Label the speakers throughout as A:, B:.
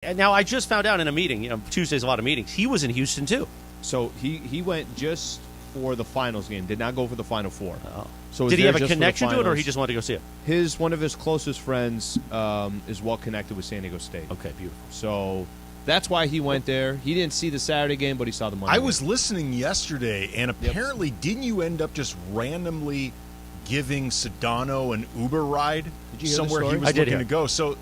A: And now I just found out in a meeting, Tuesday's a lot of meetings, he was in Houston too.
B: So he went just for the finals game, did not go for the Final Four.
A: Oh.
B: So
A: did he have a connection to it, or he just wanted to go see it?
B: One of his closest friends is well connected with San Diego State.
A: Okay, beautiful.
B: So that's why he went there. He didn't see the Saturday game, but he saw the Monday game.
C: I was listening yesterday, and apparently didn't you end up just randomly giving Sedano an Uber ride somewhere he was looking to go? So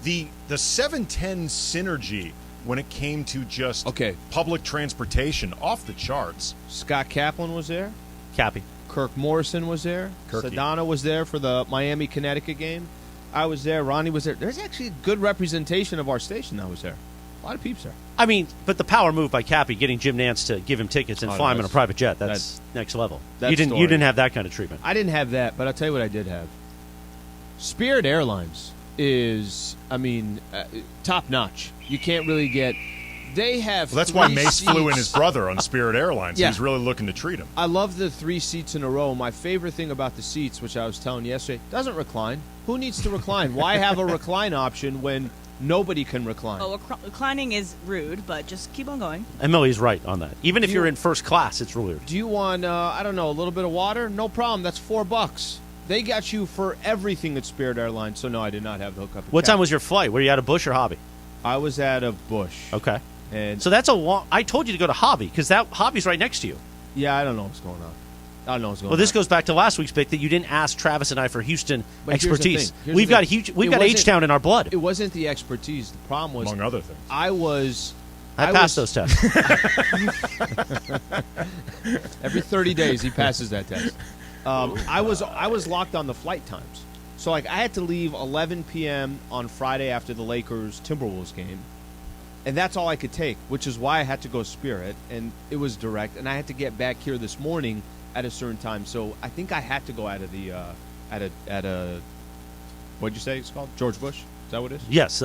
C: the 710 synergy when it came to just public transportation, off the charts.
B: Scott Kaplan was there.
A: Cappy.
B: Kirk Morrison was there. Sedano was there for the Miami-Connecticut game. I was there. Ronnie was there. There's actually a good representation of our station that was there. A lot of peeps there.
A: I mean, but the power move by Cappy, getting Jim Nance to give him tickets and fly him in a private jet, that's next level. You didn't have that kind of treatment.
B: I didn't have that, but I'll tell you what I did have. Spirit Airlines is, top notch. You can't really get. They have.
C: Well, that's why Mace flew in his brother on Spirit Airlines. Yeah. He's really looking to treat him.
B: I love the 3 seats in a row. My favorite thing about the seats, which I was telling you yesterday, doesn't recline. Who needs to recline? Why have a recline option when nobody can recline?
D: Oh, reclining is rude, but just keep on going.
A: Emily's right on that. Even if you're in first class, it's rude.
B: Do you want, a little bit of water? No problem. That's $4. They got you for everything at Spirit Airlines. So, no, I did not have the hookup.
A: What time was your flight? Were you at a Bush or Hobby?
B: I was at a Bush.
A: Okay.
B: And
A: so that's a long. I told you to go to Hobby because that Hobby's right next to you.
B: Yeah, I don't know what's going on.
A: Well, this goes back to last week's pick that you didn't ask Travis and I for Houston expertise.
B: We've
A: got H-Town in our blood.
B: It wasn't the expertise. The problem was,
C: among other things,
A: I passed those tests.
B: Every 30 days he passes that test. I was locked on the flight times. So, I had to leave 11 p.m. on Friday after the Lakers-Timberwolves game. And that's all I could take, which is why I had to go Spirit. And it was direct. And I had to get back here this morning at a certain time. So, I think I had to go out of the what'd you say it's called? George Bush? Is that what it is?
A: Yes,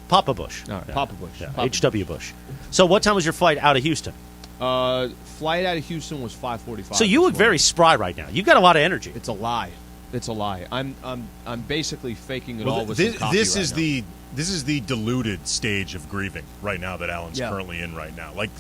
A: Papa Bush.
B: All right, Papa Bush.
A: Yeah. H.W. Bush. So, what time was your flight out of Houston?
B: Flight out of Houston was 5:45.
A: So you look very spry right now. You've got a lot of energy.
B: It's a lie. It's a lie. I'm basically faking it all with some coffee
C: this is the diluted stage of grieving right now that Alan's currently in right now. Like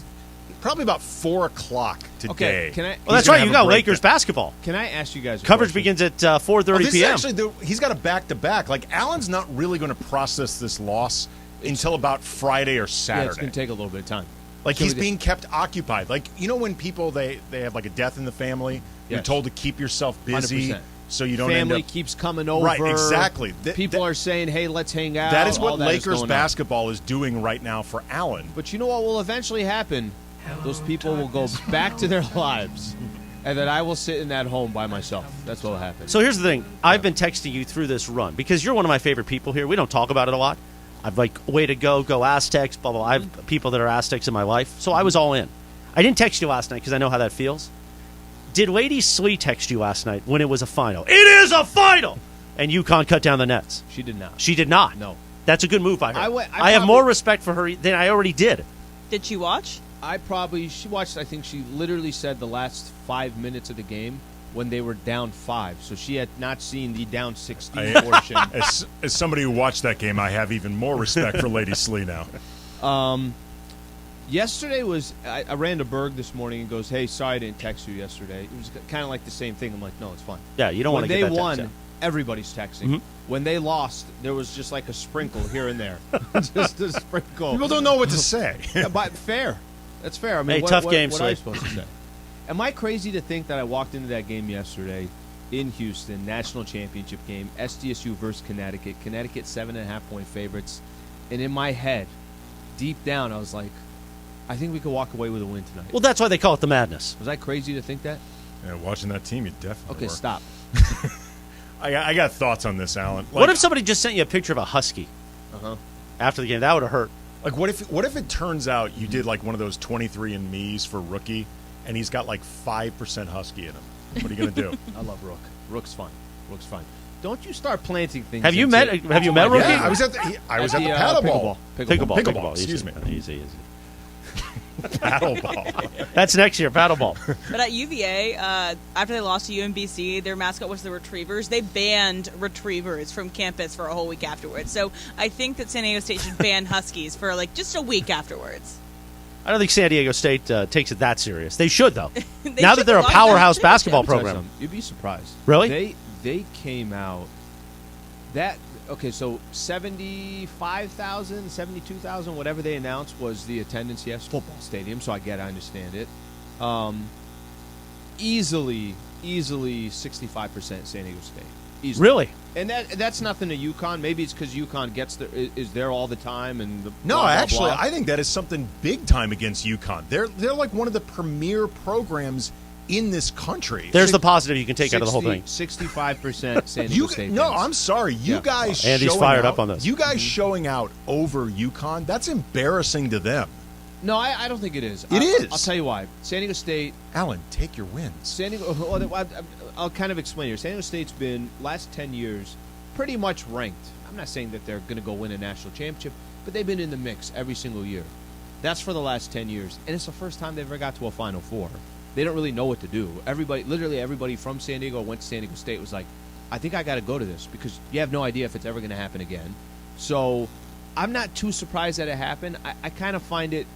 C: probably about 4 o'clock today.
B: Okay,
A: that's right. You got Lakers basketball.
B: Can I ask you guys?
A: Coverage begins at 4:30 p.m.
C: Actually, he's got a back-to-back. Like Alan's not really going to process this loss until about Friday or Saturday.
B: Yeah, it's going to take a little bit of time.
C: Like he's being kept occupied. Like when people they have like a death in the family, you're told to keep yourself busy 100%. So you don't
B: family
C: end up
B: keeps coming over.
C: Right, exactly.
B: People are saying, "Hey, let's hang out."
C: That is what Lakers basketball is doing right now for Alan.
B: But you know what will eventually happen? Those people will go back to their lives, and then I will sit in that home by myself. That's what will happen.
A: So here's the thing: I've been texting you through this run because you're one of my favorite people here. We don't talk about it a lot. I've way to go Aztecs, blah, blah. I have people that are Aztecs in my life, so I was all in. I didn't text you last night because I know how that feels. Did Lady Slee text you last night when it was a final? It is a final! And UConn cut down the nets.
B: She did not.
A: She did not?
B: No.
A: That's a good move by her. I have more respect for her than I already did.
D: Did she watch?
B: She watched, I think she literally said the last 5 minutes of the game when they were down 5. So she had not seen the down 16 portion.
C: As somebody who watched that game, I have even more respect for Lady Slee now.
B: Yesterday was I ran to Berg this morning and goes, "Hey, sorry I didn't text you yesterday." It was kind of like the same thing. I'm like, "No, it's fine."
A: Yeah, you don't want to get that text.
B: When they won, everybody's texting. Mm-hmm. When they lost, there was just like a sprinkle here and there. Just a sprinkle.
C: People don't know what to say.
B: Yeah, but fair. That's fair. I mean,
A: tough game,
B: what are you supposed to say? Am I crazy to think that I walked into that game yesterday in Houston, national championship game, SDSU versus Connecticut, 7.5-point favorites, and in my head, deep down, I was like, I think we could walk away with a win tonight.
A: Well, that's why they call it the madness.
B: Was I crazy to think that?
C: Yeah, watching that team, you definitely were.
B: Stop.
C: I got thoughts on this, Alan.
A: What if somebody just sent you a picture of a husky after the game? That would have hurt.
C: Like, what if it turns out you did like one of those 23andMe's for rookie, and he's got like 5% husky in him? What are you going to do?
B: I love Rook. Rook's fun. Don't you start planting things.
A: Have you met Rookie?
C: Yeah, I was at the paddleball.
A: Pickleball.
C: Excuse me.
A: Easy.
C: Paddleball.
A: That's next year, paddleball.
D: But at UVA, after they lost to UMBC, their mascot was the Retrievers. They banned Retrievers from campus for a whole week afterwards. So I think that San Diego State should ban Huskies for just a week afterwards.
A: I don't think San Diego State takes it that serious. They should, though.
D: They
A: now
D: should
A: that they're a
D: belong
A: powerhouse
D: there.
A: basketball
B: Let me tell you
A: program.
B: something. You'd be surprised.
A: Really?
B: They came out so 75,000, 72,000, whatever they announced was the attendance. Yes, football stadium. So I understand it. Easily 65% San Diego State. Easily.
A: Really?
B: And that's nothing to UConn. Maybe it's because UConn is there all the time and
C: No,
B: blah, blah,
C: actually,
B: blah.
C: I think that is something big time against UConn. They're like one of the premier programs in this country.
A: There's the positive you can take out of the whole thing.
B: 65% San Diego State.
C: No,
B: fans.
C: I'm sorry. You
B: Yeah.
C: guys
A: Andy's
C: showing
A: fired
C: out,
A: up on this.
C: You guys showing out over UConn, that's embarrassing to them.
B: No, I don't think it is.
C: It is.
B: I'll tell you why. San Diego State.
C: Alan, take your wins.
B: San Diego. I'll kind of explain here. San Diego State's been last 10 years pretty much ranked. I'm not saying that they're going to go win a national championship, but they've been in the mix every single year. That's for the last 10 years, and it's the first time they've ever got to a Final Four. They don't really know what to do. Literally everybody from San Diego went to San Diego State was like, I think I got to go to this because you have no idea if it's ever going to happen again. So I'm not too surprised that it happened. I kind of find it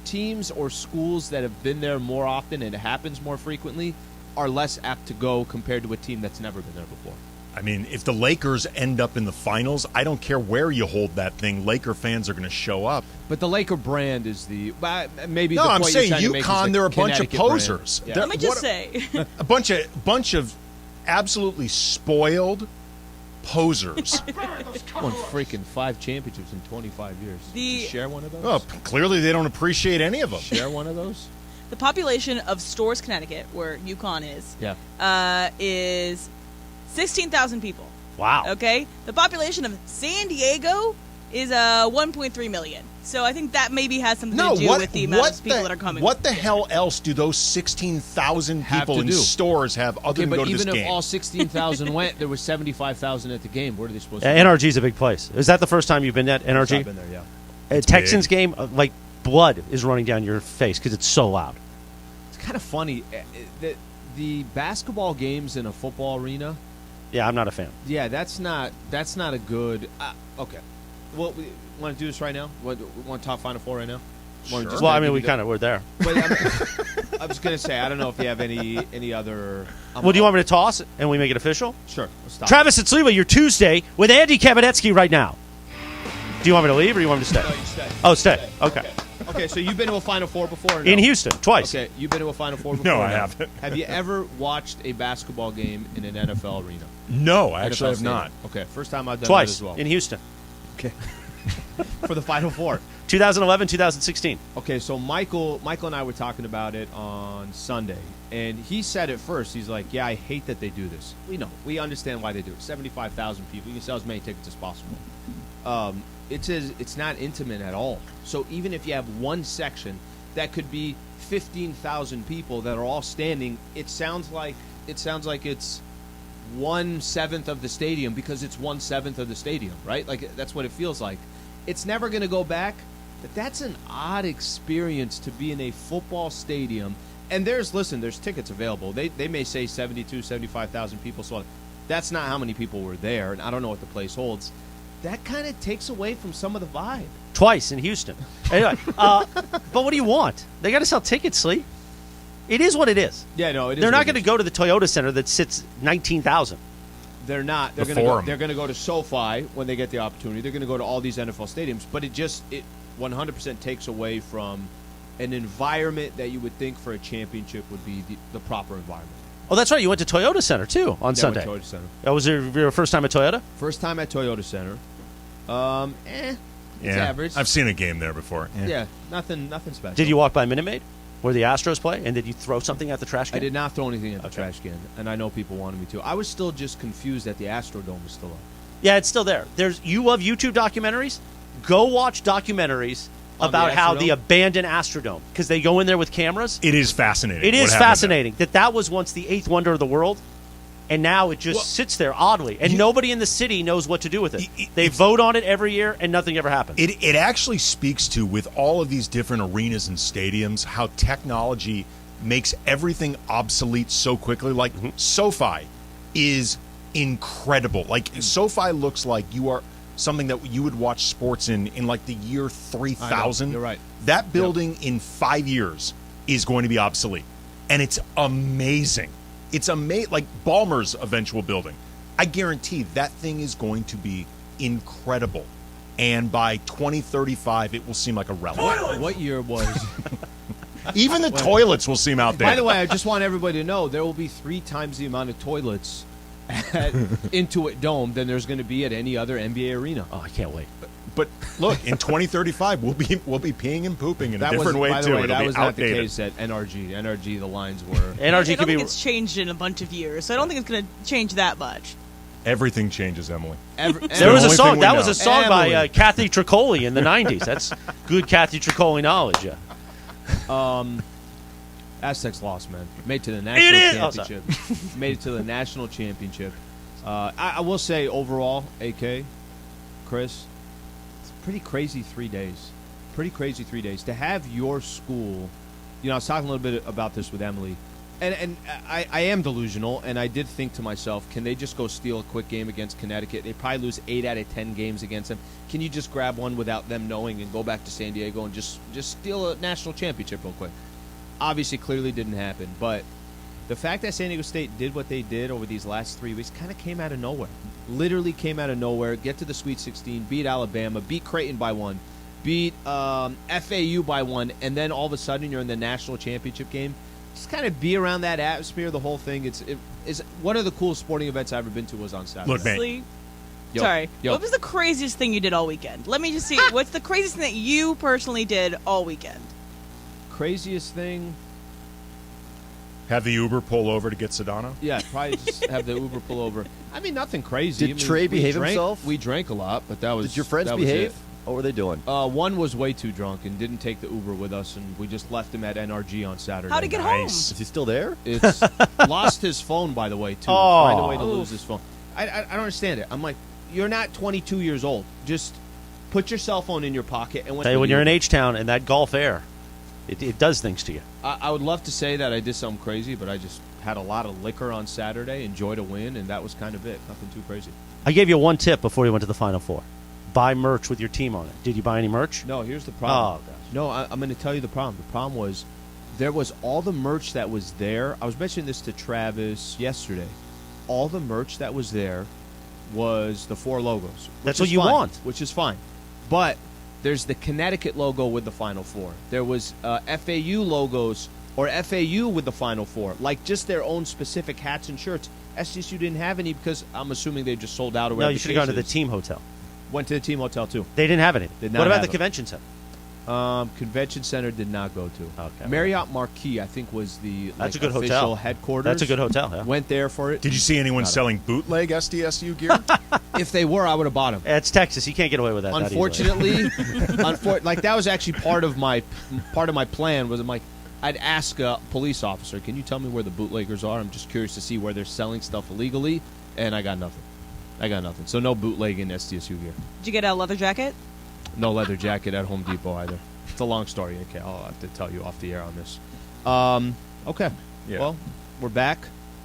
B: teams or schools that have been there more often and it happens more frequently are less apt to go compared to a team that's never been there before.
C: I mean, if the Lakers end up in the finals, I don't care where you hold that thing. Laker fans are going to show up.
B: But the Laker brand is maybe.
C: No,
B: the
C: I'm
B: point you're
C: saying
B: trying to make is
C: UConn.
B: the
C: They're a bunch of
B: Connecticut brand.
C: posers.
B: Yeah.
C: They're-
D: Let me just
C: what-
D: say,
C: a bunch of absolutely spoiled posers.
B: Won freaking 5 championships in 25 years.
D: The-
B: Did you share one of those?
C: Well, clearly they don't appreciate any of them.
B: Share one of those?
D: the population of Storrs, Connecticut, where UConn is, is 16,000 people.
A: Wow.
D: Okay? The population of San Diego is 1.3 million. So I think that maybe has something to do with the amount of people that are coming.
C: What the hell else do those 16,000
B: Have
C: people
B: to
C: in
B: do.
C: stores have other
B: Okay,
C: than
B: but
C: go to this
B: even if
C: game?
B: all 16,000 went, there was 75,000 at the game. Where are they supposed to go?
A: NRG is a big place. Is that the first time you've been at NRG?
B: I've been there, yeah.
A: A Texans game, like blood is running down your face because it's so loud.
B: It's kind of funny. The basketball games in a football arena,
A: Yeah, I'm not a fan.
B: yeah, that's not a good. Okay, well, we want to do this right now. Want to talk Final Four right now?
C: Sure.
A: Well, I mean, we kind of were there.
B: But I was going to say, I don't know if you have any other.
A: Well, do you want me to toss it and we make it official?
B: Sure. Let's stop.
A: Travis and Sliwa, your Tuesday with Andy Kamenetsky right now. Do you want me to leave or you want me to stay?
B: No, you stay.
A: Oh, stay. Okay.
B: Okay, so you've been to a Final Four before? Or no?
A: In Houston, twice.
B: Okay, you've been to a Final Four before?
C: No,
B: or
C: I haven't.
B: Have you ever watched a basketball game in an NFL arena?
C: No, I actually
B: NFL
C: have
B: stadium?
C: not.
B: Okay, first time I've done that
A: Twice
B: as well.
A: in Houston.
B: Okay. For the Final Four.
A: 2011, 2016.
B: Okay, so Michael and I were talking about it on Sunday, and he said at first, he's like, yeah, I hate that they do this. We know. We understand why they do it. 75,000 people. You can sell as many tickets as possible. It's not intimate at all. So even if you have one section that could be 15,000 people that are all standing, it sounds like it's 1/7 of the stadium because it's 1/7 of the stadium, right? Like that's what it feels like. It's never going to go back, but that's an odd experience to be in a football stadium. And there's tickets available. They may say 72, 75,000 people. So that's not how many people were there, and I don't know what the place holds. That kind of takes away from some of the vibe.
A: Twice in Houston. Anyway, but what do you want? They got to sell tickets, Slee. It is what it is.
B: Yeah, no, it is.
A: They're not
B: what
A: going
B: it
A: to go to the Toyota Center that sits 19,000.
B: They're not.
C: The
B: They're going to
C: Forum.
B: They're going to go to SoFi when they get the opportunity. They're going to go to all these NFL stadiums, but it 100% takes away from an environment that you would think for a championship would be the proper environment.
A: Oh, that's right. You went to Toyota Center, too, on
B: Yeah,
A: Sunday.
B: Toyota Center.
A: That was your first time at Toyota?
B: First time at Toyota Center. It's
C: Yeah,
B: average.
C: I've seen a game there before.
B: Yeah, nothing special.
A: Did you walk by Minute Maid, where the Astros play, and did you throw something at the trash can?
B: I did not throw anything at the
A: Okay.
B: trash can, and I know people wanted me to. I was still just confused that the Astrodome was still up.
A: Yeah, it's still there. You love YouTube documentaries? Go watch documentaries
B: On
A: about
B: the
A: how the
B: Astrodome?
A: abandoned Astrodome, because they go in there with cameras.
C: It is fascinating.
A: It
C: what
A: is
C: happened
A: fascinating that was once the eighth wonder of the world, And now it just sits there oddly, and nobody in the city knows what to do with it. They vote on it every year, and nothing ever happens.
C: It actually speaks to, with all of these different arenas and stadiums, how technology makes everything obsolete so quickly. Like, SoFi is incredible. Like, SoFi looks like you are something that you would watch sports in like the year 3000.
B: You're right.
C: That building in 5 years is going to be obsolete. And it's amazing. It's amazing. Like Ballmer's eventual building. I guarantee that thing is going to be incredible. And by 2035, it will seem like a relic.
B: What year was...
C: Even the toilets will seem outdated.
B: By the way, I just want everybody to know there will be 3 times the amount of toilets at Intuit Dome than there's going to be at any other NBA arena.
A: Oh, I can't wait.
C: But look, in 2035, we'll be peeing and pooping in a different way
B: by the
C: too.
B: way,
C: It'll
B: that
C: be
B: was
C: outdated.
B: not the case at NRG. NRG, the lines were.
A: NRG
D: I don't
A: could be.
D: think it's changed in a bunch of years, so I don't think it's going to change that much.
C: Everything changes, Emily.
A: There was a
C: only
A: song.
C: thing we
A: That was
C: know.
A: a song by
B: Emily.
A: Kathy Tricoli in the '90s. That's good Kathy Tricoli knowledge. Yeah.
B: Aztecs lost, man. Made to the national
A: Oh, sorry.
B: championship. Made it to the national championship. I will say overall, AK, Chris, it's a pretty crazy 3 days. Pretty crazy 3 days. To have your school, I was talking a little bit about this with Emily, and I am delusional, and I did think to myself, can they just go steal a quick game against Connecticut? They probably lose 8 out of 10 games against them. Can you just grab one without them knowing and go back to San Diego and just steal a national championship real quick? Obviously, clearly didn't happen, but the fact that San Diego State did what they did over these last 3 weeks kind of came out of nowhere. Literally came out of nowhere. Get to the Sweet 16, beat Alabama, beat Creighton by 1, beat FAU by 1, and then all of a sudden you're in the national championship game. Just kind of be around that atmosphere, the whole thing. It is one of the coolest sporting events I've ever been to was on Saturday.
C: Look, man.
D: Sorry.
B: Yo.
D: What was the craziest thing you did all weekend? Let me just see. What's the craziest thing that you personally did all weekend?
B: Craziest thing?
C: Have the Uber pull over to get Sedano?
B: Yeah, probably just have the Uber pull over. I mean, nothing crazy.
E: Did Trey behave
B: drank,
E: himself?
B: We drank a lot, but that was.
E: Did your friends
B: that was
E: behave?
B: it.
E: What were they doing?
B: One was way too drunk and didn't take the Uber with us, and we just left him at NRG on Saturday.
D: How'd he get
C: Nice.
E: Is he still there?
B: It's lost his phone, by the way, too.
A: Oh.
B: Find a way to lose his phone. I don't understand it. I'm like, you're not 22 years old. Just put your cell phone in your pocket and
A: Tell you, when you're in H-Town and that Gulf Air, it does things to you.
B: I would love to say that I did something crazy, but I just had a lot of liquor on Saturday, enjoyed a win, and that was kind of it. Nothing too crazy.
A: I gave you one tip before you went to the Final Four. Buy merch with your team on it. Did you buy any merch?
B: No, here's the problem.
A: Oh, gosh.
B: No, I'm going to tell you the problem. The problem was there was all the merch that was there. I was mentioning this to Travis yesterday. All the merch that was there was the 4 logos.
A: That's
B: which
A: what
B: is
A: you
B: fine,
A: want.
B: Which is fine. But there's the Connecticut logo with the Final Four. There was FAU logos or FAU with the Final Four. Like just their own specific hats and shirts. SDSU didn't have any because I'm assuming they just sold out or
A: No,
B: whatever
A: you
B: the
A: should have gone to
B: case
A: the
B: is.
A: team hotel.
B: Went to the team hotel too.
A: They didn't have anything.
B: Did not
A: What about
B: have
A: the
B: it.
A: convention center?
B: Convention Center did not go to.
A: Okay.
B: Marriott Marquis, I think, was the
A: That's a good
B: official
A: hotel.
B: headquarters.
A: That's a good hotel, yeah.
B: Went there for it.
C: Did you see anyone selling bootleg SDSU gear?
B: If they were, I would have bought them.
A: It's Texas. You can't get away with that. that easily.
B: Unfortunately, like that was actually part of my plan. Was I'm like, I'd ask a police officer, can you tell me where the bootleggers are? I'm just curious to see where they're selling stuff illegally, and I got nothing. So no bootlegging SDSU gear.
D: Did you get a leather jacket?
B: No leather jacket at Home Depot either. It's a long story. Okay, I'll have to tell you off the air on this. Okay.
C: Yeah.
B: Well, we're back.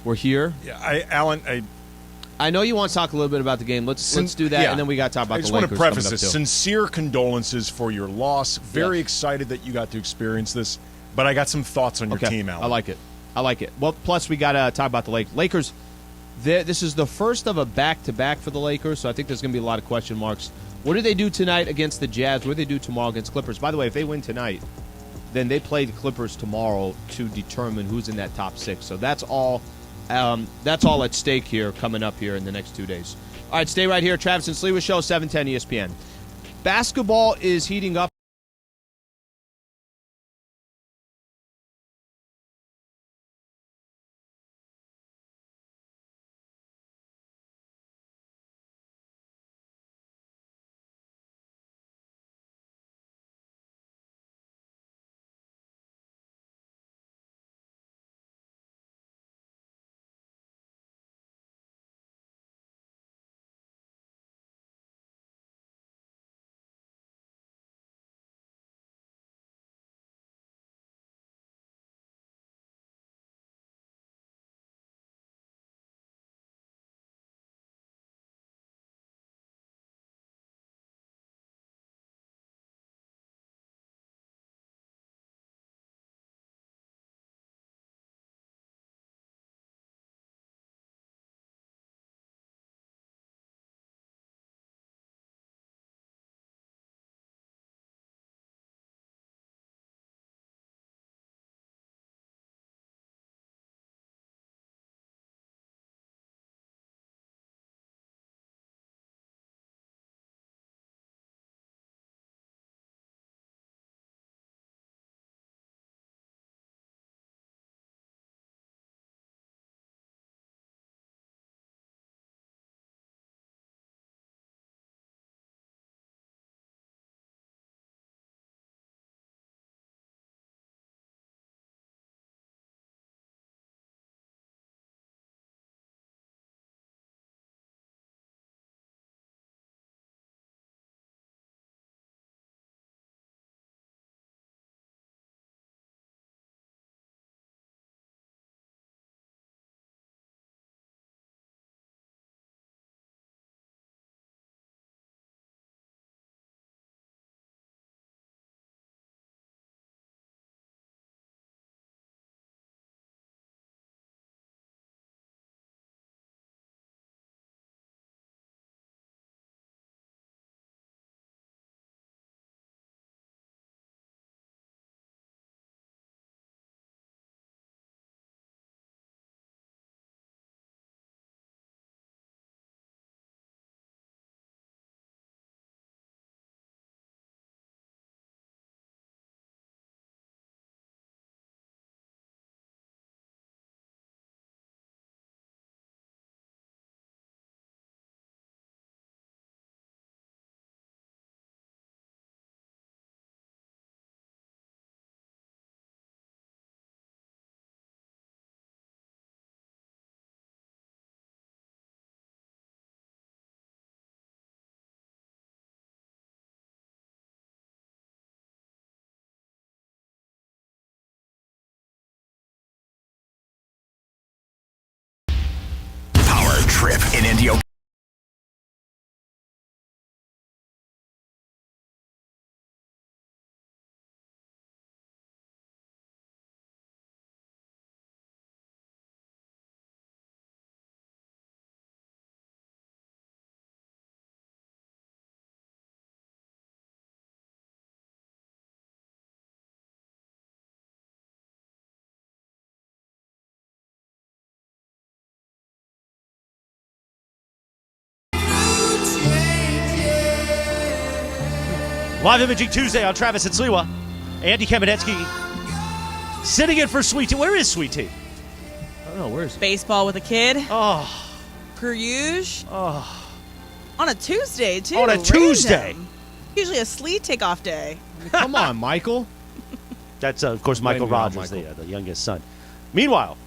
B: We're here.
C: Yeah, Alan,
B: I know you want to talk a little bit about the game. Let's do that,
C: yeah.
B: and then we got to talk about
C: I
B: the
C: just
B: Lakers.
C: want to preface
B: coming up,
C: this.
B: too.
C: Sincere condolences for your loss. Very excited that you got to experience this. But I got some thoughts on your team, Alan.
B: I like it. Well, plus we got to talk about the Lakers. This is the first of a back-to-back for the Lakers, so I think there's going to be a lot of question marks. What do they do tonight against the Jazz? What do they do tomorrow against Clippers? By the way, if they win tonight, then they play the Clippers tomorrow to determine who's in that top 6. So that's all at stake here coming up here in the next 2 days. All right, stay right here. Travis and Sliwa Show, 710 ESPN. Basketball is heating up.
A: Live Imaging Tuesday on Travis and Sliwa. Andy Kamenetsky sitting in for Sweet Tea. Where is Sweet Tea?
B: I don't know. Where is it?
D: Baseball with a kid.
A: Oh.
D: Peruge.
A: Oh.
D: On a Tuesday, too.
A: On a Tuesday.
D: Random. Usually a sleep takeoff day.
B: Come on, Michael.
A: That's, of course, Michael Rogers, the youngest son. Meanwhile,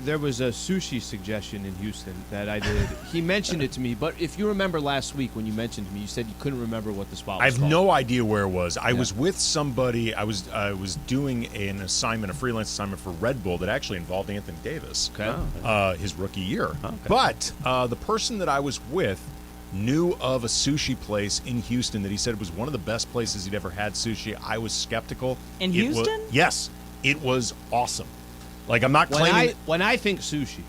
B: there was a sushi suggestion in Houston that I did. He mentioned it to me, but if you remember last week when you mentioned to me, you said you couldn't remember what the spot was
C: I have
B: called.
C: no idea where it was. I was with somebody. I was doing an assignment, a freelance assignment for Red Bull that actually involved Anthony Davis, his rookie year. Oh, okay. But the person that I was with knew of a sushi place in Houston that he said was one of the best places he'd ever had sushi. I was skeptical.
D: In Houston?
C: Yes. It was awesome. Like, I'm not claiming...
B: When I think sushi...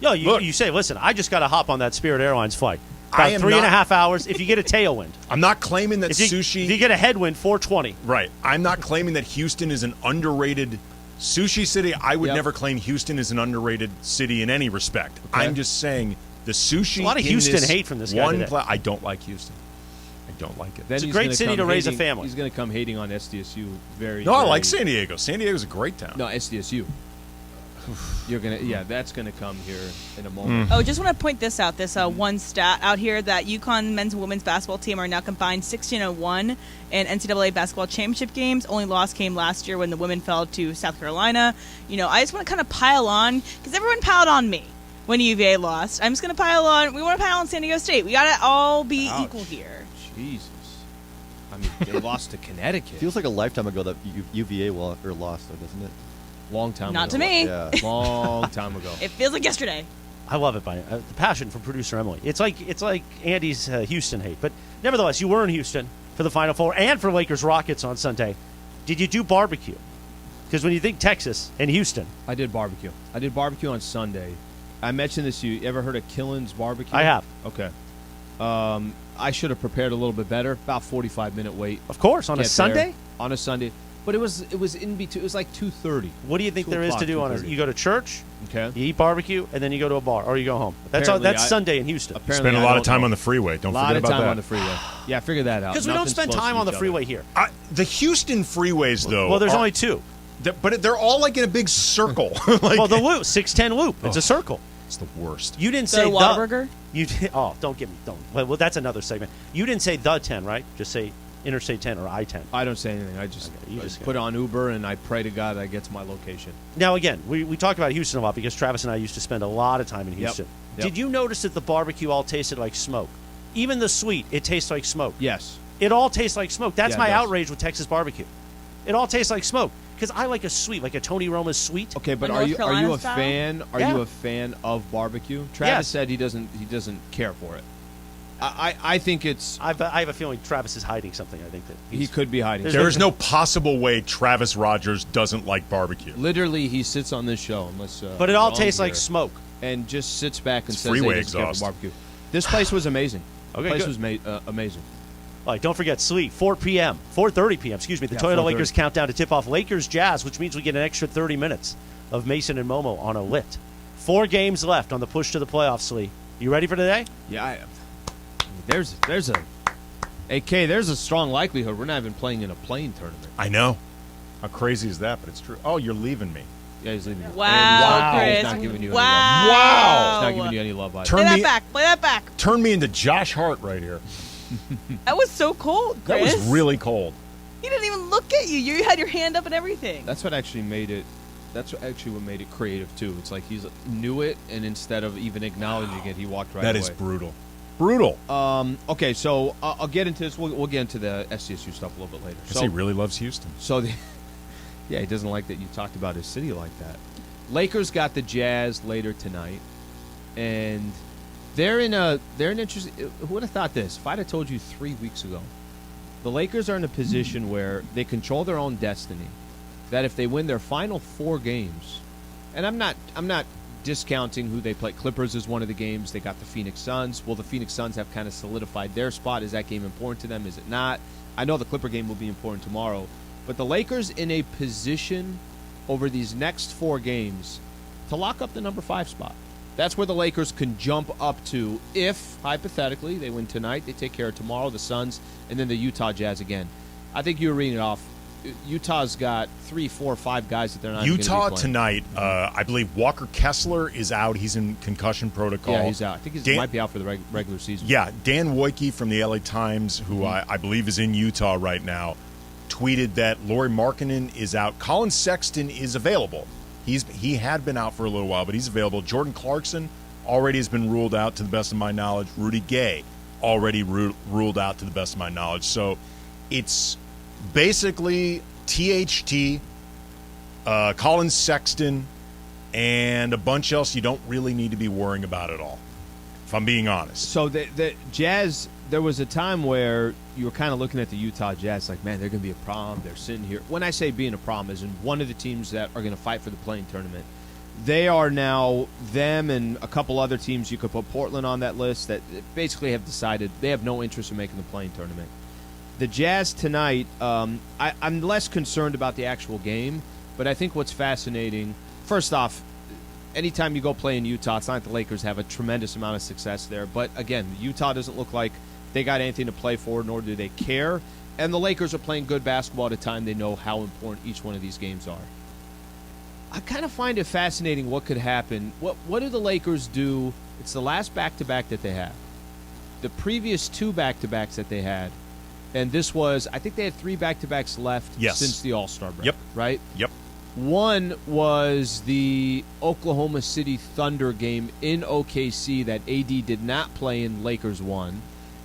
A: Yo, you say, listen, I just got to hop on that Spirit Airlines flight. About 3.5 hours. If you get a tailwind.
C: I'm not claiming that
A: sushi... If you get a headwind, 420.
C: Right. I'm not claiming that Houston is an underrated sushi city. I would never claim Houston is an underrated city in any respect. Okay. I'm just saying the sushi...
A: There's a lot of Houston hate from this guy today.
C: I don't like Houston. I don't like it.
A: It's a great city to raise a family.
B: He's going to come hating on SDSU
C: I like San Diego. San Diego's a great town.
B: No, SDSU. That's gonna come here in a moment.
D: Oh, just want to point this out. This one stat out here that UConn men's and women's basketball team are now combined 16-1 in NCAA basketball championship games. Only loss came last year when the women fell to South Carolina. I just want to kind of pile on because everyone piled on me when UVA lost. I'm just gonna pile on. We want to pile on San Diego State. We gotta all be equal here.
B: Jesus. I mean, they lost to Connecticut.
E: Feels like a lifetime ago that UVA lost, though, doesn't it?
B: Long time
D: Not
B: ago.
D: to me.
E: Yeah.
B: Long time ago.
D: It feels like yesterday.
A: I love it, by the passion from producer Emily. It's like Andy's Houston hate. But nevertheless, you were in Houston for the Final Four and for Lakers Rockets on Sunday. Did you do barbecue? Because when you think Texas and Houston.
B: I did barbecue. I did barbecue on Sunday. I mentioned this to you. You ever heard of Killen's Barbecue?
A: I have.
B: Okay. I should have prepared a little bit better. About 45-minute wait.
A: Of course, on a Sunday?
B: On a Sunday. But it was in between. It was like 2:30.
A: What do you think there is to do on a? You go to church,
B: okay.
A: You eat barbecue, and then you go to a bar, or you go home. That's Sunday in Houston.
C: Spend a lot of time on the freeway. Don't forget about that.
B: A lot of time on the freeway. Yeah, figure that out.
A: Because we don't spend time on the freeway here.
C: The Houston freeways, though.
A: Well, there's only two.
C: But they're all like in a big circle.
A: Well, the loop, 610 loop. It's a circle.
C: It's the worst.
A: You didn't say the
D: Whataburger?
A: Don't give me. Don't. Well, that's another segment. You didn't say the 10, right? Just say Interstate 10 or I-10.
B: I don't say anything. I just put on Uber and I pray to God I get to my location.
A: Now, again, we talked about Houston a lot because Travis and I used to spend a lot of time in Houston.
B: Yep.
A: Did you notice that the barbecue all tasted like smoke? Even the sweet, it tastes like smoke.
B: Yes.
A: It all tastes like smoke. That's my outrage with Texas barbecue. It all tastes like smoke. Because I like a sweet, like a Tony Roma's sweet.
B: Okay, but are you a fan? Are you a fan of barbecue? Travis said he doesn't care for it. I think it's.
A: I have a feeling Travis is hiding something. I think that
B: he could be hiding.
C: There is no possible way Travis Rogers doesn't like barbecue.
B: Literally, he sits on this show unless.
A: But it all tastes like smoke,
B: and just sits back and says
C: freeway
B: exhaust.
C: exhaust.
B: Barbecue. This place was amazing.
A: Okay,
B: this place was amazing.
A: All right, don't forget, 4:30 p.m. The Toyota Lakers countdown to tip off Lakers Jazz, which means we get an extra 30 minutes of Mason and Momo on a lit. 4 games left on the push to the playoffs, Slee. You ready for today?
B: Yeah, I am. There's a strong likelihood we're not even playing in a playing tournament.
C: I know. How crazy is that? But it's true. Oh, you're leaving me.
B: Yeah, he's leaving me.
D: Wow, Chris.
B: He's not giving you
D: wow.
B: any love.
C: Wow.
B: He's not giving you any love either.
D: Play that back.
C: Turn me into Josh Hart right here.
D: That was so cold, Chris.
C: That was really cold.
D: He didn't even look at you. You had your hand up and everything.
B: That's what actually made it. That's actually what made it creative too. It's like he knew it, and instead of even acknowledging it, he walked right away.
C: That is brutal. Brutal.
B: Okay, so I'll get into this. We'll get into the SDSU stuff a little bit later.
C: Because he really loves Houston.
B: So, he doesn't like that you talked about his city like that. Lakers got the Jazz later tonight, and they're in an interesting. Who would have thought this? If I'd have told you 3 weeks ago, the Lakers are in a position where they control their own destiny. That if they win their final 4 games, and I'm not discounting who they play. Clippers is one of the games. They got the Phoenix Suns. Well, the Phoenix Suns have kind of solidified their spot. Is that game important to them? Is it not? I know the Clipper game will be important tomorrow, but the Lakers in a position over these next 4 games to lock up the number 5 spot. That's where the Lakers can jump up to if, hypothetically, they win tonight, they take care of tomorrow, the Suns, and then the Utah Jazz again. I think you were reading it off. Utah's got 3, 4, 5 guys that they're not even
C: Utah
B: gonna be playing.
C: tonight, I believe Walker Kessler is out. He's in concussion protocol.
B: Yeah, he's out. I think he might be out for the regular season.
C: Yeah, Dan Wojcicki from the LA Times, who I believe is in Utah right now, tweeted that Lauri Markkanen is out. Colin Sexton is available. He had been out for a little while, but he's available. Jordan Clarkson already has been ruled out to the best of my knowledge. Rudy Gay already ruled out to the best of my knowledge. So it's basically THT, Colin Sexton, and a bunch else you don't really need to be worrying about at all, if I'm being honest.
B: So the Jazz, there was a time where you were kind of looking at the Utah Jazz like, man, they're going to be a problem. They're sitting here. When I say being a problem, is in one of the teams that are going to fight for the playing tournament. They are now, them and a couple other teams, you could put Portland on that list, that basically have decided they have no interest in making the playing tournament. The Jazz tonight, I'm less concerned about the actual game, but I think what's fascinating, first off, anytime you go play in Utah, it's not like the Lakers have a tremendous amount of success there. But again, Utah doesn't look like they got anything to play for, nor do they care. And the Lakers are playing good basketball at a time they know how important each one of these games are. I kind of find it fascinating what could happen. What do the Lakers do? It's the last back-to-back that they have. The previous 2 back-to-backs that they had, and this was, I think they had 3 back-to-backs left since the All-Star break.
C: Yep.
B: Right?
C: Yep.
B: One was the Oklahoma City Thunder game in OKC that AD did not play in. Lakers won.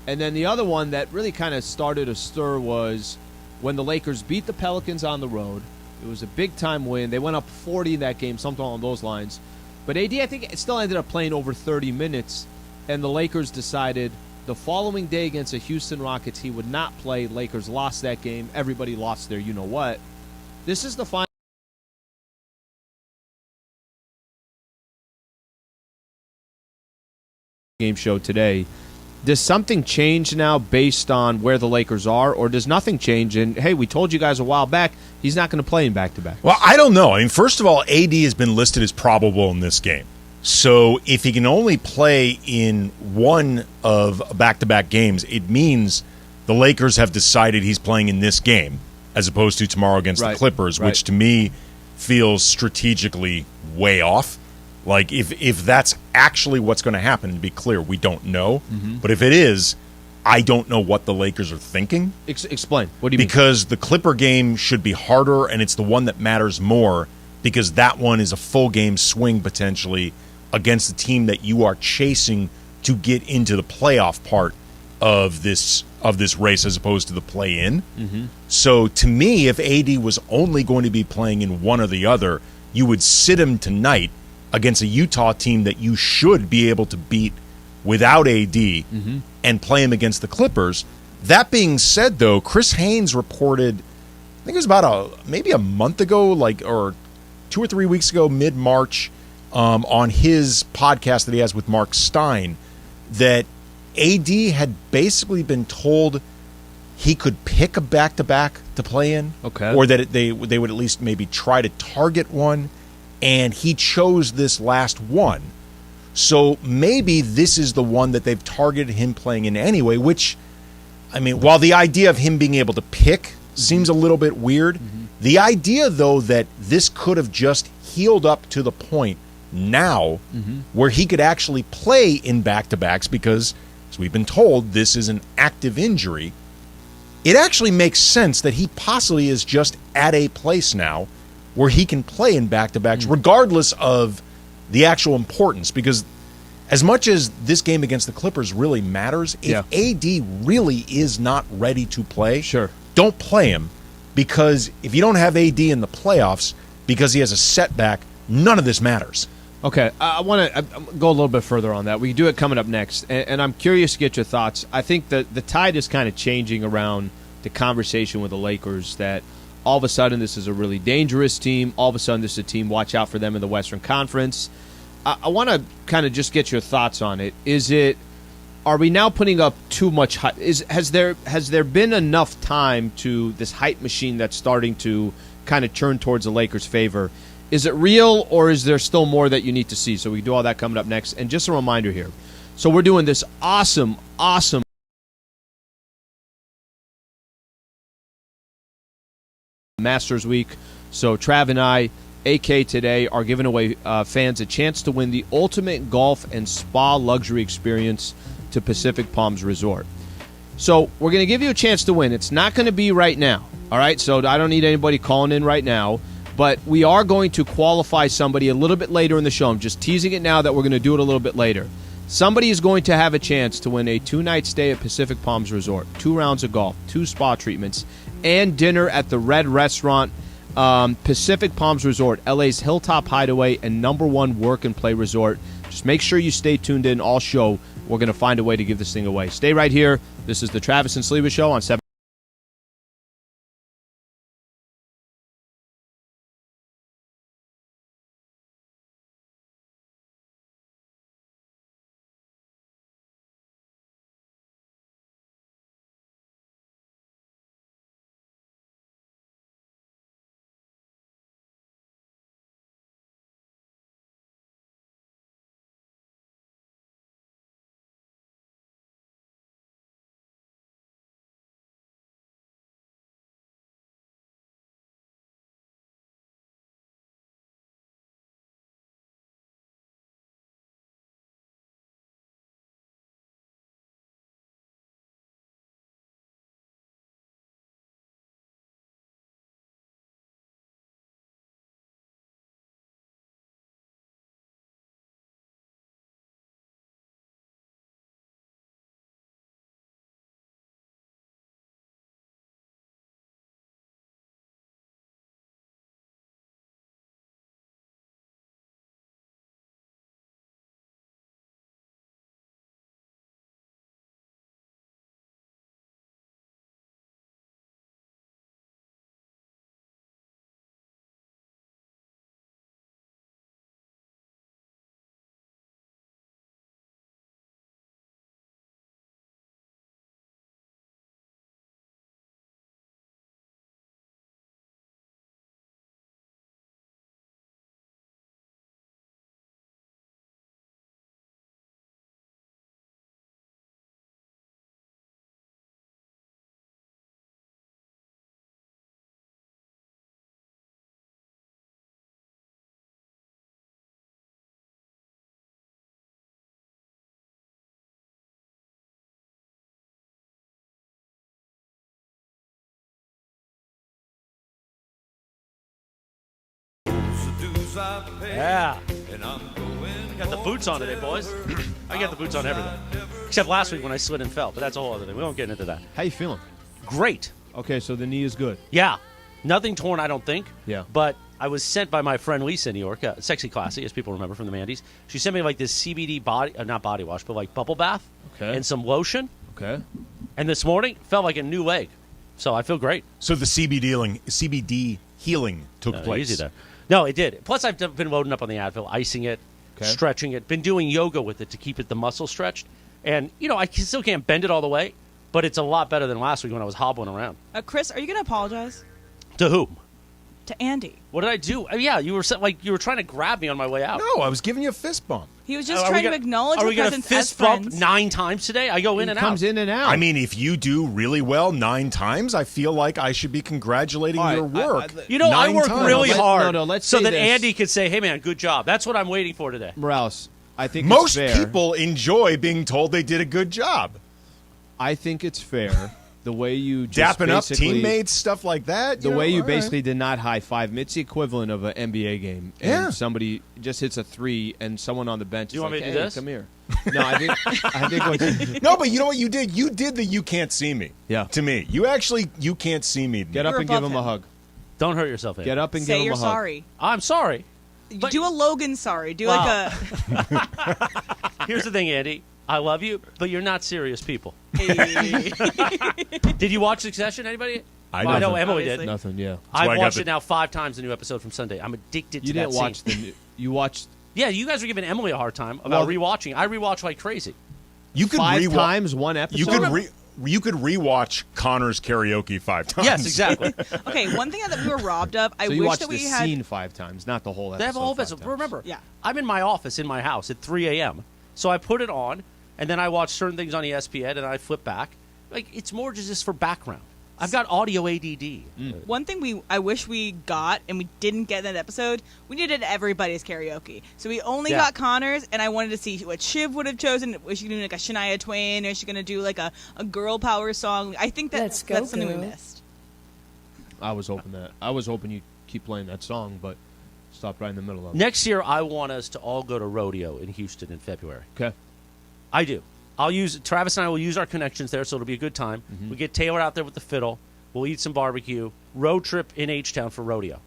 B: And then the other one that really kind of started a stir was when the Lakers beat the Pelicans on the road. It was a big-time win. They went up 40 in that game, something along those lines. But AD, I think, it still ended up playing over 30 minutes, and the Lakers decided the following day against the Houston Rockets he would not play. Lakers lost that game. Everybody lost their you-know-what. This is the final game show today. Does something change now based on where the Lakers are, or does nothing change? And, hey, we told you guys a while back he's not going to play in back-to-back.
C: Well, I don't know. I mean, first of all, AD has been listed as probable in this game. So if he can only play in one of back-to-back games, it means the Lakers have decided he's playing in this game as opposed to tomorrow against the Clippers, which to me feels strategically way off. Like, if that's actually what's going to happen, to be clear, we don't know. Mm-hmm. But if it is, I don't know what the Lakers are thinking.
B: Explain. What do you mean?
C: Because the Clipper game should be harder, and it's the one that matters more because that one is a full game swing potentially against the team that you are chasing to get into the playoff part of this race as opposed to the play-in. Mm-hmm. So to me, if AD was only going to be playing in one or the other, you would sit him tonight against a Utah team that you should be able to beat without AD and play him against the Clippers. That being said, though, Chris Haynes reported, I think it was about maybe a month ago, or 2 or 3 weeks ago, mid-March, on his podcast that he has with Mark Stein, that AD had basically been told he could pick a back-to-back to play in, or that they would at least maybe try to target one, and he chose this last one. So maybe this is the one that they've targeted him playing in anyway, which, I mean, while the idea of him being able to pick seems a little bit weird, the idea, though, that this could have just healed up to the point now where he could actually play in back-to-backs because, as we've been told, this is an active injury, it actually makes sense that he possibly is just at a place now where he can play in back-to-backs regardless of the actual importance. Because as much as this game against the Clippers really matters, if AD really is not ready to play, don't play him. Because if you don't have AD in the playoffs because he has a setback, none of this matters.
B: Okay, I want to go a little bit further on that. We can do it coming up next, and I'm curious to get your thoughts. I think that the tide is kind of changing around the conversation with the Lakers, that all of a sudden this is a really dangerous team. All of a sudden this is a team, watch out for them in the Western Conference. I want to kind of just get your thoughts on it. Are we now putting up too much hype? Has there been enough time to this hype machine that's starting to kind of turn towards the Lakers' favor? Is it real, or is there still more that you need to see? So we can do all that coming up next. And just a reminder here. So we're doing this awesome Masters Week. So Trav and I, AK today, are giving away fans a chance to win the ultimate golf and spa luxury experience to Pacific Palms Resort. So we're going to give you a chance to win. It's not going to be right now, all right? So I don't need anybody calling in right now, but we are going to qualify somebody a little bit later in the show. I'm just teasing it now that we're going to do it a little bit later. Somebody is going to have a chance to win a 2-night stay at Pacific Palms Resort, 2 rounds of golf, 2 spa treatments, and dinner at the Red Restaurant, Pacific Palms Resort, LA's Hilltop Hideaway and #1 work and play resort. Just make sure you stay tuned in all show. We're going to find a way to give this thing away. Stay right here. This is the Travis and Sliwa Show on 7.
A: Yeah. I got the boots on today, boys. I got the boots on everything. Except last week when I slid and fell, but that's a whole other thing. We won't get into that.
B: How you feeling?
A: Great.
B: Okay, so the knee is good.
A: Yeah. Nothing torn, I don't think.
B: Yeah.
A: But I was sent by my friend Lisa in New York, Sexy Classy, as people remember from the Mandy's. She sent me like this CBD body, not body wash, but like bubble bath.
B: Okay.
A: And some lotion.
B: Okay.
A: And this morning, felt like a new leg. So I feel great.
C: So the CBD healing took place.
A: Easy there. No, it did. Plus, I've been loading up on the Advil, icing it, stretching it, been doing yoga with it to keep the muscle stretched. And, I still can't bend it all the way, but it's a lot better than last week when I was hobbling around.
D: Chris, are you going to apologize?
A: To whom?
D: To Andy.
A: What did I do? Yeah, you were trying to grab me on my way out.
C: No, I was giving you a fist bump.
D: He was just trying to acknowledge your presence as friends.
A: Are we going to fist bump 9 times today? I go in and out.
B: He comes in and out.
C: I mean, if you do really well 9 times, I feel like I should be congratulating your work.
A: I work really hard so that
B: this.
A: Andy could say, hey, man, good job. That's what I'm waiting for today.
B: Morales, I think
C: most
B: it's fair.
C: people enjoy being told they did a good job.
B: I think it's fair. The way you just
C: dapping up teammates, stuff like that.
B: The way you basically did not high five. It's the equivalent of an NBA game. And somebody just hits a 3, and someone on the bench is
A: want
B: like,
A: me to do this?
B: Come here. No, I think.
C: No, but you know what you did? You did the you can't see me.
B: Yeah.
C: To me, you can't see me.
B: Get up and give him a hug.
A: Don't hurt yourself, Andy.
B: Get up and
D: Say
B: give him a hug.
D: you're sorry.
A: I'm sorry.
D: Do a Logan sorry. Do like a.
A: Here's the thing, Andy. I love you, but you're not serious people.
D: Hey.
A: Did you watch Succession, anybody?
C: I
A: know Emily
D: Obviously.
A: did.
B: Nothing, yeah.
A: I've watched it now 5 times, the new episode from Sunday. I'm addicted to
B: You
A: that
B: didn't watch
A: scene.
B: You watched
A: Yeah, you guys were giving Emily a hard time about rewatching. I rewatch like crazy.
C: You could
B: 5 times one episode?
C: You could rewatch Connor's karaoke 5 times.
A: Yes, exactly.
D: Okay, one thing that we were robbed of. I
B: So you
D: wish
B: watched
D: that we
B: the
D: had.
B: scene 5 times, not the whole episode.
A: They have a whole
B: 5
A: episode.
B: times.
A: Remember,
D: Yeah.
A: I'm in my office in my house at 3 a.m. So I put it on, and then I watch certain things on ESPN, and I flip back. Like, it's more just for background. I've got audio ADD.
D: One thing I wish we got and we didn't get in that episode, we needed everybody's karaoke. So we only got Connor's, and I wanted to see what Shiv would have chosen. Was she going to do like a Shania Twain, or is she going to do like a girl power song? I think that's something we missed.
B: I was hoping you keep playing that song, but stopped right in the middle of it.
A: Next year, I want us to all go to Rodeo in Houston in February.
B: Okay.
A: I do. Travis and I will use our connections there, so it'll be a good time. Mm-hmm. We get Taylor out there with the fiddle. We'll eat some barbecue. Road trip in H-Town for Rodeo.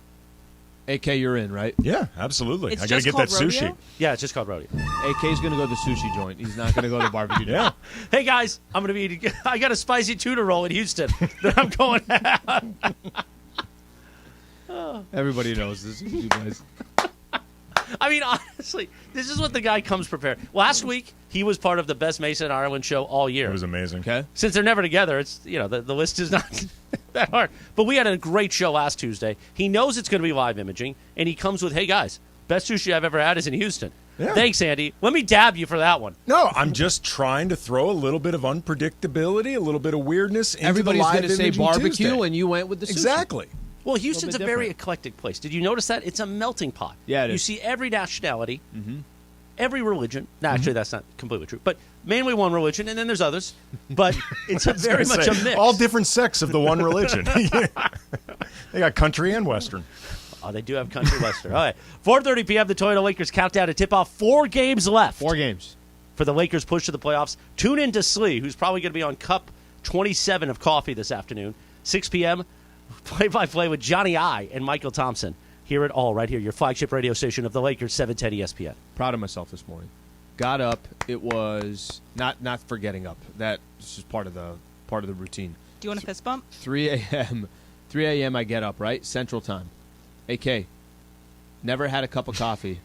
B: AK, you're in, right?
C: Yeah, absolutely.
D: It's
C: I got to get that sushi.
A: Yeah, it's just called Rodeo.
B: AK's going to go to the sushi joint. He's not going to go to the barbecue joint.
C: Yeah.
A: Hey, guys, I'm going to be eating. I got a spicy tuna roll in Houston that I'm going to have.
B: Everybody knows this. You guys.
A: I mean, honestly, this is what the guy comes prepared. Last week, he was part of the Best Mason Ireland show all year.
C: It was amazing.
B: Okay.
A: Since they're never together, it's the list is not that hard. But we had a great show last Tuesday. He knows it's going to be live imaging, and he comes with, hey, guys, best sushi I've ever had is in Houston. Yeah. Thanks, Andy. Let me dab you for that one.
C: No, I'm just trying to throw a little bit of unpredictability, a little bit of weirdness into
B: Everybody's
C: the live
B: going to say
C: imaging
B: barbecue,
C: Tuesday.
B: and you went with the sushi.
C: Exactly.
A: Well, Houston's a very
B: different.
A: eclectic place. Did you notice that? It's a melting pot.
B: Yeah, it
A: You
B: is.
A: see every nationality, every religion. No, actually, that's not completely true. But mainly one religion, and then there's others. But it's very much a mix.
C: All different sects of the one religion. They got country and western.
A: Oh, they do have country western. All right. 4:30 p.m., the Toyota Lakers countdown to tip-off. 4 games left.
B: 4 games.
A: For the Lakers' push to the playoffs. Tune in to Slee, who's probably going to be on Cup 27 of coffee this afternoon. 6 p.m., play-by-play with Johnny I and Michael Thompson. Hear it all right here, your flagship radio station of the Lakers, 710 ESPN.
B: Proud of myself this morning. Got up. It was not for getting up. That is just part of the routine.
D: Do you want a fist bump?
B: 3 a.m. 3 a.m. I get up, right? Central Time. AK. Never had a cup of coffee.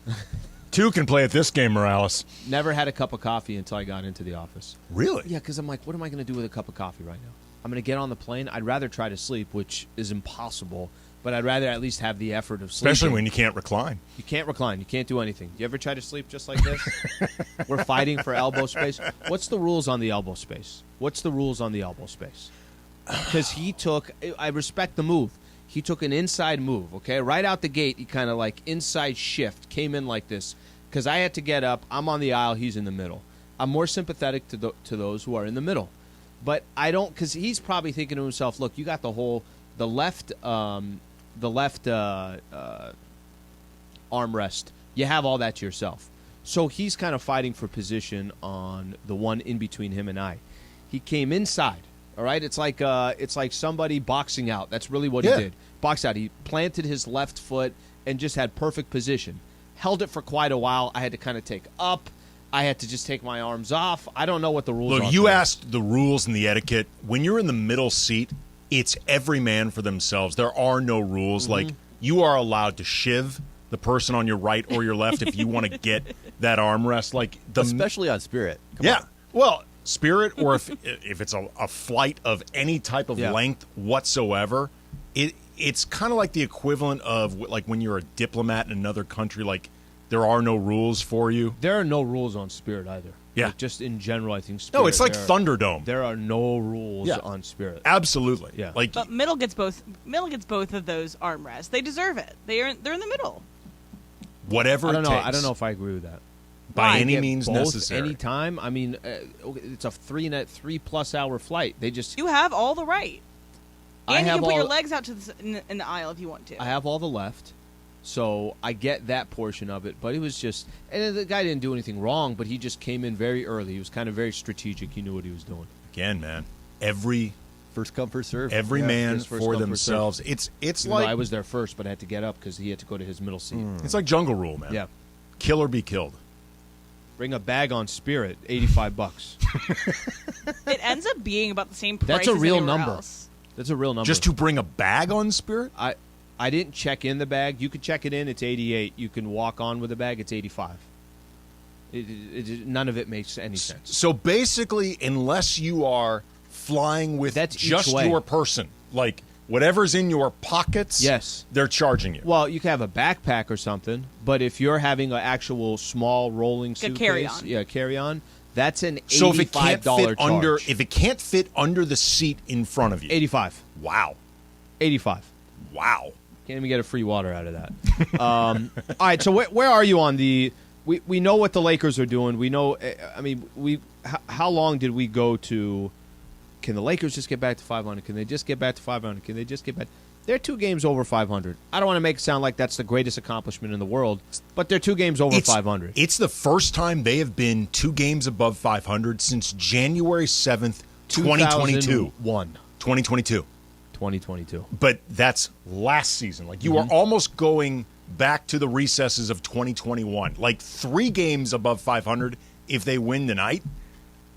C: 2 can play at this game, Morales.
B: Never had a cup of coffee until I got into the office.
C: Really?
B: Yeah, because I'm like, what am I going to do with a cup of coffee right now? I'm going to get on the plane. I'd rather try to sleep, which is impossible, but I'd rather at least have the effort of sleeping.
C: Especially when you can't recline.
B: You can't recline. You can't do anything. You ever try to sleep just like this? We're fighting for elbow space. What's the rules on the elbow space? Because I respect the move. He took an inside move, okay? Right out the gate, he kind of like inside shift, came in like this. Because I had to get up. I'm on the aisle. He's in the middle. I'm more sympathetic to those who are in the middle. But I don't, because he's probably thinking to himself, look, you got the left armrest. You have all that to yourself. So he's kind of fighting for position on the one in between him and I. He came inside, all right? It's like somebody boxing out. That's really what he did. Boxed out. He planted his left foot and just had perfect position. Held it for quite a while. I had to kind of take up. I had to just take my arms off. I don't know what the rules are.
C: Look, you asked the rules and the etiquette. When you're in the middle seat, it's every man for themselves. There are no rules. Like, you are allowed to shiv the person on your right or your left if you want to get that armrest. Like,
E: especially on Spirit. Come on.
C: Well, Spirit, or if it's a flight of any type of length whatsoever, it's kind of like the equivalent of like when you're a diplomat in another country, like, there are no rules for you.
B: There are no rules on Spirit either.
C: Yeah.
B: Like just in general, I think Spirit.
C: No, it's like Thunderdome.
B: There are no rules on Spirit.
C: Absolutely.
B: Yeah.
C: Like,
D: But middle gets both of those armrests. They deserve it. They're in the middle.
C: whatever
B: I don't know.
C: it takes.
B: I don't know if I agree with that.
C: By any
B: Get
C: means
B: both
C: necessary.
B: Anytime. I mean, it's a 3+ hour flight. They just.
D: You have all the right.
B: I
D: And you
B: have
D: can put your
B: all-
D: legs out to in the aisle if you want to.
B: I have all the left, so I get that portion of it. But it was just, and the guy didn't do anything wrong, but he just came in very early. He was kind of very strategic. He knew what he was doing.
C: Again, man, every
E: First come, first serve.
C: man
B: just first
C: for
B: come, first serve.
C: themselves. It's
B: Even though
C: like
B: I was there first, but I had to get up because he had to go to his middle seat.
C: it's like Jungle Rule, man.
B: Yeah.
C: Kill or be killed.
B: Bring a bag on Spirit, $85.
D: It ends up being about the same price.
B: That's a
D: as
B: real
D: anywhere
B: number.
D: else.
B: That's a real number.
C: Just to bring a bag on Spirit?
B: I didn't check in the bag. You could check it in. It's 88. You can walk on with the bag. It's 85. None of it makes any sense.
C: So basically, unless you are flying with
B: That's each
C: just
B: way.
C: your person, like whatever's in your pockets,
B: Yes.
C: they're charging you.
B: Well, you can have a backpack or something, but if you're having an actual small rolling
D: Like a
B: suitcase,
D: carry-on.
B: yeah, carry-on, That's an $85
C: So if it can't fit
B: charge.
C: if it can't fit under the seat in front of you,
B: 85.
C: Wow.
B: 85.
C: Wow.
B: Can't even get a free water out of that. All right, so where are you on the? We know what the Lakers are doing. We know. I mean, how long did we go to? Can the Lakers just get back to 500? Can they just get back to 500? Can they just get back? They're 2 games over 500. I don't want to make it sound like that's the greatest accomplishment in the world, but they're 2 games over 500.
C: It's the first time they have been 2 games above 500 since January 7th, 2022. 2022.
B: 2022.
C: But that's last season. Like, you are almost going back to the recesses of 2021. Like, 3 games above 500 if they win tonight.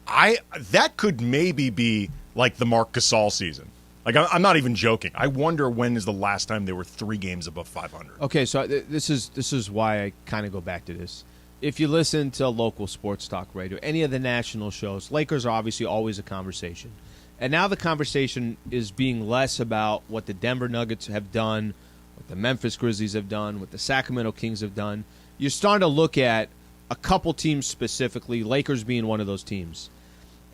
C: That could maybe be like the Marc Gasol season. Like, I'm not even joking. I wonder when is the last time they were 3 games above 500.
B: Okay, so this is why I kind of go back to this. If you listen to local sports talk radio, any of the national shows, Lakers are obviously always a conversation. And now the conversation is being less about what the Denver Nuggets have done, what the Memphis Grizzlies have done, what the Sacramento Kings have done. You're starting to look at a couple teams specifically, Lakers being one of those teams.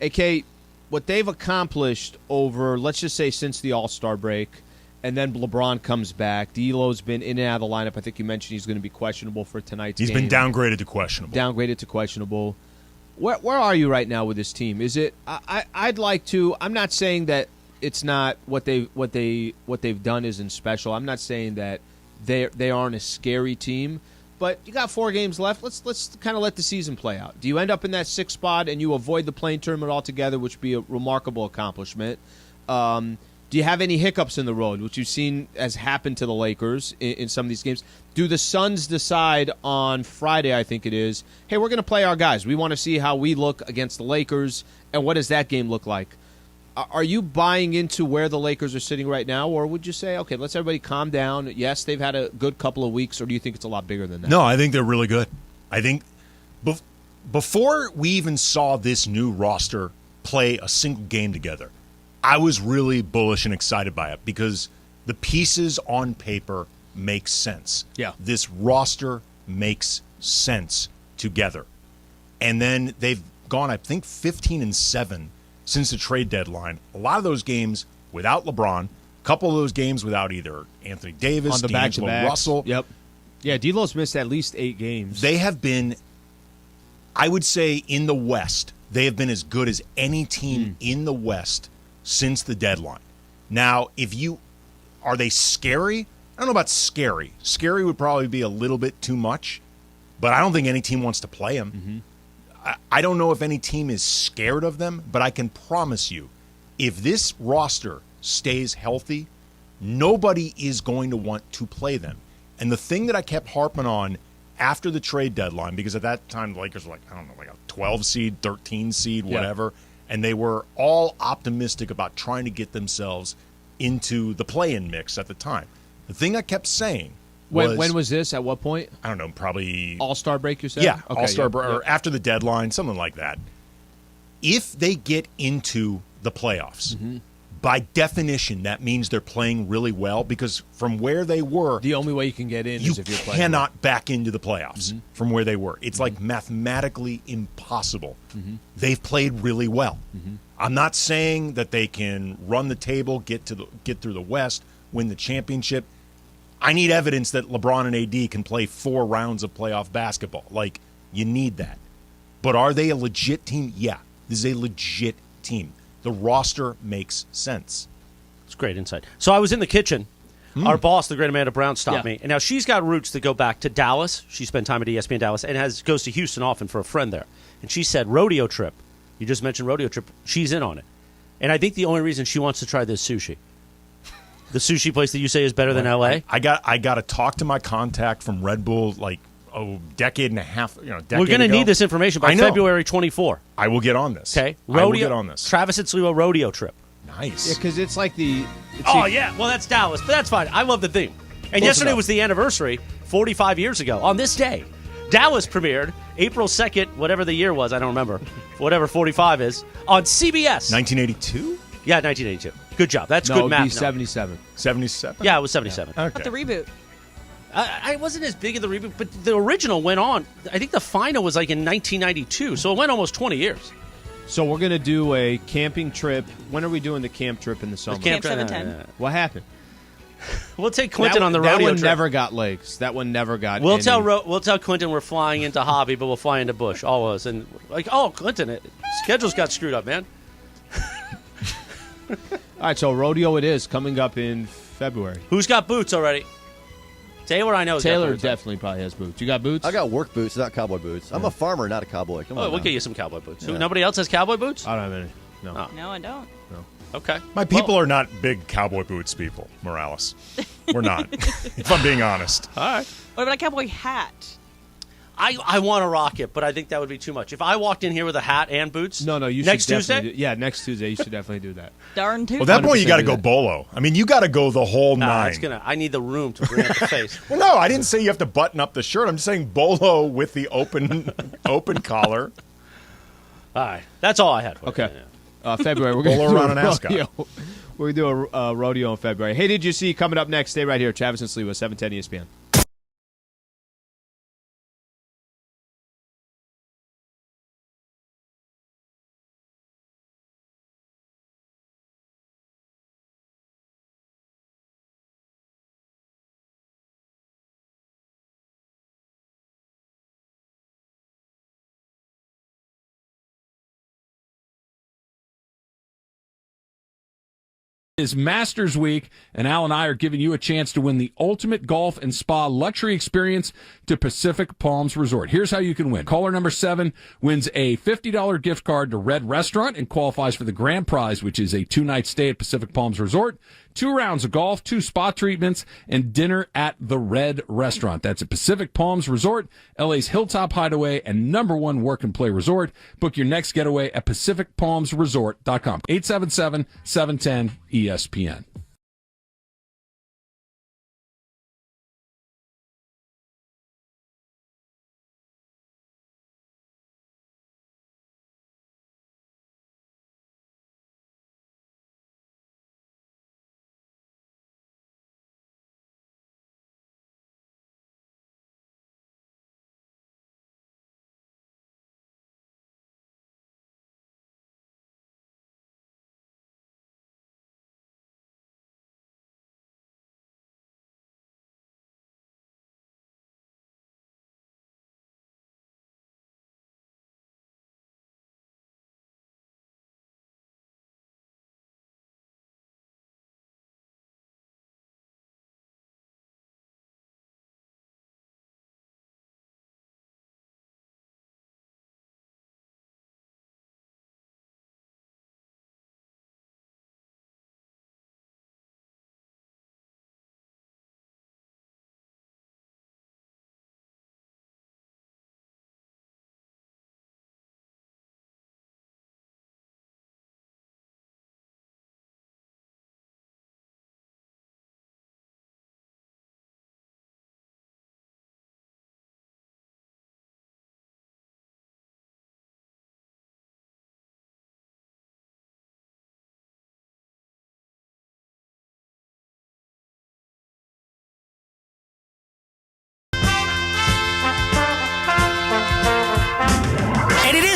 B: AK, what they've accomplished over, let's just say, since the All-Star break, and then LeBron comes back. D'Lo's been in and out of the lineup. I think you mentioned he's going to be questionable for tonight's game.
C: He's been downgraded to questionable.
B: Downgraded to questionable. Where are you right now with this team? Is it? I'd like to. I'm not saying that it's not what they've done isn't special. I'm not saying that they aren't a scary team. But you got 4 games left. Let's kind of let the season play out. Do you end up in that 6th spot and you avoid the play-in tournament altogether, which would be a remarkable accomplishment? Do you have any hiccups in the road, which you've seen has happened to the Lakers in some of these games? Do the Suns decide on Friday, I think it is, hey, we're going to play our guys. We want to see how we look against the Lakers, and what does that game look like? Are you buying into where the Lakers are sitting right now, or would you say, okay, let's everybody calm down? Yes, they've had a good couple of weeks, or do you think it's a lot bigger than that?
C: No, I think they're really good. I think before we even saw this new roster play a single game together, I was really bullish and excited by it because the pieces on paper make sense.
B: Yeah.
C: This roster makes sense together. And then they've gone, I think, 15-7 since the trade deadline. A lot of those games without LeBron, a couple of those games without either Anthony Davis,
B: on the
C: D'Angelo
B: back-to-backs.
C: Russell.
B: Yep. Yeah, D'Lo's missed at least 8 games.
C: They have been, I would say, in the West, they have been as good as any team in the West since the deadline. Now, are they scary? I don't know about scary. Scary would probably be a little bit too much, but I don't think any team wants to play them. I don't know if any team is scared of them, but I can promise you, if this roster stays healthy, nobody is going to want to play them. And the thing that I kept harping on after the trade deadline, because at that time the Lakers were like, I don't know, like a 12 seed, 13 seed, whatever, and they were all optimistic about trying to get themselves into the play-in mix at the time. The thing I kept saying was...
B: When was this? At what point?
C: I don't know, probably...
B: All-Star break, you said?
C: Yeah,
B: okay,
C: All-Star break, or after the deadline, something like that. If they get into the playoffs, by definition, that means they're playing really well because from where they were...
B: The only way you can get in is if you're playing
C: You cannot back into the playoffs from where they were. It's like mathematically impossible. They've played really well. I'm not saying that they can run the table, get through the West, win the championship. I need evidence that LeBron and AD can play 4 rounds of playoff basketball. Like, you need that. But are they a legit team? Yeah, this is a legit team. The roster makes sense.
A: It's great insight. So I was in the kitchen. Our boss, the great Amanda Brown, stopped me. And now she's got roots that go back to Dallas. She spent time at ESPN Dallas and goes to Houston often for a friend there. And she said, rodeo trip. You just mentioned rodeo trip. She's in on it. And I think the only reason she wants to try this sushi. The sushi place that you say is better than LA?
C: I got to talk to my contact from Red Bull decade and a half,
A: We're going to need this information by February 24.
C: I will get on this.
A: Okay.
C: I will get on this.
A: Travis and Sliwa rodeo trip.
C: Nice.
B: Yeah, because it's like the...
A: yeah. Well, that's Dallas, but that's fine. I love the theme. And yesterday was the anniversary, 45 years ago, on this day. Dallas premiered April 2nd, whatever the year was, I don't remember, whatever 45 is, on CBS.
C: 1982?
A: Yeah, 1982. Good job. That's
B: no,
A: good
B: it'd
A: math.
B: be 77.
C: 77?
A: Yeah, it was 77.
C: Okay.
D: But the reboot.
A: I wasn't as big of the reboot, but the original went on. I think the final was like in 1992, so it went almost 20 years.
B: So we're going to do a camping trip. When are we doing the camp trip in the summer?
D: Camp 710.
B: What happened?
A: We'll take Clinton on the rodeo
B: That one
A: trip.
B: never got legs. That one never got
A: We'll
B: any.
A: tell Clinton we're flying into Hobby, but we'll fly into Bush, all of us. And like, oh, Clinton, schedules got screwed up, man.
B: All right, so rodeo it is coming up in February.
A: Who's got boots already? Taylor, I know.
B: Taylor definitely probably has boots. You got boots?
E: I got work boots, not cowboy boots. I'm a farmer, not a cowboy. Come on.
A: We'll
E: now.
A: get you some cowboy boots.
E: Yeah.
A: Nobody else has cowboy boots?
B: I don't have any. No.
A: Oh.
D: No, I don't.
A: Okay.
C: My people are not big cowboy boots people, Morales. We're not, if I'm being honest.
A: All right.
D: What about a cowboy hat?
A: I want to rock it, but I think that would be too much. If I walked in here with a hat and boots,
B: No, you
A: next
B: should
A: Tuesday?
B: definitely next Tuesday, you should definitely do that.
D: Darn tootin'.
C: Well, at that point, you
B: 100%
C: got to
B: do
C: go
B: that.
C: bolo. I mean, you got to go the whole
A: Nah,
C: nine.
A: I need the room to bring up the face.
C: Well, no, I didn't say you have to button up the shirt. I'm just saying bolo with the open collar.
A: All right. That's all I had for you.
B: Okay. February, we're going to
C: Bolo
B: do
C: around
B: a
C: an ascot.
B: rodeo. We're going to do a rodeo in February. Hey, did you see coming up next? Stay right here. Travis and Sliwa, 710 ESPN.
F: Is Masters Week, and Al and I are giving you a chance to win the ultimate golf and spa luxury experience to Pacific Palms Resort. Here's how you can win. Caller number 7 wins a $50 gift card to Red Restaurant and qualifies for the grand prize, which is a 2-night stay at Pacific Palms Resort, 2 rounds of golf, 2 spa treatments, and dinner at the Red Restaurant. That's at Pacific Palms Resort, LA's Hilltop Hideaway and #1 work and play resort. Book your next getaway at PacificPalmsResort.com. 877-710-ESPN.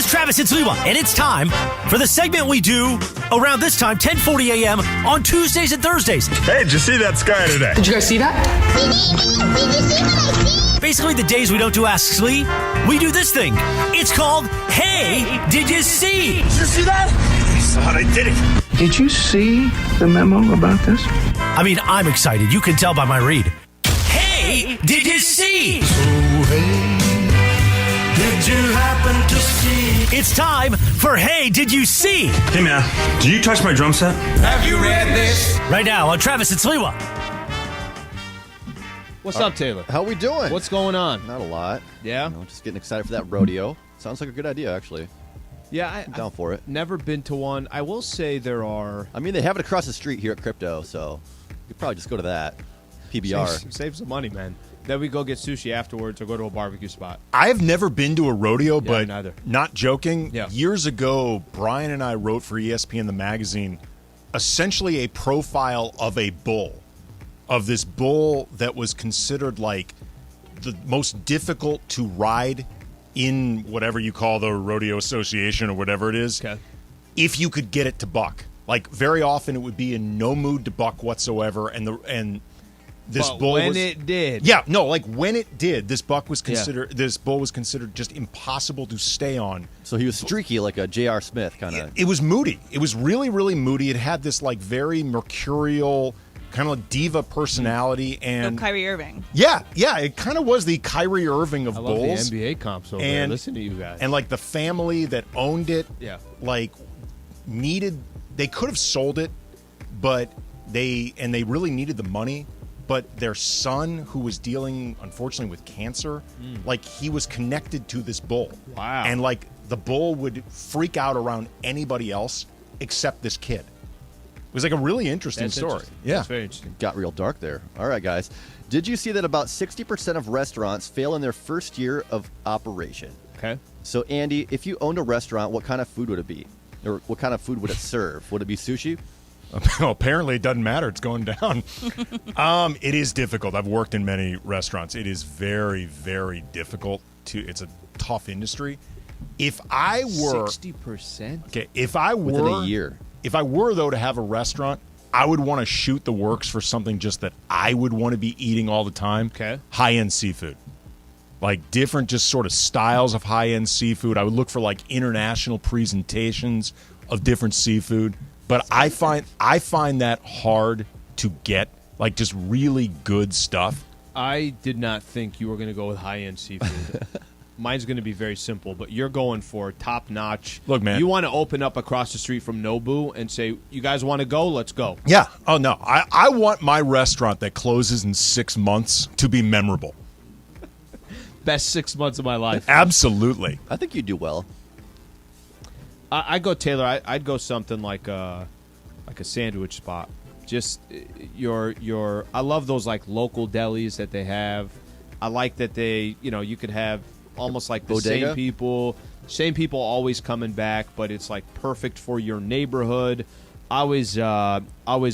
G: Travis and Sliwa, and it's time for the segment we do around this time, 10:40 a.m. on Tuesdays and Thursdays.
C: Hey, did you see that sky today?
H: Did you guys see that?
G: Basically, the days we don't do Ask Slee, we do this thing. It's called Hey, Did You See?
H: Did you see that?
C: I saw it. I did it.
I: Did you see the memo about this?
G: I mean, I'm excited. You can tell by my read. Hey, did you see?
H: Did you happen to see?
G: It's time for Hey, Did You See?
J: Hey, man, did you touch my drum set?
H: Have you read this?
G: Right now on Travis and Sliwa.
B: What's up, Taylor?
E: How we doing?
B: What's going on?
E: Not a lot.
B: Yeah?
E: You know, just getting excited for that rodeo. Sounds like a good idea, actually.
B: Yeah,
E: I'm down for it.
B: Never been to one. I will say there are.
E: I mean, they have it across the street here at Crypto, so you could probably just go to that. PBR.
B: Save some money, man. Then we go get sushi afterwards or go to a barbecue spot.
C: I've never been to a rodeo, but
B: neither.
C: Not joking.
B: Yeah.
C: Years ago, Brian and I wrote for ESPN the magazine essentially a profile of a bull. of this bull that was considered like the most difficult to ride in whatever you call the rodeo association or whatever it is.
B: Okay.
C: If you could get it to buck. Like very often it would be in no mood to buck whatsoever, and this
B: but
C: bull
B: when
C: was,
B: it did.
C: Yeah, no, like when it did, this bull was considered just impossible to stay on.
E: So he was streaky like a J.R. Smith kind of.
C: It was moody. It was really, really moody. It had this like very mercurial kind of diva personality, and
D: Kyrie Irving.
C: Yeah, it kind of was the Kyrie Irving of
B: I
C: bulls.
B: love the NBA comps over there. Listen to you guys.
C: And like the family that owned it, like they could have sold it, but they really needed the money. But their son, who was dealing, unfortunately, with cancer, like he was connected to this bull.
B: Wow.
C: And like the bull would freak out around anybody else except this kid. It was like a really interesting story.
B: Interesting.
C: Yeah.
B: That's very interesting.
E: Got real dark there. All right, guys. Did you see that about 60% of restaurants fail in their first year of operation?
C: Okay.
E: So, Andy, if you owned a restaurant, what kind of food would it be? Or what kind of food would it serve? Would it be sushi?
C: Well, apparently it doesn't matter. It's going down. It is difficult. I've worked in many restaurants. It is very, very difficult it's a tough industry. If I were
B: 60%?
C: Okay, if I were
E: within a year.
C: If I were though to have a restaurant, I would want to shoot the works for something just that I would want to be eating all the time.
B: Okay.
C: High-end seafood. Like different just sort of styles of high-end seafood. I would look for like international presentations of different seafood. But I find that hard to get, like just really good stuff.
B: I did not think you were going to go with high-end seafood. Mine's going to be very simple, but you're going for top-notch.
C: Look, man.
B: You want to open up across the street from Nobu and say, you guys want to go? Let's go.
C: Yeah. Oh, no. I want my restaurant that closes in 6 months to be memorable.
B: Best 6 months of my life.
C: Absolutely.
E: I think you do well.
B: I go Taylor. I'd go something like a sandwich spot. Just your. I love those like local delis that they have. I like that they you could have almost like the
E: bodega?
B: same people always coming back, but it's like perfect for your neighborhood. I always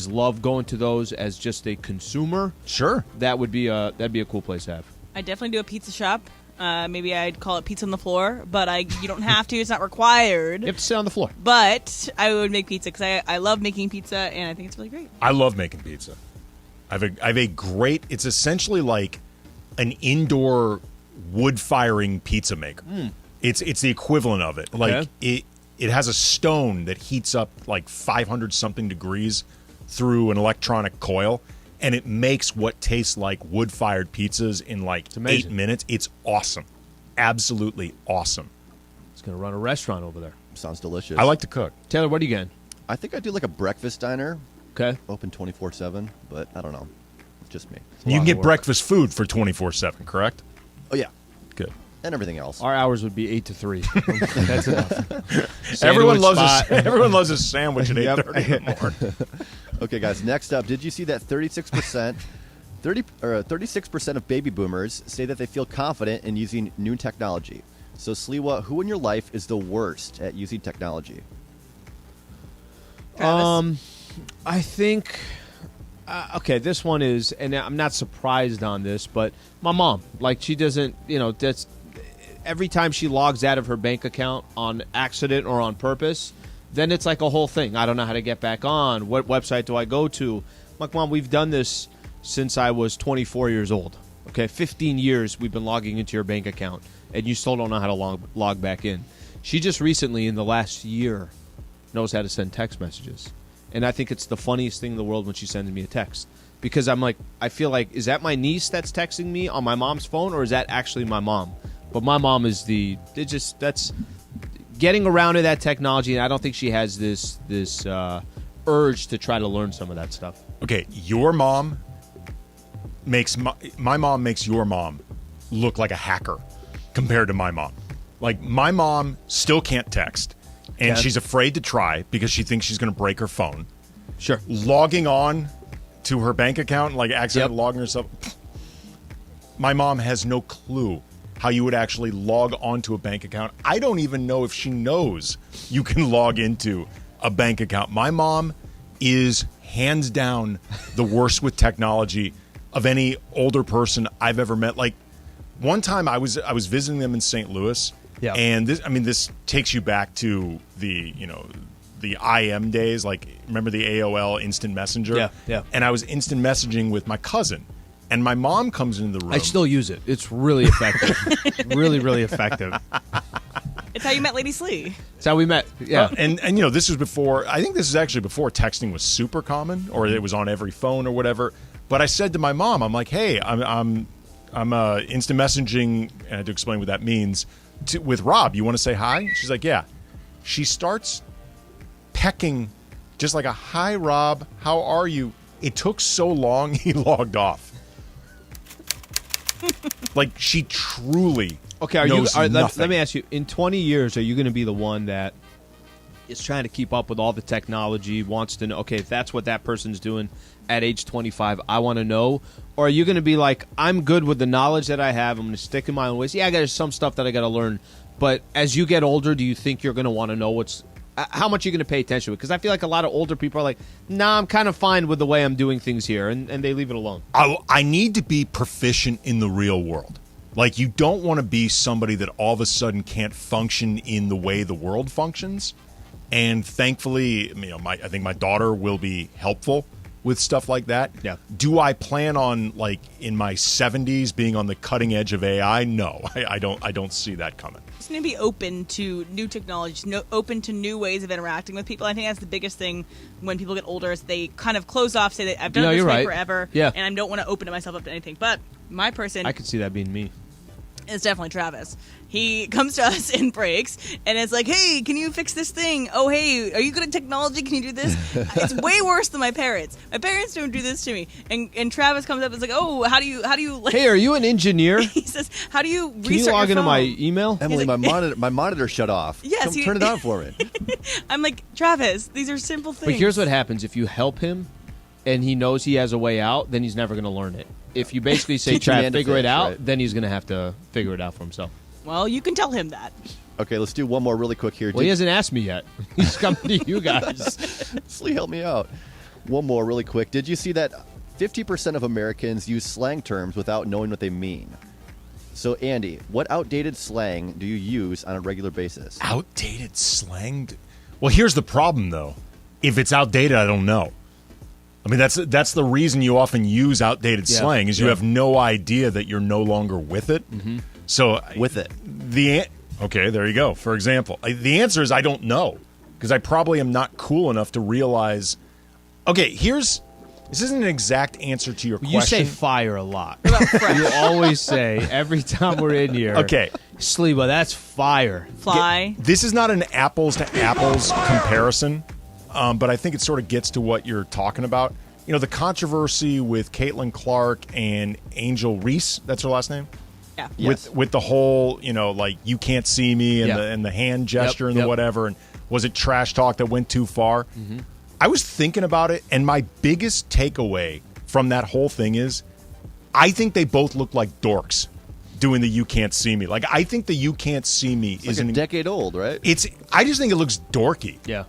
B: love going to those as just a consumer.
C: Sure,
B: that'd be a cool place to have.
D: I definitely do a pizza shop. Maybe I'd call it pizza on the floor, but you don't have to. It's not required.
B: You have to sit on the floor.
D: But I would make pizza because I love making pizza, and I think it's really great.
C: I love making pizza. I have a great. It's essentially like an indoor wood-firing pizza maker. It's the equivalent of it. Like it has a stone that heats up like 500-something degrees through an electronic coil. And it makes what tastes like wood-fired pizzas in like 8 minutes. It's awesome. Absolutely awesome.
B: It's going to run a restaurant over there.
E: Sounds delicious.
C: I like to cook.
B: Taylor, what are you getting?
E: I think I do like a breakfast diner.
B: Okay.
E: Open 24/7, but I don't know. It's just me.
C: You can get breakfast food for 24/7, correct?
E: Oh, yeah.
C: Good.
E: And everything else.
B: Our hours would be 8 to 3. That's enough.
C: Everyone loves a sandwich at 8:30 in the morning.
E: Okay, guys, next up, did you see that 36% of baby boomers say that they feel confident in using new technology? So, Sliwa, who in your life is the worst at using technology?
D: Travis?
B: I think okay, this one is, and I'm not surprised on this, but my mom, like she doesn't, that's every time she logs out of her bank account on accident or on purpose, then it's like a whole thing. I don't know how to get back on. What website do I go to? I'm like, Mom, we've done this since I was 24 years old. Okay, 15 years we've been logging into your bank account, and you still don't know how to log back in. She just recently, in the last year, knows how to send text messages. And I think it's the funniest thing in the world when she sends me a text. Because I'm like, I feel like, is that my niece that's texting me on my mom's phone, or is that actually my mom? But my mom is that's getting around to that technology, and I don't think she has this urge to try to learn some of that stuff.
C: Okay, your mom makes my mom makes your mom look like a hacker compared to my mom. Like, my mom still can't text, and she's afraid to try because she thinks she's going to break her phone.
B: Sure.
C: Logging on to her bank account, like accidentally logging herself. My mom has no clue how you would actually log onto a bank account. I don't even know if she knows you can log into a bank account. My mom is hands down the worst with technology of any older person I've ever met. Like one time I was visiting them in St. Louis, and this takes you back to the IM days. Like remember the AOL Instant Messenger?
B: Yeah.
C: And I was instant messaging with my cousin, and my mom comes into the room.
B: I still use it. It's really effective. really, really effective.
D: It's how you met Lady Slee.
B: It's how we met. Yeah.
C: And this was before. I think this is actually before texting was super common, or it was on every phone or whatever. But I said to my mom, I'm like, hey, I'm instant messaging, and I had to explain what that means with Rob. You want to say hi? She's like, yeah. She starts pecking, just like a hi, Rob. How are you? It took so long, he logged off. Like she truly.
B: Okay,
C: knows nothing.
B: let me ask you, in 20 years, are you going to be the one that is trying to keep up with all the technology, wants to know, okay, if that's what that person's doing at age 25, I want to know? Or are you going to be like, I'm good with the knowledge that I have, I'm going to stick in my own ways? Yeah, I got some stuff that I got to learn. But as you get older, do you think you're going to want to know how much you're going to pay attention to it? Because I feel like a lot of older people are like, nah, I'm kind of fine with the way I'm doing things here, and they leave it alone.
C: I need to be proficient in the real world. Like, you don't want to be somebody that all of a sudden can't function in the way the world functions. And thankfully, I think my daughter will be helpful with stuff like that.
B: Yeah.
C: Do I plan on, like, in my 70s being on the cutting edge of AI? No, I don't see that coming.
D: It's going to be open to new technology, open to new ways of interacting with people. I think that's the biggest thing when people get older is they kind of close off, say that I've done it this way forever, and I don't want to open myself up to anything. But my person...
B: I could see that being me.
D: Is definitely Travis. He comes to us in breaks and it's like, hey, can you fix this thing? Oh, hey, are you good at technology? Can you do this? It's way worse than my parents. My parents don't do this to me. And Travis comes up and is like, oh, how do you like,
B: hey, are you an engineer?
D: He says, how do you restart
B: Can you log
D: your
B: into
D: phone?
B: my email?
E: Emily,
D: like,
E: my monitor shut off.
D: Yes,
E: turn it on for me.
D: I'm like, Travis, these are simple things.
B: But here's what happens. If you help him and he knows he has a way out, then he's never going to learn it. If you basically say, Trav, figure it out,
E: right?
B: then he's going to have to figure it out for himself.
D: Well, you can tell him that.
E: Okay, let's do one more really quick here.
B: Well, he hasn't asked me yet. He's coming to you guys.
E: Slee, help me out. One more really quick. Did you see that 50% of Americans use slang terms without knowing what they mean? So, Andy, what outdated slang do you use on a regular basis?
C: Outdated slang? Well, here's the problem, though. If it's outdated, I don't know. I mean, that's the reason you often use outdated slang is you have no idea that you're no longer with it.
B: Mm-hmm.
C: So
E: with it.
C: Okay, there you go. For example, the answer is I don't know because I probably am not cool enough to realize. Okay, this isn't an exact answer to your question.
B: You say fire a lot. You always say every time we're in here.
C: Okay,
B: Sliwa, that's fire.
D: Fly.
C: This is not an apples to apples comparison. But I think it sort of gets to what you're talking about. You know, the controversy with Caitlin Clark and Angel Reese, that's her last name?
D: Yeah.
E: Yes.
C: With the whole, like, you can't see me and the hand gesture and the whatever. And was it trash talk that went too far? Mm-hmm. I was thinking about it, and my biggest takeaway from that whole thing is I think they both look like dorks doing the you can't see me. Like, I think the you can't see me is
E: like a decade old, right?
C: I just think it looks dorky.
B: Yeah.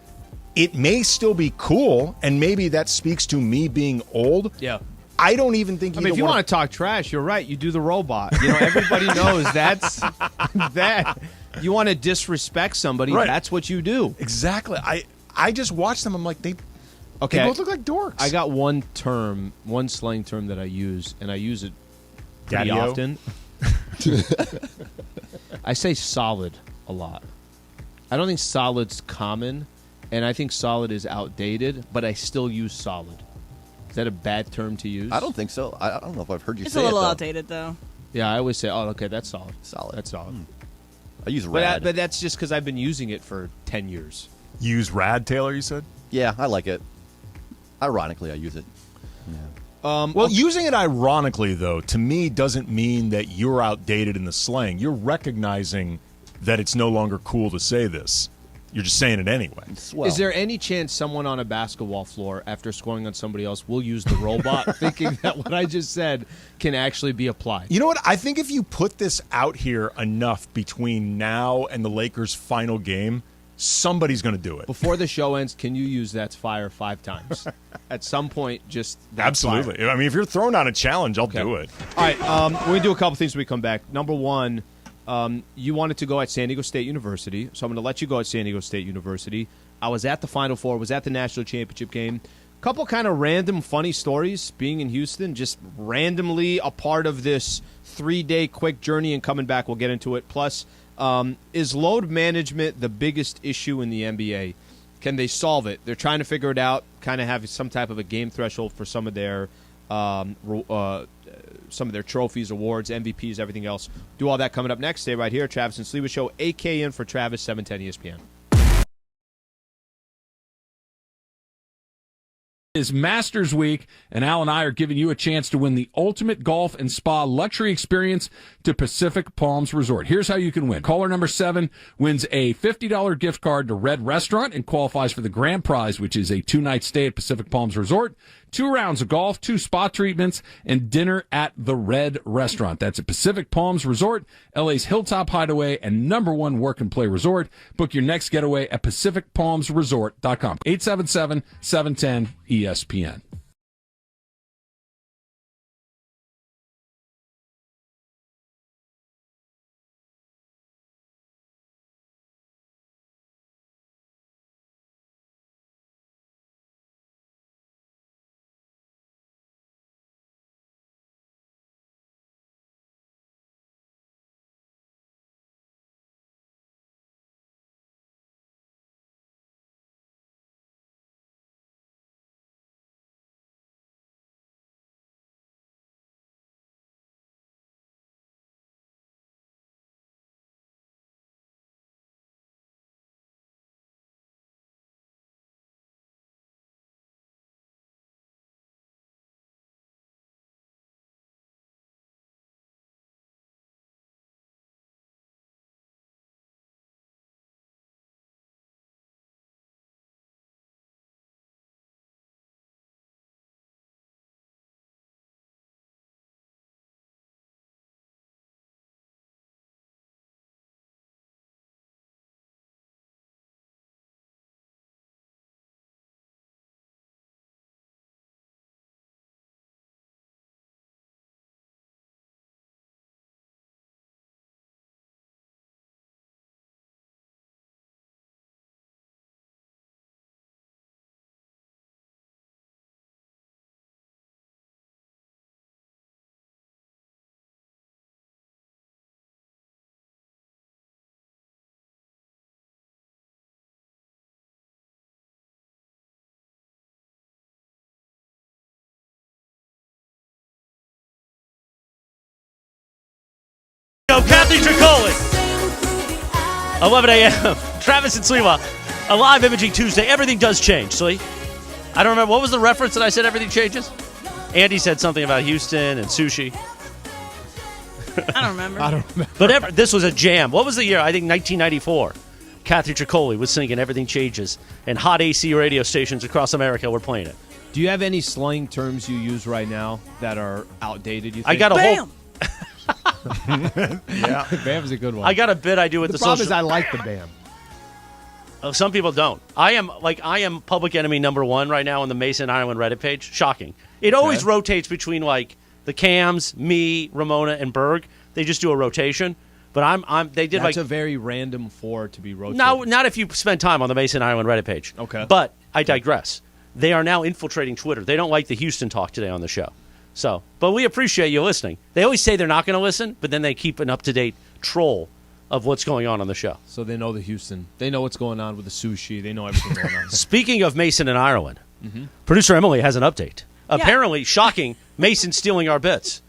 C: It may still be cool, and maybe that speaks to me being old.
B: Yeah.
C: I don't even think
B: if you want to talk trash, you're right. You do the robot. Everybody knows that's that. You want to disrespect somebody, that's what you do.
C: Exactly. I just watch them. I'm like, they both look like dorks.
B: I got one slang term that I use, and I use it pretty often. I say solid a lot. I don't think solid's common. And I think solid is outdated, but I still use solid. Is that a bad term to use?
E: I don't think so. I don't know if I've heard you say it.
D: It's a little outdated, though.
B: Yeah, I always say, oh, okay, that's solid.
E: Solid.
B: That's solid.
E: I use rad.
B: But that's just because I've been using it for 10 years.
C: You use rad, Taylor, you said?
E: Yeah, I like it. Ironically, I use it.
C: Yeah. Using it ironically, though, to me doesn't mean that you're outdated in the slang. You're recognizing that it's no longer cool to say this. You're just saying it anyway.
E: Swell.
B: Is there any chance someone on a basketball floor, after scoring on somebody else, will use the robot thinking that what I just said can actually be applied?
C: You know what? I think if you put this out here enough between now and the Lakers' final game, somebody's going to do it.
B: Before the show ends, can you use "That's Fire" 5 times? At some point, just that's
C: Absolutely.
B: Fire.
C: I mean, if you're throwing out a challenge, I'll do it.
B: All right, we're going to do a couple things when we come back. Number one, you wanted to go at San Diego State University, so I'm going to let you go at San Diego State University. I was at the Final Four, was at the National Championship game. Couple kind of random funny stories being in Houston, just randomly a part of this 3-day quick journey and coming back. We'll get into it. Plus, is load management the biggest issue in the NBA? Can they solve it? They're trying to figure it out, kind of have some type of a game threshold for some of their trophies, awards, MVPs, everything else. Do all that coming up next. Stay right here. Travis and Sliwa Show, AK in for Travis, 710 ESPN.
F: Is Masters Week, and Al and I are giving you a chance to win the ultimate golf and spa luxury experience to Pacific Palms Resort. Here's how you can win. Caller number 7 wins a $50 gift card to Red Restaurant and qualifies for the grand prize, which is a 2-night stay at Pacific Palms Resort, 2 rounds of golf, 2 spa treatments, and dinner at the Red Restaurant. That's at Pacific Palms Resort, LA's Hilltop Hideaway and #1 work and play resort. Book your next getaway at PacificPalmsResort.com. 877-710-ESPN.
A: Kathy Tricoli, 11 a.m. Travis and Sliwa, a live imaging Tuesday. Everything does change, Slee. I don't remember. What was the reference that I said everything changes? Andy said something about Houston and sushi.
D: I don't remember.
A: But this was a jam. What was the year? I think 1994. Kathy Tricoli was singing Everything Changes, and hot AC radio stations across America were playing it.
B: Do you have any slang terms you use right now that are outdated, you think?
A: I got a whole...
B: Yeah, Bam's a good one.
A: I got a bit I do with the
B: problem
A: social...
B: is I like the Bam.
A: Some people don't. I am public enemy number 1 right now on the Mason Ireland Reddit page. Shocking. It always rotates between like the Cams, me, Ramona, and Berg. They just do a rotation. But
B: That's a very random 4 to be rotated.
A: No, not if you spend time on the Mason Ireland Reddit page.
B: Okay.
A: But I digress. They are now infiltrating Twitter. They don't like the Houston talk today on the show. So, but we appreciate you listening. They always say they're not going to listen, but then they keep an up-to-date troll of what's going on the show.
B: So they know the Houston. They know what's going on with the sushi. They know everything going on.
A: Speaking of Mason and Ireland, producer Emily has an update. Apparently, shocking, Mason stealing our bits.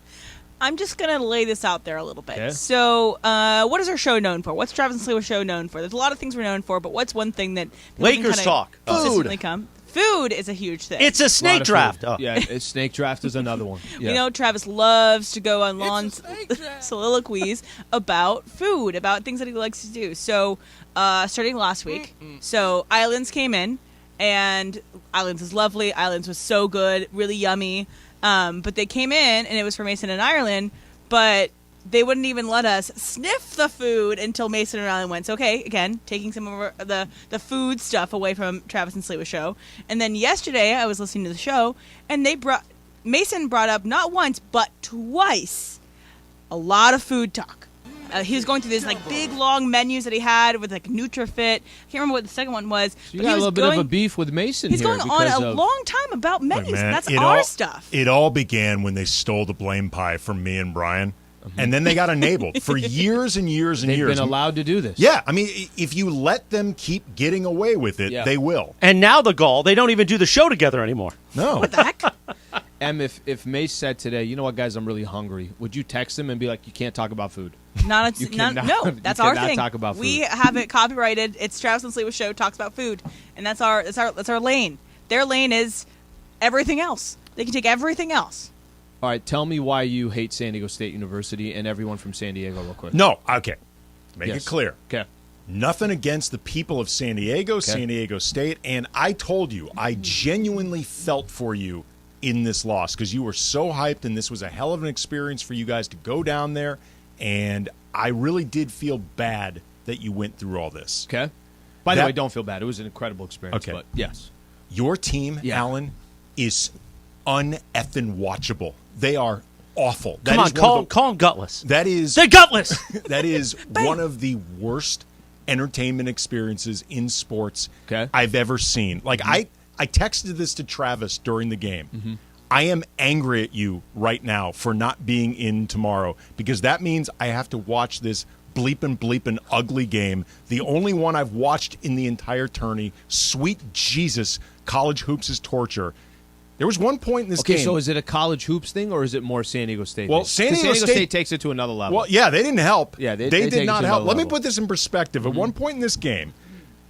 D: I'm just going to lay this out there a little bit.
B: Okay.
D: So, what is our show known for? What's Travis and Sliwa show known for? There's a lot of things we're known for, but what's one thing that people
A: Lakers
D: can
A: talk.
D: consistently come? Food is a huge thing.
A: It's a snake draft. Oh.
B: Yeah, snake draft is another one. Yeah.
D: You know, Travis loves to go on long soliloquies about food, about things that he likes to do. So, starting last week, so Islands came in, and Islands is lovely. Islands was so good, really yummy. But they came in, and it was for Mason and Ireland, but they wouldn't even let us sniff the food until Mason and Alan went. So, okay, again, taking some of the food stuff away from Travis and Sliwa show. And then yesterday, I was listening to the show, and Mason brought up not once, but twice, a lot of food talk. He was going through these big long menus that he had with NutriFit. I can't remember what the second one was.
B: So you got a little bit of a beef with Mason.
D: He's
B: here
D: going on a long time about menus. That's our stuff.
C: It all began when they stole the blame pie from me and Brian, and then they got enabled for years and years and years.
B: They've been allowed to do this.
C: Yeah, I mean, if you let them keep getting away with it, they will.
A: And now the gall, they don't even do the show together anymore.
C: No.
D: What the heck?
B: If Mace said today, you know what, guys, I'm really hungry, would you text him and be like, you can't talk about food?
D: No, that's our thing.
B: Talk about food.
D: We have it copyrighted. It's Travis and Sliwa show talks about food, and that's our lane. Their lane is everything else. They can take everything else.
B: All right, tell me why you hate San Diego State University and everyone from San Diego real quick.
C: No, okay. Make it clear.
B: Okay.
C: Nothing against the people of San Diego, San Diego State, and I told you, I genuinely felt for you in this loss because you were so hyped and this was a hell of an experience for you guys to go down there, and I really did feel bad that you went through all this.
B: Okay. By the way, don't feel bad. It was an incredible experience.
C: Okay.
B: But yes.
C: Your team, Alan, is un-effing watchable. They are awful.
A: Come on, call them gutless.
C: That is...
A: They're gutless!
C: That is one of the worst entertainment experiences in sports I've ever seen. I texted this to Travis during the game. I am angry at you right now for not being in tomorrow because that means I have to watch this bleepin' ugly game. The only one I've watched in the entire tourney. Sweet Jesus, college hoops is torture. There was one point in this game.
B: Okay, so is it a college hoops thing or is it more San Diego State?
C: Well, San Diego State
B: takes it to another level.
C: Well, yeah, they didn't help.
B: Yeah, they
C: did not help. Let me put this in perspective. At one point in this game,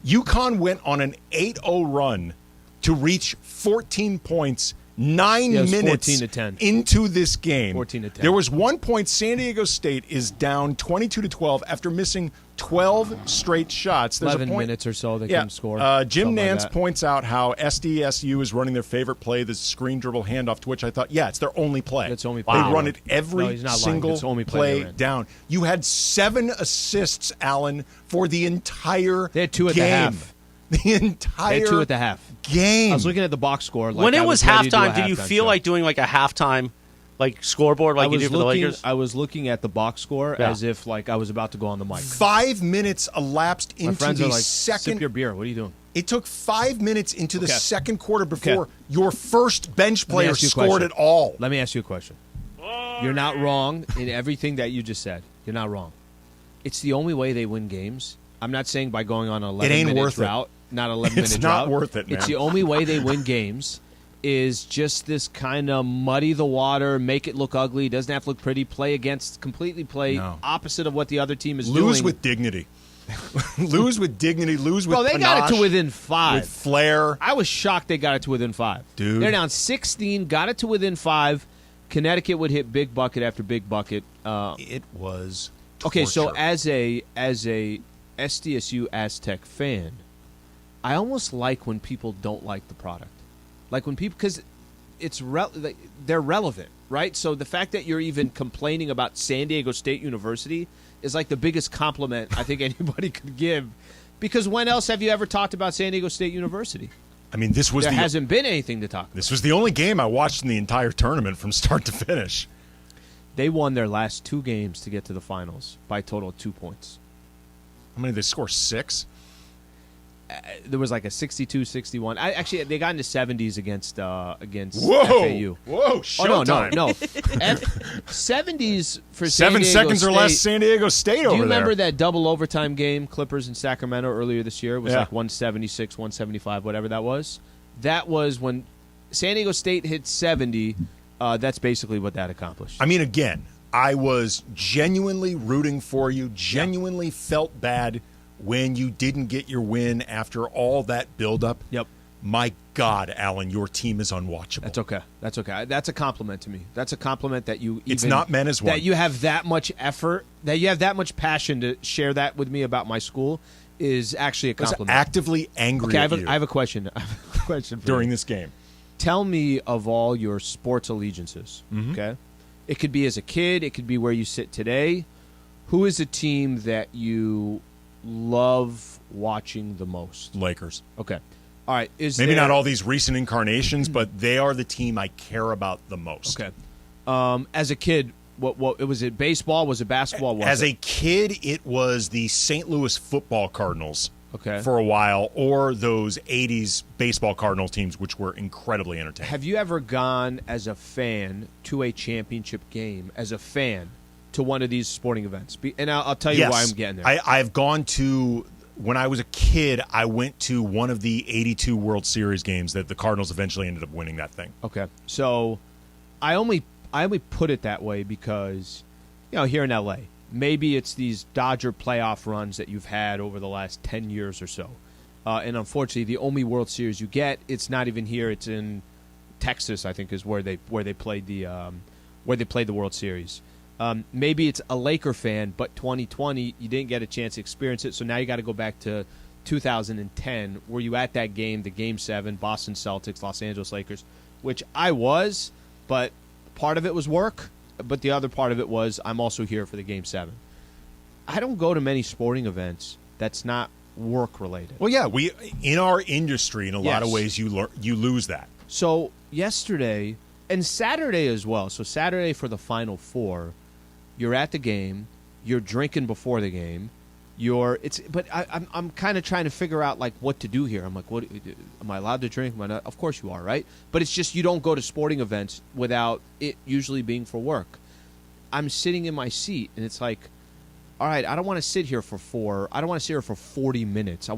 C: UConn went on an 8-0 run to reach 14 points 9 minutes
B: 14 to 10.
C: Into this game.
B: 14 to 10.
C: There was one point San Diego State is down 22-12 after missing 12 straight shots. There's
B: 11
C: a point,
B: minutes or so they can score.
C: Jim Nance points out how SDSU is running their favorite play, the screen dribble handoff, to which I thought, it's their only play.
B: It's only play.
C: They run it every single play down. You had 7 assists, Alan, for the entire
B: They had 2 at
C: game.
B: the half.
C: The entire
B: They had 2 at the half.
C: Game.
B: I was looking at the box score.
A: When it was halftime, did you feel like doing a halftime scoreboard you do for the Lakers?
B: I was looking at the box score as if I was about to go on the mic.
C: 5 minutes elapsed into the second.
B: Sip your beer. What are you doing?
C: It took 5 minutes into the second quarter before your first bench player scored it all.
B: Let me ask you a question. You're not wrong in everything that you just said. You're not wrong. It's the only way they win games. I'm not saying by going on an 11-minute route. Not 11 minutes.
C: It's not worth it, man.
B: It's the only way they win games is just this kind of muddy the water, make it look ugly, doesn't have to look pretty, play opposite of what the other team is doing.
C: Lose with dignity. Lose with dignity, lose with
B: they got it to within 5.
C: With flair.
B: I was shocked they got it to within 5.
C: Dude.
B: They're down 16, got it to within 5. Connecticut would hit big bucket after big bucket.
C: It was torture.
B: Okay, so as a SDSU Aztec fan, I almost like when people don't like the product. Like when people, because they're relevant, right? So the fact that you're even complaining about San Diego State University is like the biggest compliment I think anybody could give. Because when else have you ever talked about San Diego State University?
C: I mean, there
B: hasn't been anything to talk about.
C: This was the only game I watched in the entire tournament from start to finish.
B: They won their last 2 games to get to the finals by a total of 2 points.
C: How many did they score? 6?
B: There was like a 62-61. Actually, they got into 70s against FAU.
C: Whoa, showtime.
B: No. 70s for
C: 7 seconds
B: State.
C: or less San Diego State over there.
B: Do you remember that double overtime game, Clippers in Sacramento earlier this year? It was like 176, 175, whatever that was. That was when San Diego State hit 70. That's basically what that accomplished.
C: I mean, again, I was genuinely rooting for you, genuinely felt bad when you didn't get your win after all that buildup.
B: Yep.
C: My God, Alan, your team is unwatchable.
B: That's okay. That's a compliment to me. That's a compliment that you
C: It's not meant as one.
B: That you have that much effort, that you have that much passion to share that with me about my school is actually a compliment.
C: I was actively angry at you.
B: I have a question. For
C: during
B: you.
C: this game.
B: Tell me of all your sports allegiances, okay? It could be as a kid. It could be where you sit today. Who is a team that you love watching the most?
C: Lakers.
B: Okay. All right.
C: Maybe not all these recent incarnations, but they are the team I care about the most.
B: Okay. As a kid, what was it? Baseball? Was it basketball?
C: As a kid, it was the St. Louis Football Cardinals.
B: Okay.
C: For a while, or those 80s baseball Cardinals teams, which were incredibly entertaining.
B: Have you ever gone as a fan to a championship game, as a fan, to one of these sporting events? And I'll tell you why I'm getting there.
C: I've gone to, when I was a kid, I went to one of the 82 World Series games that the Cardinals eventually ended up winning that thing.
B: Okay. So I only put it that way because, here in L.A., maybe it's these Dodger playoff runs that you've had over the last 10 years or so. And unfortunately, the only World Series you get, it's not even here. It's in Texas, I think, is where they played the World Series. Maybe it's a Laker fan, but 2020 you didn't get a chance to experience it. So now you got to go back to 2010. Were you at that game, the Game 7, Boston Celtics, Los Angeles Lakers, which I was, but part of it was work. But the other part of it was I'm also here for the Game 7. I don't go to many sporting events that's not work-related.
C: Well, yeah, we in our industry, in a lot of ways, you lose that.
B: So yesterday and Saturday as well. So Saturday for the Final Four, you're at the game, you're drinking before the game. But I'm kind of trying to figure out like what to do here. I'm like, what am I allowed to drink? Am I not? Of course you are, right? But it's just you don't go to sporting events without it usually being for work. I'm sitting in my seat and it's like, all right, I don't want to sit here for I don't want to sit here for 40 minutes.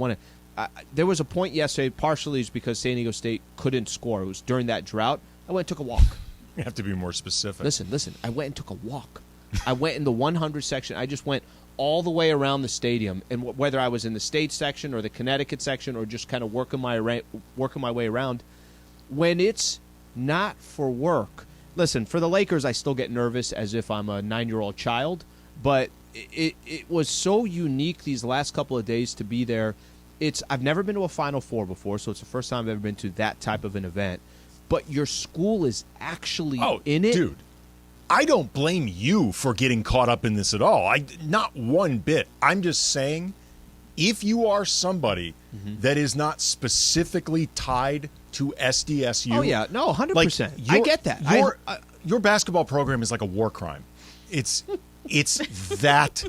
B: There was a point yesterday, partially is because San Diego State couldn't score. It was during that drought. I went and took a walk.
C: You have to be more specific.
B: Listen. I went and took a walk. I went in the 100 section. I just went all the way around the stadium, and whether I was in the state section or the Connecticut section or just kind of working my way around, when it's not for work. Listen, for the Lakers, I still get nervous as if I'm a 9-year-old child, but it was so unique these last couple of days to be there. I've never been to a Final Four before, so it's the first time I've ever been to that type of an event. But your school is actually in it.
C: Dude. I don't blame you for getting caught up in this at all. Not one bit. I'm just saying, if you are somebody that is not specifically tied to SDSU.
B: Oh, yeah. No, 100%. I get that.
C: Your basketball program is like a war crime. It's that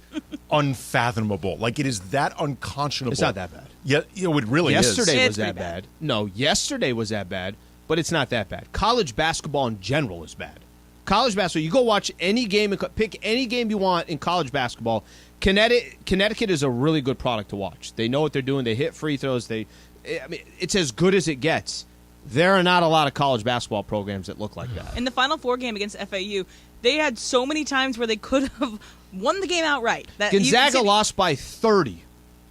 C: unfathomable. Like, it is that unconscionable.
B: It's not that bad.
C: Yeah, it really is.
B: Yesterday was that bad. No, yesterday was that bad, but it's not that bad. College basketball in general is bad. College basketball, you go watch any game, pick any game you want in college basketball. Connecticut is a really good product to watch. They know what they're doing. They hit free throws. It's as good as it gets. There are not a lot of college basketball programs that look like that.
D: In the Final Four game against FAU, they had so many times where they could have won the game outright.
B: Gonzaga lost by 30.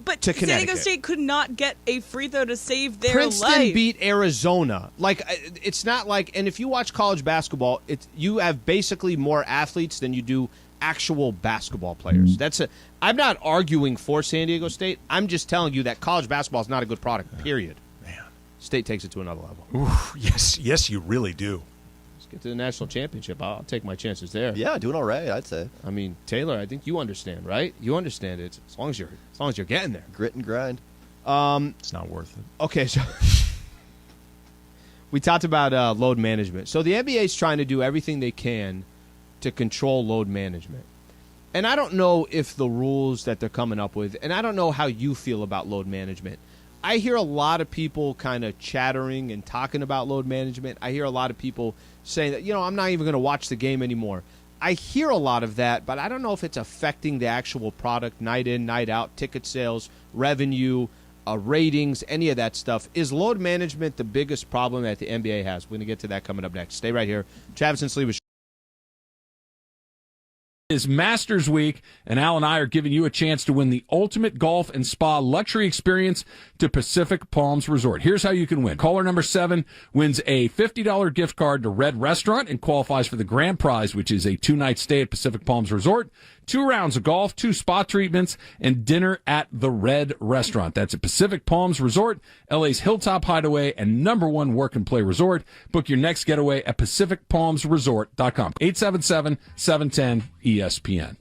D: But San Diego State could not get a free throw to save their
B: Princeton
D: life.
B: beat Arizona. It's not like, and if you watch college basketball, you have basically more athletes than you do actual basketball players. I'm not arguing for San Diego State. I'm just telling you that college basketball is not a good product, period.
C: Man.
B: State takes it to another level.
C: Oof, yes, you really do.
B: Let's get to the national championship. I'll take my chances there.
E: Yeah, doing all right, I'd say.
B: I mean, Taylor, I think you understand, right? You understand it as long as you're getting there.
E: Grit and grind.
C: It's not worth it.
B: Okay, so we talked about load management. So the NBA is trying to do everything they can to control load management. And I don't know if the rules that they're coming up with, and I don't know how you feel about load management. I hear a lot of people kind of chattering and talking about load management. I hear a lot of people saying that, I'm not even going to watch the game anymore. I hear a lot of that, but I don't know if it's affecting the actual product, night in, night out, ticket sales, revenue, ratings, any of that stuff. Is load management the biggest problem that the NBA has? We're going to get to that coming up next. Stay right here. Travis and Sliwa.
F: Is Masters Week, and Al and I are giving you a chance to win the ultimate golf and spa luxury experience to Pacific Palms Resort. Here's how you can win. Caller number 7 wins a $50 gift card to Red Restaurant and qualifies for the grand prize, which is a 2-night stay at Pacific Palms Resort, 2 rounds of golf, 2 spa treatments, and dinner at the Red Restaurant. That's at Pacific Palms Resort, LA's Hilltop Hideaway and #1 work and play resort. Book your next getaway at PacificPalmsResort.com. 877-710-ESPN.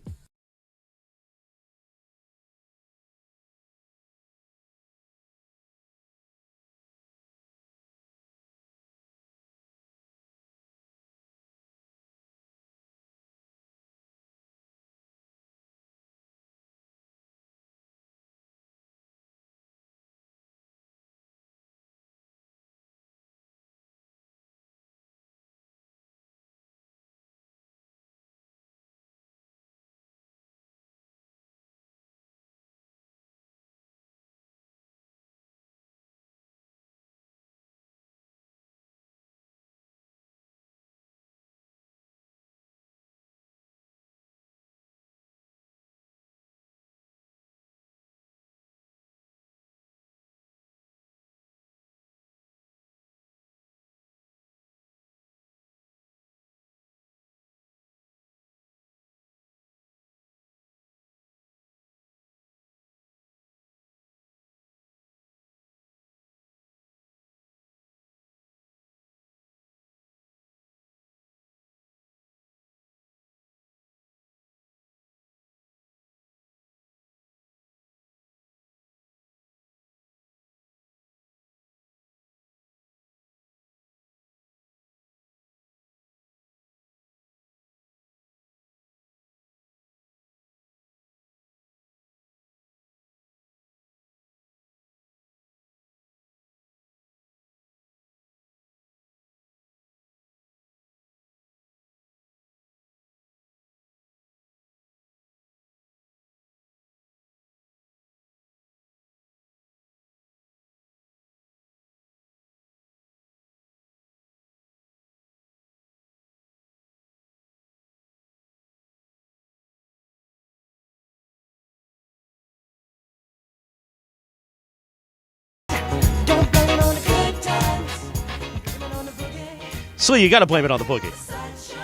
A: Slee, you got to blame it on the boogie.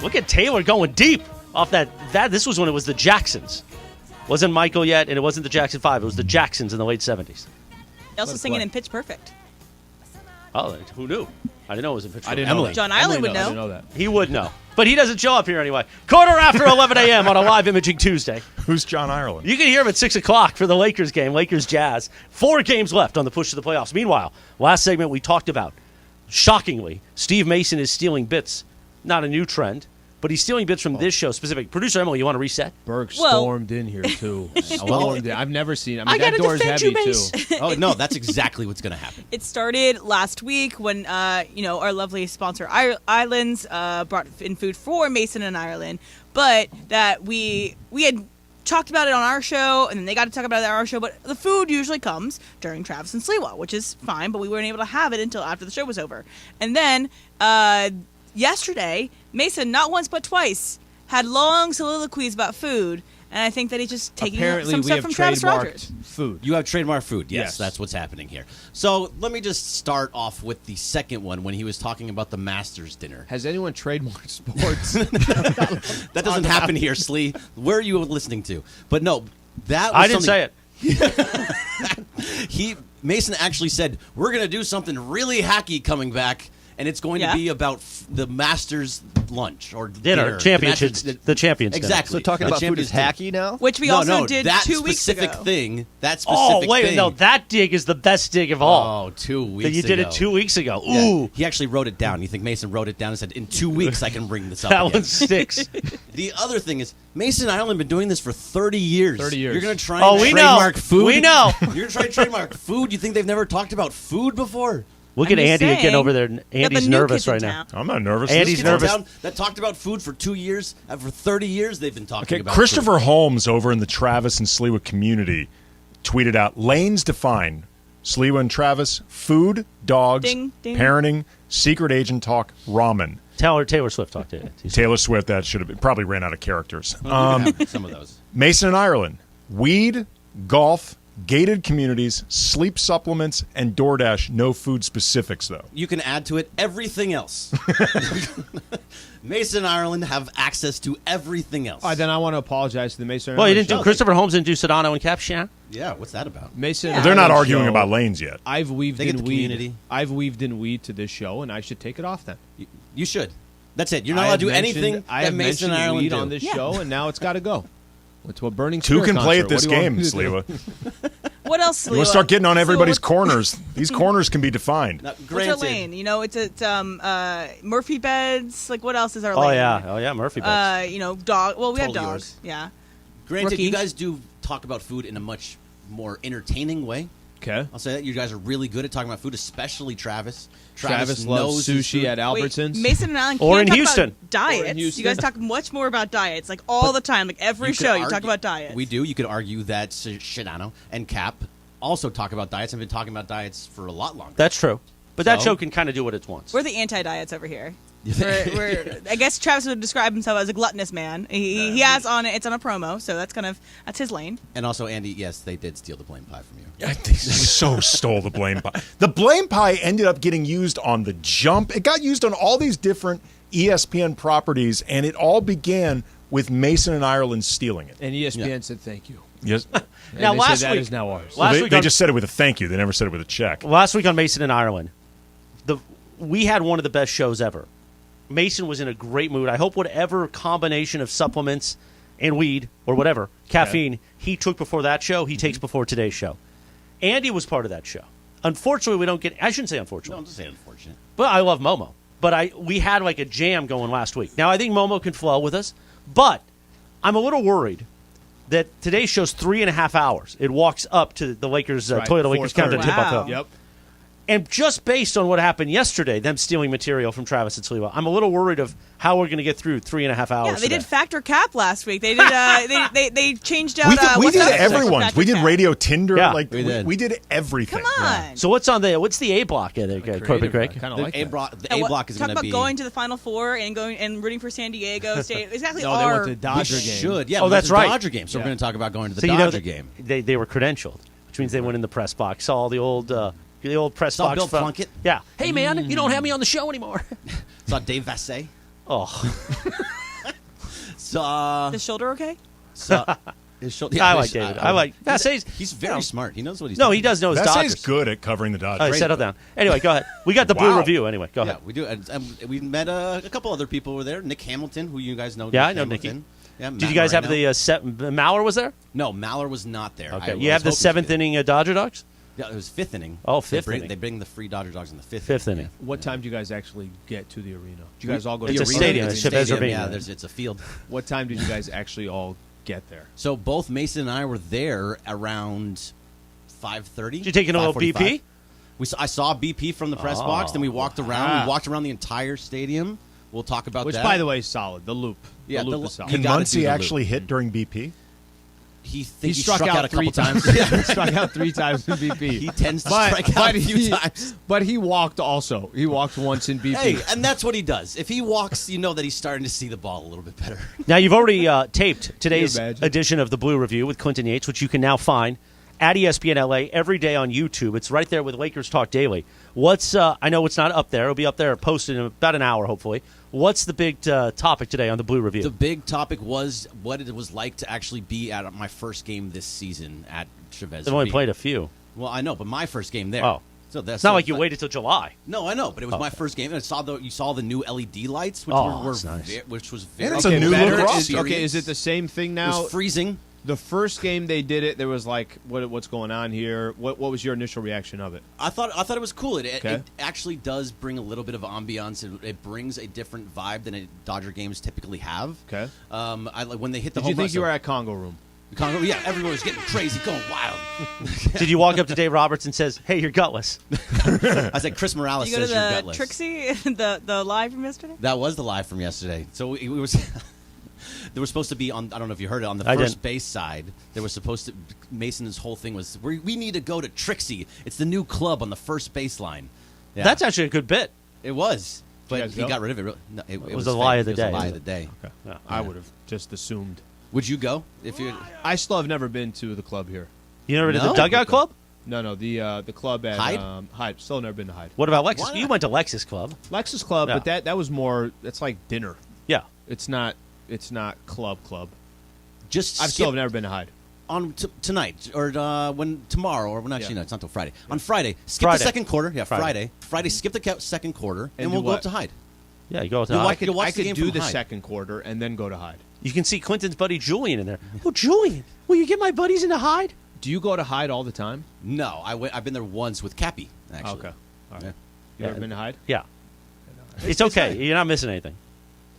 A: Look at Taylor going deep off that. This was when it was the Jacksons. Wasn't Michael yet, and it wasn't the Jackson 5. It was the Jacksons in the late 70s.
D: He also singing in Pitch Perfect.
A: Oh, who knew? I didn't know it was in Pitch Perfect.
B: Emily.
D: John Ireland would know.
B: I didn't know that.
A: He would know. But he doesn't show up here anyway. 11:15 a.m. on a live imaging Tuesday.
C: Who's John Ireland?
A: You can hear him at 6 o'clock for the Lakers game, Lakers Jazz. 4 games left on the push to the playoffs. Meanwhile, last segment we talked about, shockingly, Steve Mason is stealing bits. Not a new trend, but he's stealing bits from this show specific. Producer Emily, you want to reset?
B: Berg stormed in here, too. I've never seen it. I mean, that door's heavy, too.
K: Oh, no, that's exactly what's going to happen.
D: It started last week when, our lovely sponsor, Islands, brought in food for Mason and Ireland, but that we had talked about it on our show, and then they got to talk about it on our show, but the food usually comes during Travis and Sliwa, which is fine, but we weren't able to have it until after the show was over. And then, yesterday, Mason, not once but twice, had long soliloquies about food, and I think that he's just taking some stuff from Travis Rogers.
B: Food.
K: You have trademarked food. Yes,
B: Yes.
K: that's what's happening here. So let me just start off with the second one when he was talking about the Masters dinner.
B: Has anyone trademarked sports?
K: That doesn't happen here, Slee. Where are you listening to? But no, that was
A: I didn't say
K: it. Mason actually said, we're going to do something really hacky coming back, and it's going to be about the Masters lunch or dinner.
A: Championships. The champions.
K: Exactly.
E: So talking about food is hacky now?
D: Which we also did
K: that
D: 2 weeks ago.
K: specific thing. That specific
A: wait,
K: thing.
A: no, that dig is the best dig of all.
K: Oh, 2 weeks
A: that you did
K: ago.
A: it 2 weeks ago.
K: Yeah.
A: Ooh.
K: He actually wrote it down. You think Mason wrote it down and said, in 2 weeks I can bring this up
A: That
K: again.
A: one sticks.
K: The other thing is, Mason and Ireland have been doing this for 30 years.
B: 30 years.
K: You're going to try and
A: we
K: trademark
A: know.
K: food?
A: We know.
K: You're going to try and trademark food? You think they've never talked about food before?
A: Look at Andy again over there. Andy's nervous right now.
C: I'm not nervous.
A: Andy's nervous.
K: That talked about food for 2 years. For 30 years they've been talking about
C: Christopher
K: food.
C: Holmes over in the Travis and Sliwa community tweeted out, lanes define Sliwa and Travis, food, dogs,
D: Ding, ding.
C: parenting, secret agent talk, ramen.
A: Taylor Swift talked to you.
C: Taylor Swift, that should have been, probably ran out of characters.
K: Some of those.
C: Mason and Ireland, weed, golf, gated communities, sleep supplements, and DoorDash. No food specifics, though.
K: You can add to it everything else. Mason and Ireland have access to everything else.
B: All right, then I want to apologize to the Mason.
A: Well, you didn't do Christopher Holmes didn't do Sedano and Capshan.
K: Yeah, what's that about?
B: Mason.
C: They're not arguing about lanes yet.
B: I've weaved
K: They get
B: in
K: the
B: weed.
K: community.
B: I've weaved in weed to this show, and I should take it off then.
K: You should. That's it. You're not allowed to do anything
B: I
K: that
B: have
K: Mason
B: mentioned
K: and Ireland
B: weed
K: do.
B: on this show, and now it's got to go. To a burning.
C: Two
B: Spear
C: can play
B: concert.
C: at this
B: What do you want
C: game,
B: me to do?
C: Sliwa.
D: What else, Sliwa?
C: You want to start getting on everybody's
D: Sliwa,
C: corners. These corners can be defined.
K: Now,
D: what's our lane? You know, it's Murphy beds. Like, what else is our lane?
A: Oh yeah, Murphy beds.
D: Dog. Well, we have
K: Totally
D: dogs.
K: yours.
D: Yeah.
K: Granted,
D: Rookie.
K: you guys do talk about food in a much more entertaining way.
B: Okay.
K: I'll say that you guys are really good at talking about food, especially Travis.
B: Travis loves
K: knows his
B: sushi
K: food.
B: at Albertsons.
D: Wait, Mason and Alan
A: Or
D: can't
A: in
D: talk
A: Houston.
D: about diets.
B: Or in Houston.
D: You guys talk much more about diets, like all the time, like every
K: You could
D: show. You talk
K: argue-
D: about diets.
K: We do. You could argue that Shadano and Cap also talk about diets. I've been talking about diets for a lot longer.
A: That's true. But that
K: So?
A: show can kind of do what it wants.
D: We're the anti-diets over here. I guess Travis would describe himself as a gluttonous man. He has on it. It's on a promo, so that's his lane.
K: And also, Andy, yes, they did steal the blame pie from you.
C: They so stole the blame pie. The blame pie ended up getting used on The Jump. It got used on all these different ESPN properties, and it all began with Mason and Ireland stealing it.
B: And ESPN said thank you.
C: Yes.
B: And
A: Now,
B: they
A: last
B: said that
A: week-
B: is now ours.
A: Last
C: they
A: week
C: they
A: on-
C: just said it with a thank you. They never said it with a check.
A: Last week on Mason and Ireland, we had one of the best shows ever. Mason was in a great mood. I hope whatever combination of supplements and weed or whatever, caffeine, he took before that show, he takes before today's show. Andy was part of that show. Unfortunately, we don't get... I shouldn't say
K: No,
A: unfortunately.
K: I'm just saying unfortunate.
A: But I love Momo. But we had like a jam going last week. Now, I think Momo can flow with us, but I'm a little worried that today's show's 3.5 hours. It walks up to the Lakers,
B: Right,
A: Toyota Lakers
B: 4:30.
A: countdown tip-off
D: Wow.
A: hill.
B: Yep.
A: And just based on what happened yesterday, them stealing material from Travis and Sliwa, I'm a little worried of how we're going to get through 3.5 hours.
D: Yeah, they
A: today.
D: did Factor Cap last week. They did. they changed out.
C: We did
D: what's that?
C: everyone's.
D: Factor
C: We did
D: Cap.
C: Radio Tinder.
A: Yeah.
C: Like we did everything.
D: Come on.
A: So what's the A block there, Corbett Craig?
B: Kind of
K: The
B: like
K: A
B: that.
K: block, the
D: Yeah,
K: A
D: what-
K: block is
D: talk
K: going to
D: about
K: be.
D: going to the Final Four and going and rooting for San Diego State. Exactly.
B: No, they went to the
K: we
B: Dodger game.
K: should. Yeah,
A: Oh,
K: we went
A: that's
K: to the
A: right.
K: Dodger game. So
B: Yeah.
K: we're going to talk about going to the
A: So
K: Dodger game.
A: They were credentialed, which means they went in the press box, saw the old press
K: Saw
A: box.
K: Bill
A: from-
K: Plunkett.
A: Yeah. Hey man, you don't have me on the show anymore.
K: Saw Dave Vassay.
A: Oh,
K: Saw.
D: The shoulder okay?
K: saw his shoulder.
A: I like David. I like Vassay's.
K: He's very smart. He knows what he's
A: No,
K: doing.
A: he does know his
C: Vassay's
A: Dodgers.
C: good at covering the Dodgers.
A: All right, settle down. Anyway, go ahead. We got the blue
C: Wow.
A: review. Anyway, go
K: Yeah,
A: ahead.
K: we do. And we met a couple other people were there. Nick Hamilton, who you guys know.
A: Yeah,
K: Nick
A: I know Nicky.
K: Hamilton. Yeah,
A: Did you guys have the Maurer was there?
K: No, Maller was not there.
A: Okay.
K: I
A: You have the
K: was hoping
A: seventh
K: to.
A: inning Dodger Dogs?
K: Yeah, it was fifth inning.
A: Oh,
K: They
A: fifth
K: bring-
A: inning.
K: They bring the free Dodger Dogs in the fifth.
A: Fifth inning.
B: What time do you guys actually get to the arena? Do you guys all go
A: It's
B: to
A: a
B: the
A: stadium.
B: arena?
A: It's Chip Ezra Bean.
K: Yeah, it's a field.
B: What time did you guys actually all get there?
K: So both Mason and I were there around 5:30.
A: Did you take in a little
K: 5:45.
A: BP?
K: I saw BP from the press box. Then we walked around.
B: wow.
K: We walked around the entire stadium. We'll talk about
B: Which,
K: that.
B: by the way, is solid. The loop.
K: Yeah,
B: the loop
K: the-
B: is solid.
K: you
C: Can
K: gotta do
C: Muncie
K: the
C: actually
K: loop.
C: hit during BP?
K: he
B: He struck
K: out a
B: out three
K: couple times.
B: Yeah, he struck out 3 times in BP.
K: He tends to strike out a few times.
B: But he walked also. He walked once in BP.
K: Hey, and that's what he does. If he walks, you know that he's starting to see the ball a little bit better.
A: Now, you've already taped today's
B: Can you imagine?
A: edition of the Blue Review with Clinton Yates, which you can now find at ESPNLA every day on YouTube. It's right there with Lakers Talk Daily. What's I know it's not up there. It'll be up there posted in about an hour, hopefully. What's the big topic today on the Blue Review?
K: The big topic was what it was like to actually be at my first game this season at Chavez.
A: They've only played a few.
K: Well, I know, but my first game there.
A: Oh.
K: So that's
A: It's not like you waited till July.
K: No, I know, but it was my first game, and you saw the new LED lights, which
A: Oh,
K: were
A: that's nice.
K: which was very.
C: And it's a new
B: better.
C: look
B: Is,
C: roster.
B: okay, is it the same thing
K: It
B: now?
K: was freezing.
B: The first game they did it, there was like, what's going on here? What was your initial reaction of it?
K: I thought it was cool. It
B: Okay.
K: actually does bring a little bit of ambiance. It brings a different vibe than Dodger games typically have.
B: Okay.
K: I like when they hit the
B: Did
K: home
B: you think
K: run,
B: you were at Congo Room?
K: Congo? Yeah, everyone was getting crazy, going wild.
A: Did you walk up to Dave Roberts and says, "Hey, you're gutless"?
K: I said, Chris Morales
D: Did you go
K: says
D: to
K: you're
D: the
K: gutless.
D: Trixie, the live from yesterday?
K: That was the live from yesterday. So it was. They were supposed to be on. I don't know if you heard it on the
A: I
K: first
A: didn't.
K: base side. They were supposed to. Mason's whole thing was we need to go to Trixie. It's the new club on the first baseline. Yeah,
A: That's actually a good bit.
K: it was. But he got rid of it. No, it
A: was the lie of the day.
K: It was a lie of the day.
B: Okay. Yeah. I would have just assumed.
K: Would you go if you?
B: I still have never been to the club here.
A: You never did the Dugout Club?
B: No, the club at
K: Hyde.
B: Hyde. Still never been to Hyde.
A: What about Lexus? You went to Lexus Club.
B: Lexus Club, but that was more. It's like dinner.
A: Yeah,
B: it's not club.
K: Just
B: I've still never been to Hyde.
K: On tonight or when tomorrow or when actually no, it's not till Friday. On Friday, skip
A: Friday.
K: the second quarter. Yeah,
A: Friday.
K: Friday, skip the second quarter, and we'll
B: do
K: go up
B: what?
K: to Hyde.
A: Yeah, you go to Hyde.
B: I could do the
K: Hyde.
B: second quarter and then go to Hyde.
A: You can see Clinton's buddy Julian in there. Oh, Julian, will you get my buddies into Hyde?
B: Do you go to Hyde all the time?
K: No, I've been there once with Cappy. Actually,
B: Okay. All right.
K: Yeah.
B: You ever been to Hyde?
A: Yeah. It's okay. You're not missing anything.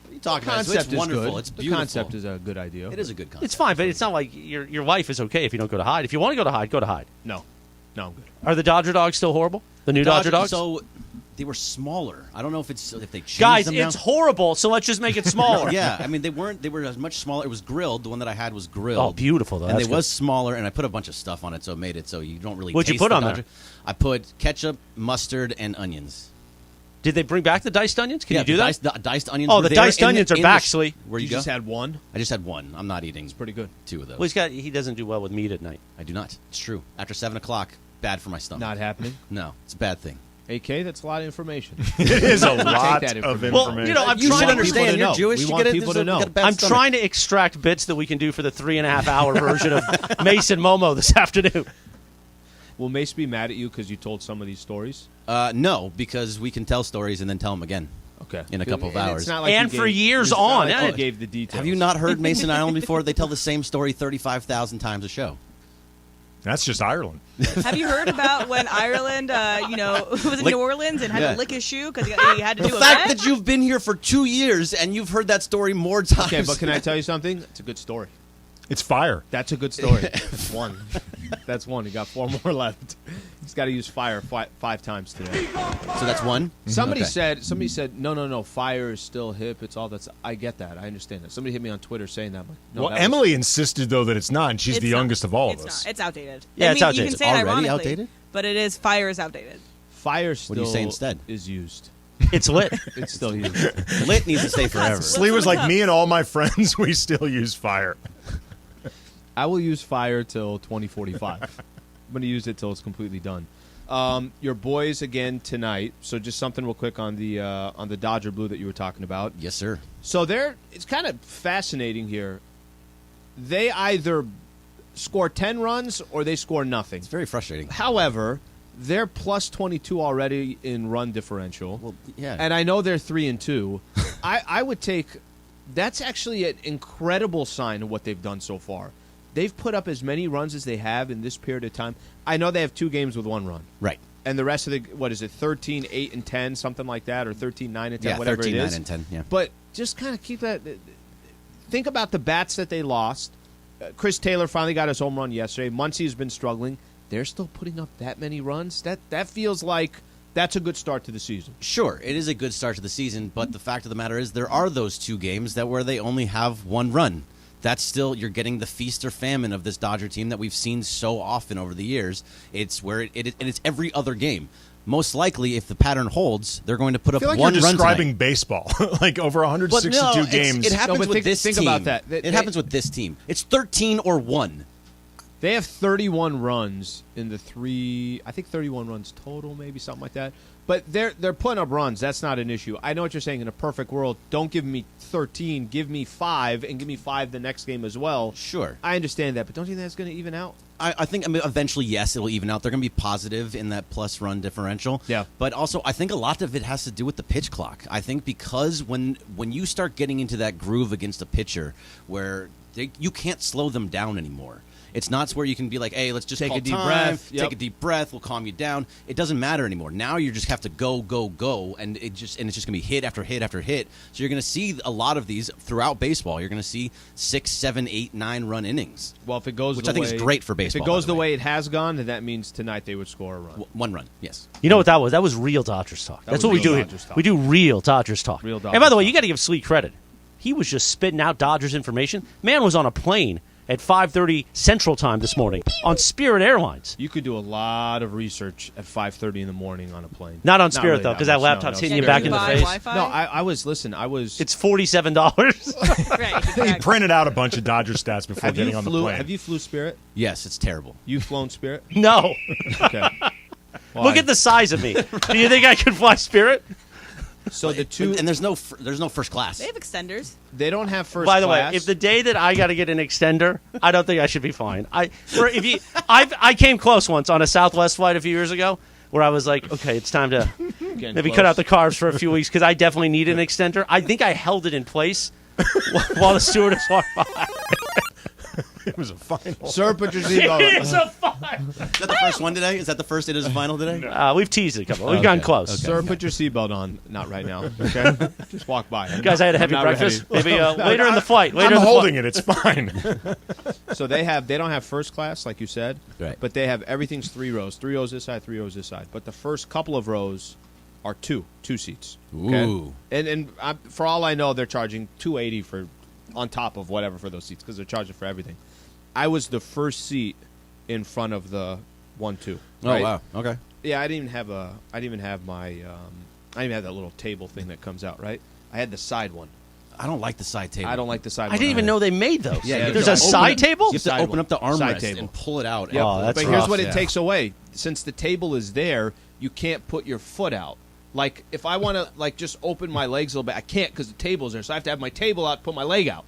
K: What are you talking about?
B: Concept
K: It's wonderful.
B: is good.
K: It's
B: The
K: beautiful.
B: concept is a good idea.
K: It is a good concept.
A: It's fine, but it's not like your life is okay if you don't go to Hyde. If you want to go to Hyde, go to Hyde.
B: No, I'm good.
A: Are the Dodger dogs still horrible? The new Dodger dogs?
K: So they were smaller. I don't know if they changed
A: Guys,
K: them
A: it's
K: now.
A: horrible, so let's just make it smaller.
K: Yeah, I mean they were as much smaller. It was grilled. The one that I had was grilled.
A: Oh, beautiful, though.
K: And
A: That's
K: it was smaller, and I put a bunch of stuff on it, so it made it so you don't really.
A: What'd you
K: taste
A: put
K: the
A: on
K: Dodger.
A: there?
K: I put ketchup, mustard, and onions.
A: Did they bring back the diced onions? Can you do that?
K: The diced onions.
A: Oh,
K: were
A: the
K: there
A: diced
K: in
A: onions are
K: in
A: back,
K: the
A: Slee.
K: Where you
B: just
K: go?
B: had one?
K: I just had one. I'm not eating. It's
B: pretty good.
K: 2 of those.
A: Well, he doesn't do well with meat at night.
K: I do not. It's true. After 7 o'clock, bad for my stomach.
B: Not happening.
K: No, it's a bad thing.
B: AK, that's a lot of information.
C: It is a lot
B: that
C: of
B: information.
C: information.
A: Well, you know, I'm
K: You
A: trying
K: should
A: to
K: understand. You're
B: know.
K: Jewish.
B: We
K: You
B: want
K: get it.
B: people
K: This
B: to
K: is-
B: know.
K: got a bad
A: I'm
K: stomach.
A: trying to extract bits that we can do for the 3.5-hour version of Mason Momo this afternoon.
B: Will Mace be mad at you because you told some of these stories?
K: No, because we can tell stories and then tell them again.
B: Okay.
K: In a couple of hours.
B: It's not like
A: And
B: you
A: for years
B: it's not
A: on,
B: like
A: yeah.
B: you gave the details.
K: Have you not heard Mason Island before? They tell the same story 35,000 times a show.
C: That's just Ireland.
D: Have you heard about when Ireland, was in New Orleans and had to lick his shoe because he had to
K: The
D: do a
K: fact
D: bet?
K: that you've been here for 2 years and you've heard that story more times.
B: Okay, but can I tell you something? It's a good story.
C: It's fire.
B: That's a good story. That's one. That's one. He got 4 more left. He's got to use fire 5 times today.
K: So that's one?
B: Somebody
K: Okay.
B: said, no, fire is still hip. It's all that's. I get that. I understand that. Somebody hit me on Twitter saying that. I'm like, no,
C: Well,
B: that was-
C: Emily insisted, though, that it's not, and she's
D: It's
C: the
D: not.
C: youngest of all
D: It's
C: of us.
D: not. It's outdated.
A: Yeah,
D: I
A: it's
D: mean,
A: outdated.
D: You can say
K: Already
D: it ironically,
K: outdated?
D: but fire is outdated.
B: fire still.
K: What do you say instead?
B: Is used.
A: It's lit.
B: It's still used.
K: Lit needs to stay forever.
C: Slee was like, me and all my friends, we still use fire.
B: I will use fire till 2045. I'm going to use it till it's completely done. Your boys again tonight. So just something real quick on the Dodger blue that you were talking about.
K: Yes, sir.
B: So it's kind of fascinating here. They either score 10 runs or they score nothing.
K: It's very frustrating.
B: However, they're plus 22 already in run differential.
K: Well, yeah.
B: And I know they're 3-2. I would take. That's actually an incredible sign of what they've done so far. They've put up as many runs as they have in this period of time. I know they have 2 games with 1 run.
K: Right.
B: And the rest of the, 13, 8, and 10, something like that, or 13, 9, and 10,
K: Yeah,
B: whatever
K: 13,
B: it
K: 9,
B: is.
K: and 10, yeah.
B: But just kind of keep that. Think about the bats that they lost. Chris Taylor finally got his home run yesterday. Muncy has been struggling. They're still putting up that many runs. That feels like that's a good start to the season.
K: Sure, it is a good start to the season, but the fact of the matter is there are those 2 games where they only have 1 run. That's still, you're getting the feast or famine of this Dodger team that we've seen so often over the years. It's where and it's every other game. Most likely, if the pattern holds, they're going to put up
C: I feel like
K: 1
C: you're
K: run
C: describing
K: tonight.
C: baseball. Like over
K: But
C: 162
K: no,
C: games.
K: It happens
B: but
K: with this
B: think
K: team.
B: about that.
K: It happens with this team. It's 13 or 1.
B: They have 31 runs in the 31 runs total, maybe something like that. But they're putting up runs. That's not an issue. I know what you're saying. In a perfect world, don't give me 13. Give me 5, and give me 5 the next game as well.
K: Sure.
B: I understand that, but don't you think that's going to even out?
K: I think eventually, yes, it'll even out. They're going to be positive in that plus run differential.
B: Yeah.
K: But also, I think a lot of it has to do with the pitch clock. I think because when you start getting into that groove against a pitcher where you can't slow them down anymore. It's not where you can be like, hey, let's just
B: Take
K: call
B: a deep
K: time,
B: breath. Yep.
K: take a deep breath, we'll calm you down. It doesn't matter anymore. Now you just have to go, and it's just going to be hit after hit after hit. So you're going to see a lot of these throughout baseball. You're going to see 6, 7, 8, 9 run innings.
B: Well, if it goes
K: which
B: the
K: I think
B: way,
K: is great for baseball.
B: If it goes
K: by
B: the way it has gone, then that means tonight they would score a run.
K: 1 run, yes.
A: You know what that was? That was real Dodgers talk. That's
B: was
A: what we
B: real
A: do here.
B: Dodgers talk.
A: We do real Dodgers talk.
B: Real
A: And by
B: Dodgers
A: the way,
B: talk.
A: you got to give Slee credit. He was just spitting out Dodgers information. Man was on a plane at 5:30 Central Time this morning on Spirit Airlines.
B: You could do a lot of research at 5:30 in the morning on a plane.
A: Not on Spirit, though, because that laptop's hitting you back in the face.
D: Wi-Fi?
B: No, I was.
A: It's $47.
D: Right.
C: He printed out a bunch of Dodger stats before getting on the plane.
B: Have you flew Spirit?
K: Yes, it's terrible.
B: You've flown Spirit?
A: No.
B: Okay.
A: Look at the size of me. Do you think I could fly Spirit?
B: So the two,
K: and there's no first class.
D: They have extenders.
B: They don't have first
A: By the
B: class.
A: way, if the day that I got to get an extender, I don't think I should be fine. I came close once on a Southwest flight a few years ago where I was like, okay, it's time to maybe cut out the carbs for a few weeks because I definitely need an extender. I think I held it in place while the stewardess walked by.
C: It was a final.
B: Sir, put your seatbelt on.
A: It's a final.
K: Is that the first one today? Is that the first it is final today?
A: We've teased it a couple. We've gone close.
K: Okay.
B: Sir, put your seatbelt on. Not right now. Okay, just walk by.
A: You guys had a heavy breakfast. Maybe later in the flight.
C: I'm holding it. It's fine.
B: So they don't have first class like you said,
K: right?
B: But they have everything's 3 rows this side, 3 rows this side. But the first couple of rows are two seats. Okay?
K: Ooh.
B: And for all I know, they're charging $280 for on top of whatever for those seats because they're charging for everything. I was the first seat in front of the 1-2. Right?
K: Oh wow. Okay.
B: Yeah, I didn't even have that little table thing that comes out. Right? I had the side one.
K: I don't like the side table.
B: I don't like the side one.
A: I didn't even know they made those.
K: Yeah,
A: there's a side table?
K: You have to open up the armrest and pull it out.
B: Yep.
A: Oh, that's
B: but
A: rough.
B: here's what it takes away. Since the table is there, you can't put your foot out. Like, if I want to, just open my legs a little bit, I can't because the table's there. So I have to have my table out, put my leg out.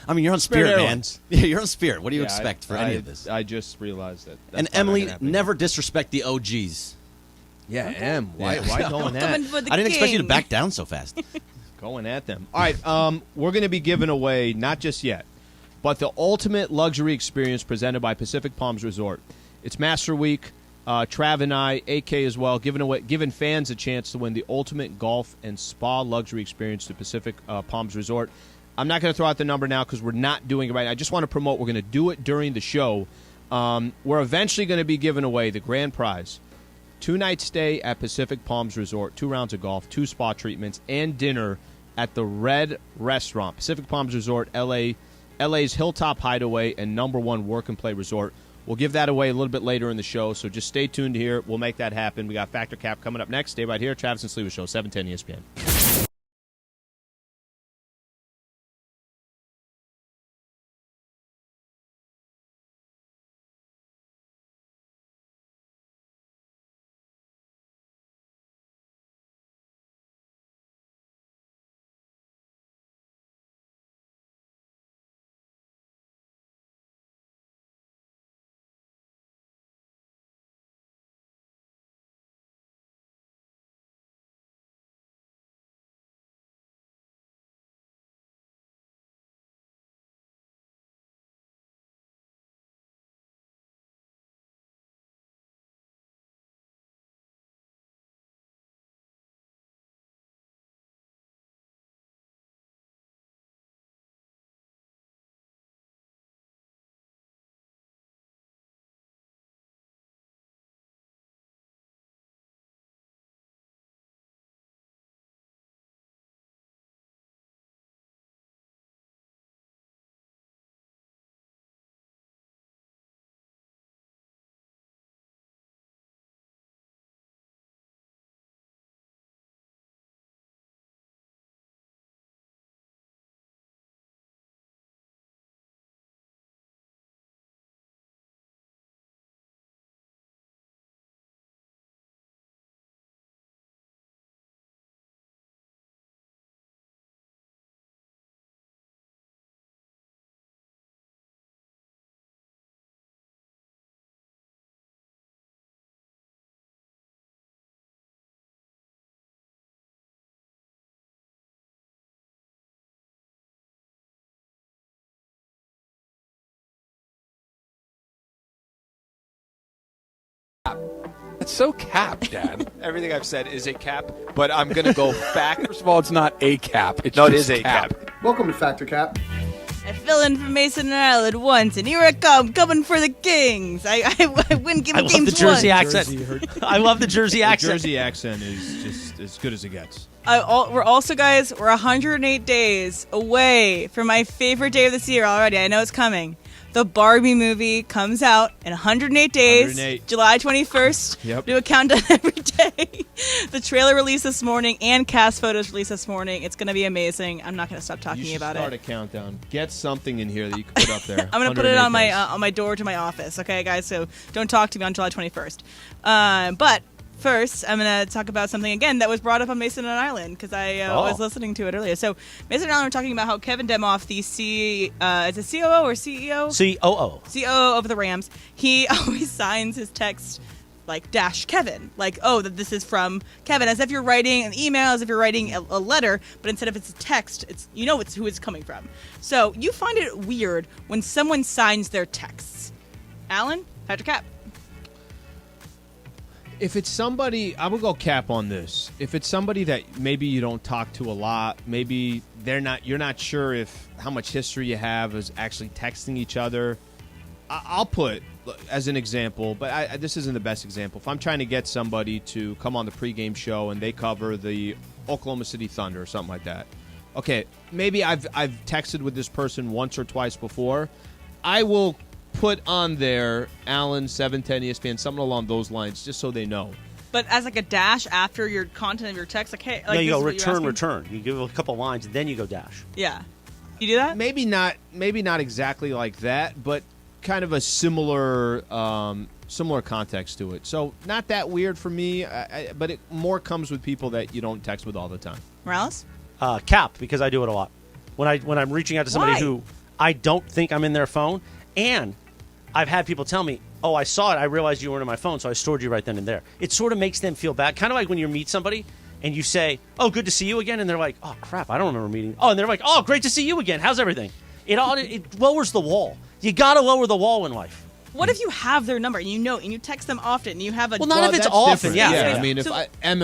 K: I mean, you're on Spirit, man.
B: Airlines.
K: Yeah, you're on Spirit. What do you expect for any of this?
B: I just realized that.
K: And Emily, never disrespect the OGs.
B: Yeah, Em. Why going at?
K: I didn't expect you to back down so fast.
B: Going at them. All right, we're going to be giving away, not just yet, but the ultimate luxury experience presented by Pacific Palms Resort. It's Master Week. Trav and I, AK as well, giving fans a chance to win the ultimate golf and spa luxury experience to Pacific Palms Resort. I'm not going to throw out the number now because we're not doing it right now. I just want to promote. We're going to do it during the show. We're eventually going to be giving away the grand prize. 2-night stay at Pacific Palms Resort, 2 rounds of golf, 2 spa treatments, and dinner at the Red Restaurant. Pacific Palms Resort, LA's Hilltop Hideaway and #1 work and play resort. We'll give that away a little bit later in the show, so just stay tuned here. We'll make that happen. We got Factor Cap coming up next. Stay right here. Travis and Sliwa Show, 710 ESPN.
L: That's so cap, Dad.
M: Everything I've said is a cap, but I'm going to go back.
L: First of all, it's not a cap.
M: It is a cap.
N: Welcome to Factor Cap.
D: I fill in for Mason and Ireland once, and here I come, coming for the Kings. I win game
A: I love
D: games
A: the Jersey
D: once.
A: accent. I love the Jersey accent.
B: The Jersey accent is just as good as it gets.
D: We're also, guys, we're 108 days away from my favorite day of this year already. I know it's coming. The Barbie movie comes out in 108 days,
B: 108.
D: July 21st.
B: Yep.
D: Do a countdown every day. The trailer released this morning and cast photos released this morning. It's going to be amazing. I'm not going to stop talking about
B: start
D: it.
B: a countdown. Get something in here that you can put up there.
D: I'm going to put it on
B: 108 days.
D: my door to my office, okay, guys? So don't talk to me on July 21st. But first, I'm going to talk about something, again, that was brought up on Mason and Ireland, because I was listening to it earlier. So Mason and Ireland were talking about how Kevin Demoff, the is it COO or CEO? COO of the Rams, he always signs his text like -Kevin, like, oh, that this is from Kevin, as if you're writing an email, as if you're writing a letter, but instead of it's a text, it's it's who it's coming from. So you find it weird when someone signs their texts. Alan, Patrick Cap.
B: If it's somebody, I would go Cap on this. If it's somebody that maybe you don't talk to a lot, maybe you're not sure if how much history you have is actually texting each other. I'll put as an example, but this isn't the best example. If I'm trying to get somebody to come on the pregame show and they cover the Oklahoma City Thunder or something like that, okay, maybe I've texted with this person once or twice before. I will put on there Alan 710 ESPN, something along those lines, just so they know.
D: But as like a dash after your content of your text, like, hey, like,
A: no, you go
D: return.
A: You give a couple lines, and then you go dash.
D: Yeah, you do that.
B: Maybe not exactly like that, but kind of a similar context to it. So not that weird for me, but it more comes with people that you don't text with all the time.
D: Morales?
A: Cap, because I do it a lot. When I'm reaching out to somebody who I don't think I'm in their phone, and I've had people tell me, oh, I saw it, I realized you weren't on my phone, so I stored you right then and there. It sort of makes them feel bad. Kind of like when you meet somebody and you say, oh, good to see you again, and they're like, oh, crap, I don't remember meeting. Oh, and they're like, oh, great to see you again. How's everything? It lowers the wall. You got to lower the wall in life.
D: What if you have their number and you text them often and you have a...
A: Well, not if it's often,
B: yeah. I mean, if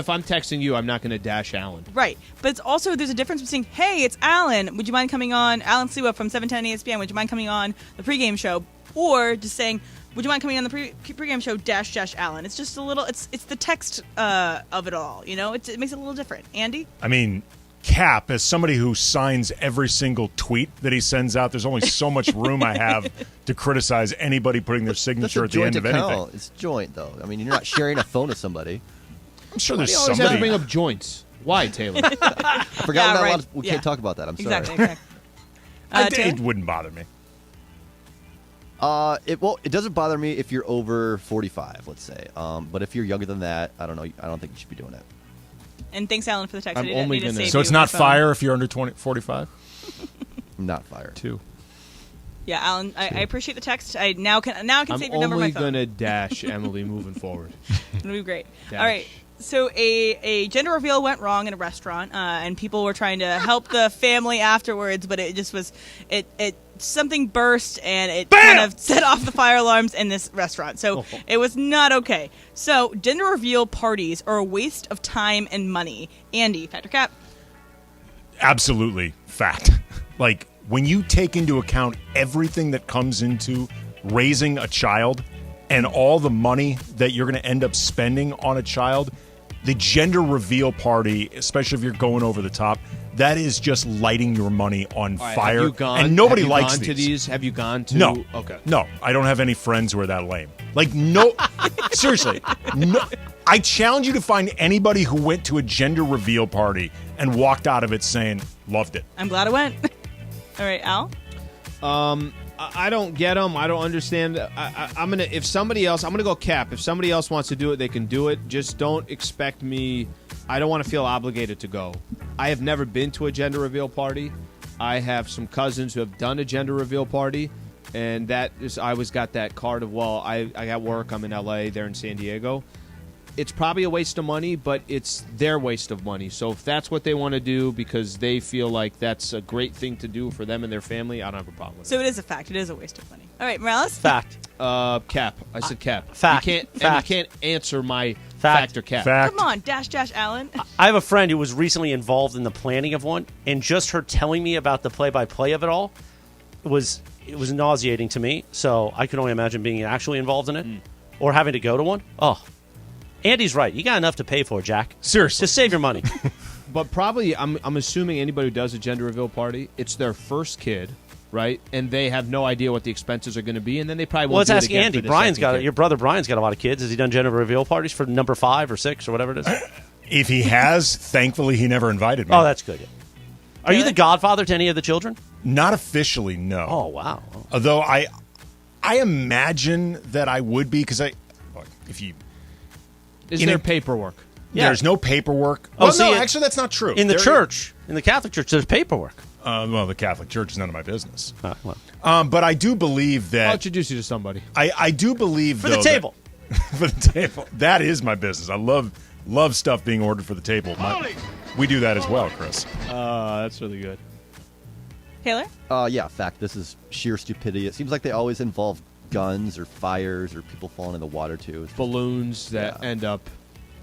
B: I'm texting you, I'm not going to dash Alan.
D: Right. But it's also, there's a difference between, hey, it's Alan. Would you mind coming on? Alan Sliwa from 710 ESPN. Would you mind coming on the pregame show? Or just saying, would you mind coming on the pregame show -- Alan? It's just a little, it's the text of it all, It makes it a little different. Andy?
C: I mean, Cap, as somebody who signs every single tweet that he sends out, there's only so much room I have to criticize anybody putting their signature at the end of anything.
E: It's joint, though. I mean, you're not sharing a phone with somebody.
C: I'm sure there's
B: always
C: somebody.
B: have to bring up joints. Why, Taylor?
E: We can't talk about that. I'm sorry.
D: Exactly.
C: It wouldn't bother me.
E: It doesn't bother me if you're over 45, let's say. But if you're younger than that, I don't know. I don't think you should be doing it.
D: And thanks, Alan, for the text.
C: So it's not fire if you're under 45?
E: Not fire.
C: 2.
D: Yeah, Alan, I appreciate the text. I now can save your number on my phone.
B: I'm only going to dash Emily moving forward.
D: It'll be great.
B: Dash.
D: All right. So a gender reveal went wrong in a restaurant, and people were trying to help the family afterwards, but it just was something burst and it kind of set off the fire alarms in this restaurant. So it was not okay. So gender reveal parties are a waste of time and money. Andy, Patrick Cap.
C: Absolutely fact. Like, when you take into account everything that comes into raising a child and all the money that you're going to end up spending on a child, the gender reveal party, especially if you're going over the top, that is just lighting your money on fire.
B: Have you gone,
C: and nobody
B: have you
C: likes
B: gone to these. Have you gone to?
C: No.
B: Okay.
C: No, I don't have any friends who are that lame. Like, no. Seriously. No. I challenge you to find anybody who went to a gender reveal party and walked out of it saying, loved it.
D: I'm glad I went. All right, Al?
B: I don't get them. I don't understand. I'm gonna go Cap. If somebody else wants to do it, they can do it. Just don't expect me. I don't want to feel obligated to go. I have never been to a gender reveal party. I have some cousins who have done a gender reveal party, and I always got that card of, well, I got work. I'm in LA. They're in San Diego. It's probably a waste of money, but it's their waste of money. So if that's what they want to do because they feel like that's a great thing to do for them and their family, I don't have a problem with it.
D: So it is a fact. It is a waste of money. All right, Morales?
A: Fact.
B: Cap. I said Cap.
A: Fact.
B: You can't answer my
A: Fact
B: or Cap.
A: Fact.
D: Come on, dash Alan.
A: I have a friend who was recently involved in the planning of one, and just her telling me about the play-by-play of it all, was nauseating to me. So I can only imagine being actually involved in it or having to go to one. Oh, Andy's right. You got enough to pay for, Jack.
C: Seriously,
A: to save your money.
B: But probably, I'm assuming anybody who does a gender reveal party, it's their first kid, right? And they have no idea what the expenses are going to be, and then they probably won't.
A: Let's
B: do it
A: ask
B: again
A: Andy.
B: for the
A: Brian's
B: second
A: got
B: kid.
A: your brother. Brian's got a lot of kids. Has he done gender reveal parties for number 5 or 6 or whatever it is?
C: If he has, thankfully, he never invited me.
A: Oh, that's good. Are you the godfather to any of the children?
C: Not officially, no.
A: Oh, wow.
C: Although I imagine that I would be because if you
B: Is there paperwork?
A: Yeah.
C: There's no paperwork.
A: Oh,
C: Well,
A: see,
C: no, actually, that's not true.
A: In the
C: There-
A: church, in the Catholic Church, there's paperwork.
C: Well, the Catholic Church is none of my business.
A: Well.
C: But I do believe that
B: I'll introduce you to somebody.
C: I do believe
A: For
C: though,
A: the table.
C: for the table. That is my business. I love stuff being ordered for the table. We do that as well, Chris.
B: That's really good.
D: Taylor?
E: Yeah, fact. This is sheer stupidity. It seems like they always involve guns or fires or people falling in the water too.
B: Balloons that end up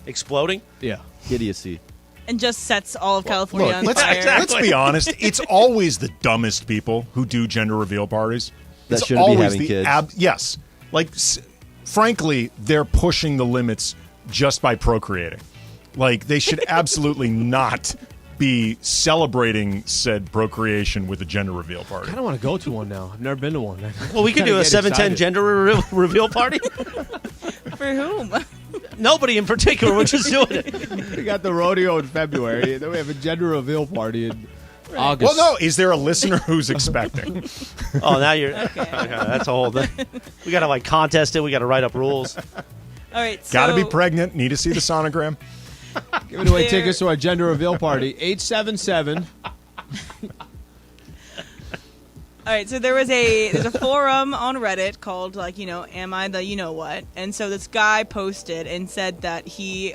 A: exploding.
B: Yeah,
E: idiocy.
D: And just sets all of California on
C: let's,
D: fire.
C: let's be honest. It's always the dumbest people who do gender reveal parties.
E: That
C: It's
E: shouldn't be
C: always
E: having
C: the
E: kids.
C: Yes. Like, frankly, they're pushing the limits just by procreating. Like, they should absolutely not be celebrating said procreation with a gender reveal party.
B: I kind of want to go to one now. I've never been to one.
A: Well, we could do a 710 gender reveal party.
D: For whom?
A: Nobody in particular. We're just doing it.
B: We got the rodeo in February, and then we have a gender reveal party in August.
C: Well, no. Is there a listener who's expecting?
A: Oh, now you're. Okay, that's a whole thing. We got to like contest it. We got to write up rules.
D: All right. So
C: Got to be pregnant. Need to see the sonogram.
B: Giving away tickets to our gender reveal party. 877.
D: All right, so there's a forum on Reddit called Am I the you know what? And so this guy posted and said that he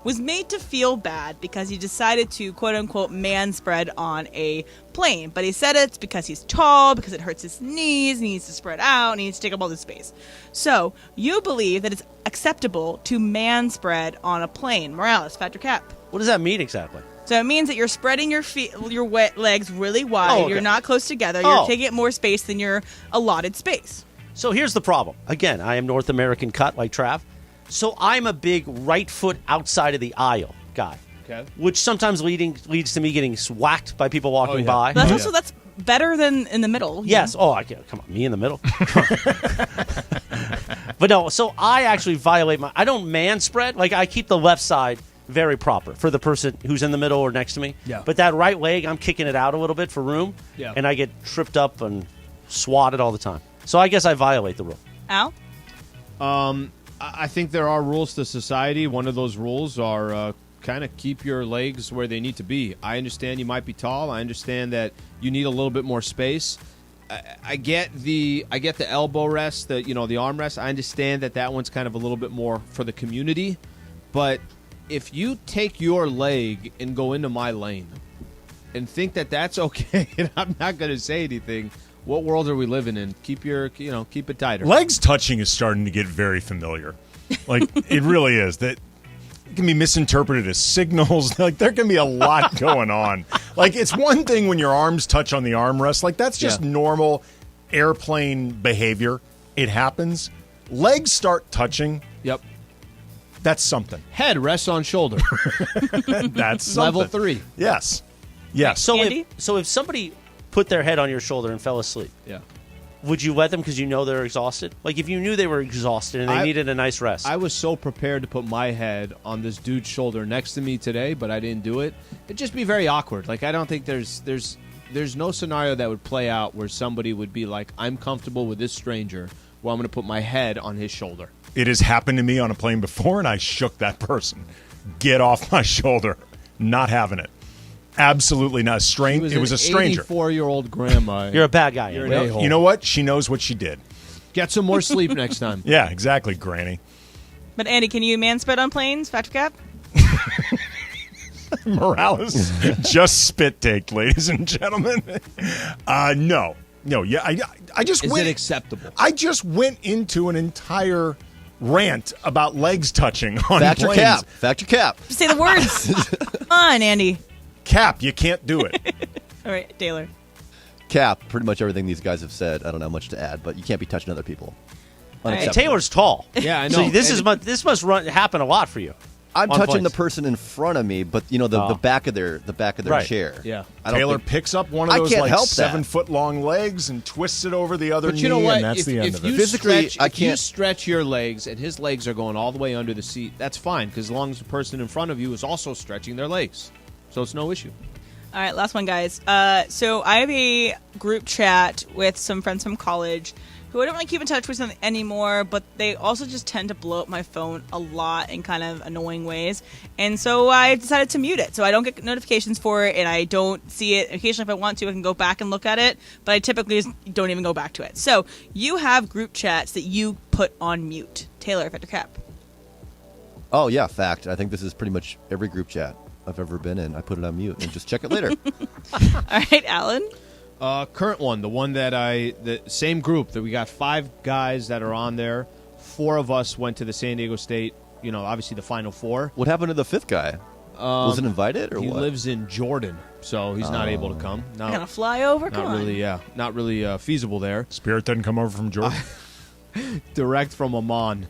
D: was made to feel bad because he decided to quote unquote man spread on a plane. But he said it's because he's tall, because it hurts his knees, and he needs to spread out, and he needs to take up all this space. So you believe that it's acceptable to man spread on a plane. Morales, fact or cap?
A: What does that mean exactly?
D: So it means that you're spreading your wet legs really wide.
A: Oh, okay.
D: You're not close together. You're taking up more space than your allotted space.
A: So here's the problem. Again, I am North American cut like Trav. So I'm a big right foot outside of the aisle guy.
B: Okay.
A: Which sometimes leads to me getting whacked by people walking by.
D: But that's better than in the middle.
A: Yes. Oh, I can't. Come on, me in the middle. But no, so I actually violate I don't man spread. Like, I keep the left side very proper for the person who's in the middle or next to me.
B: Yeah.
A: But that right leg, I'm kicking it out a little bit for room.
B: Yeah.
A: And I get tripped up and swatted all the time. So I guess I violate the rule.
D: Al?
B: I think there are rules to society. One of those rules are kind of keep your legs where they need to be. I understand you might be tall. I understand that you need a little bit more space. I get the elbow rest, the arm rest. I understand that one's kind of a little bit more for the community. But if you take your leg and go into my lane and think that that's okay, and I'm not going to say anything, what world are we living in? Keep it tighter.
C: Legs touching is starting to get very familiar. Like, it really is. That it can be misinterpreted as signals. Like, there can be a lot going on. Like, it's one thing when your arms touch on the armrest. Like, that's just normal airplane behavior. It happens. Legs start touching.
B: Yep.
C: That's something.
B: Head rests on shoulder.
C: That's something.
B: Level 3.
C: Yes.
A: So if somebody put their head on your shoulder and fell asleep, would you let them because you know they're exhausted? Like, if you knew they were exhausted and they needed a nice rest.
B: I was so prepared to put my head on this dude's shoulder next to me today, but I didn't do it. It'd just be very awkward. Like, I don't think there's no scenario that would play out where somebody would be like, I'm comfortable with this stranger, well, I'm going to put my head on his shoulder.
C: It has happened to me on a plane before, and I shook that person. Get off my shoulder. Not having it. Absolutely not. It was a stranger.
B: 84-year-old grandma.
A: You're a bad guy.
B: You're an a-hole.
C: You know what? She knows what she did.
B: Get some more sleep next time.
C: Yeah, exactly, Granny.
D: But Andy, can you man spread on planes? Fact or cap?
C: Morales just spit taked, ladies and gentlemen. No. Yeah, I just
B: Is
C: went.
B: it acceptable?
C: I just went into an entire rant about legs touching on
E: Fact or
C: planes.
E: cap? Fact or cap?
D: Just say the words. Come on, Andy.
C: Cap, you can't do it.
D: All right, Taylor.
E: Cap, pretty much everything these guys have said. I don't have much to add, but you can't be touching other people.
A: And Taylor's tall.
B: Yeah, I know.
A: So this must happen a lot for you.
E: I'm touching the person in front of me, but the back of their chair.
B: Yeah.
C: Taylor picks up one of those 7-foot-long legs and twists it over the other knee,
B: you know what?
C: and that's the end of it.
E: Physically, I can't.
B: If you stretch your legs and his legs are going all the way under the seat, that's fine, because as long as the person in front of you is also stretching their legs. So it's no issue.
D: All right, last one, guys. So I have a group chat with some friends from college who I don't really keep in touch with anymore, but they also just tend to blow up my phone a lot in kind of annoying ways. And so I decided to mute it. So I don't get notifications for it, and I don't see it. Occasionally, if I want to, I can go back and look at it, but I typically just don't even go back to it. So you have group chats that you put on mute. Taylor, Factor Cap.
E: Oh, yeah, fact. I think this is pretty much every group chat I've ever been in. I put it on mute and just check it later.
D: All right, Alan?
B: Current one, the same group that we got 5 guys that are on there. 4 of us went to the San Diego State, obviously the Final Four.
E: What happened to the 5th guy? Wasn't invited, or
B: he
E: what?
B: He lives in Jordan, so he's not able to come.
D: No, gonna fly over.
B: Not really feasible there.
C: Spirit doesn't come over from Jordan.
B: Direct from Amman,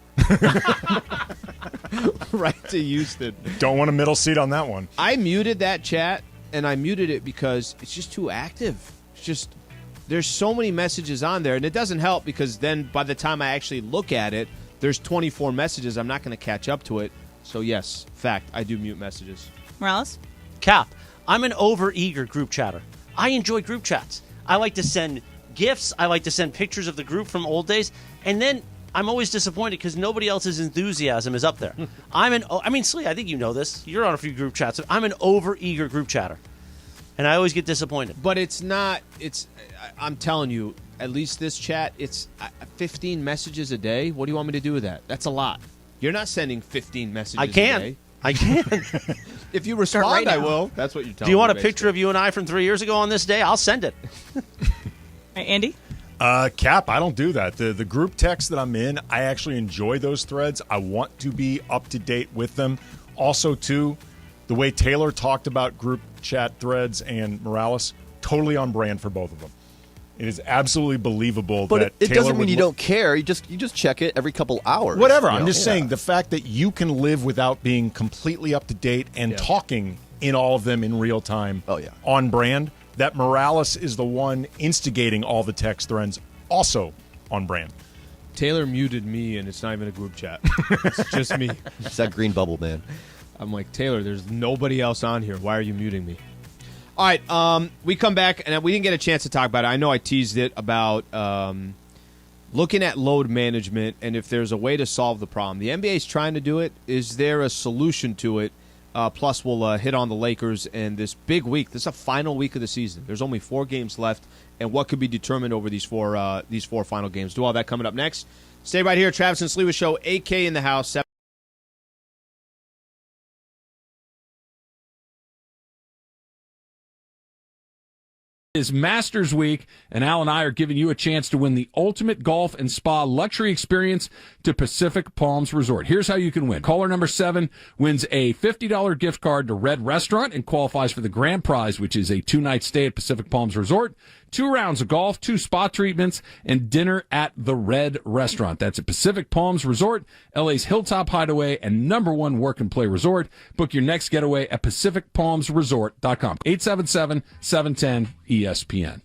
B: right to Houston.
C: Don't want a middle seat on that one.
B: I muted that chat, and I muted it because it's just too active. It's just there's so many messages on there, and it doesn't help because then by the time I actually look at it, there's 24 messages. I'm not going to catch up to it. So yes, fact, I do mute messages.
D: Morales?
A: Cap, I'm an over-eager group chatter. I enjoy group chats. I like to send GIFs. I like to send pictures of the group from old days. And then I'm always disappointed because nobody else's enthusiasm is up there. Slee, I think you know this. You're on a few group chats. I'm an over-eager group chatter. And I always get disappointed.
B: But it's not, I'm telling you, at least this chat, it's 15 messages a day. What do you want me to do with that? That's a lot. You're not sending 15 messages a day.
A: I can.
B: If you respond, I will. That's what you're telling me.
A: Do you want a picture of you and I from 3 years ago on this day? I'll send it.
D: Andy?
C: Cap, I don't do that. The group text that I'm in, I actually enjoy those threads. I want to be up to date with them. Also, too, the way Taylor talked about group chat threads and Morales, totally on brand for both of them. It is absolutely believable that
E: it
C: Taylor
E: doesn't mean you don't care. You just check it every couple hours.
C: Whatever. I'm just saying the fact that you can live without being completely up to date and talking in all of them in real time on brand, that Morales is the one instigating all the text threads also on brand.
B: Taylor muted me, and it's not even a group chat. It's just me.
E: It's that green bubble, man.
B: I'm like, Taylor, there's nobody else on here. Why are you muting me? All right, we come back, and we didn't get a chance to talk about it. I know I teased it about looking at load management and if there's a way to solve the problem. The NBA is trying to do it. Is there a solution to it? Plus, we'll hit on the Lakers and this big week. This is a final week of the season. There's only 4 games left, and what could be determined over these four final games. Do all that coming up next. Stay right here. Travis and Sliwa Show, AK in the house.
F: Is Masters Week, and Al and I are giving you a chance to win the ultimate golf and spa luxury experience to Pacific Palms Resort. Here's how you can win. Caller number 7 wins a $50 gift card to Red Restaurant and qualifies for the grand prize, which is a 2-night stay at Pacific Palms Resort, 2 rounds of golf, 2 spa treatments, and dinner at the Red Restaurant. That's at Pacific Palms Resort, LA's Hilltop Hideaway and #1 work and play resort. Book your next getaway at PacificPalmsResort.com. 877-710-ESPN.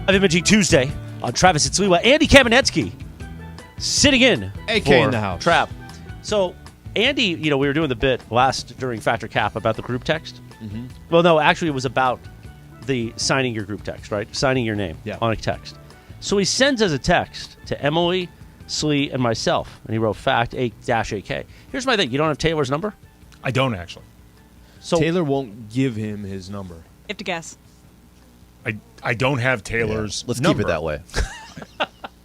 A: Imaging Tuesday on Travis and Sliwa. Andy Kamenetsky sitting in
B: AK
A: for
B: in the house.
A: Trap. So, Andy, we were doing the bit during Factor Cap about the group text.
B: Mm-hmm.
A: Well, no, actually, it was about the signing your group text, right? Signing your name on a text. So he sends us a text to Emily, Slee, and myself, and he wrote fact A-AK. Here's my thing. You don't have Taylor's number?
C: I don't, actually.
A: So
B: Taylor won't give him his number.
D: You have to guess.
C: I don't have Taylor's
E: Let's
C: number.
E: keep it that way.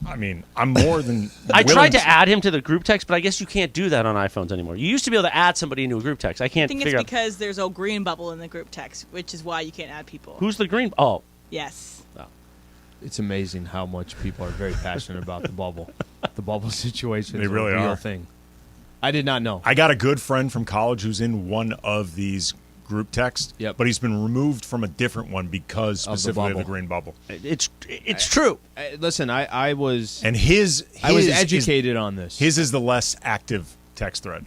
C: I mean, I'm more than
A: I
C: willing
A: tried to add him to the group text, but I guess you can't do that on iPhones anymore. You used to be able to add somebody into a group text. I can't
D: I think
A: figure
D: it's
A: out.
D: because there's a green bubble in the group text, which is why you can't add people.
A: Who's the green? Oh.
D: Yes.
A: Oh.
B: It's amazing how much people are very passionate about the bubble. The bubble situation
C: They
B: is
C: really
B: a real
C: are.
B: thing. I did not know.
C: I got a good friend from college who's in one of these group texts, but he's been removed from a different one because specifically of the green bubble.
A: It's true.
B: Listen, I was
C: And his
B: I was
C: is-
B: educated on this.
C: His is the less active text thread.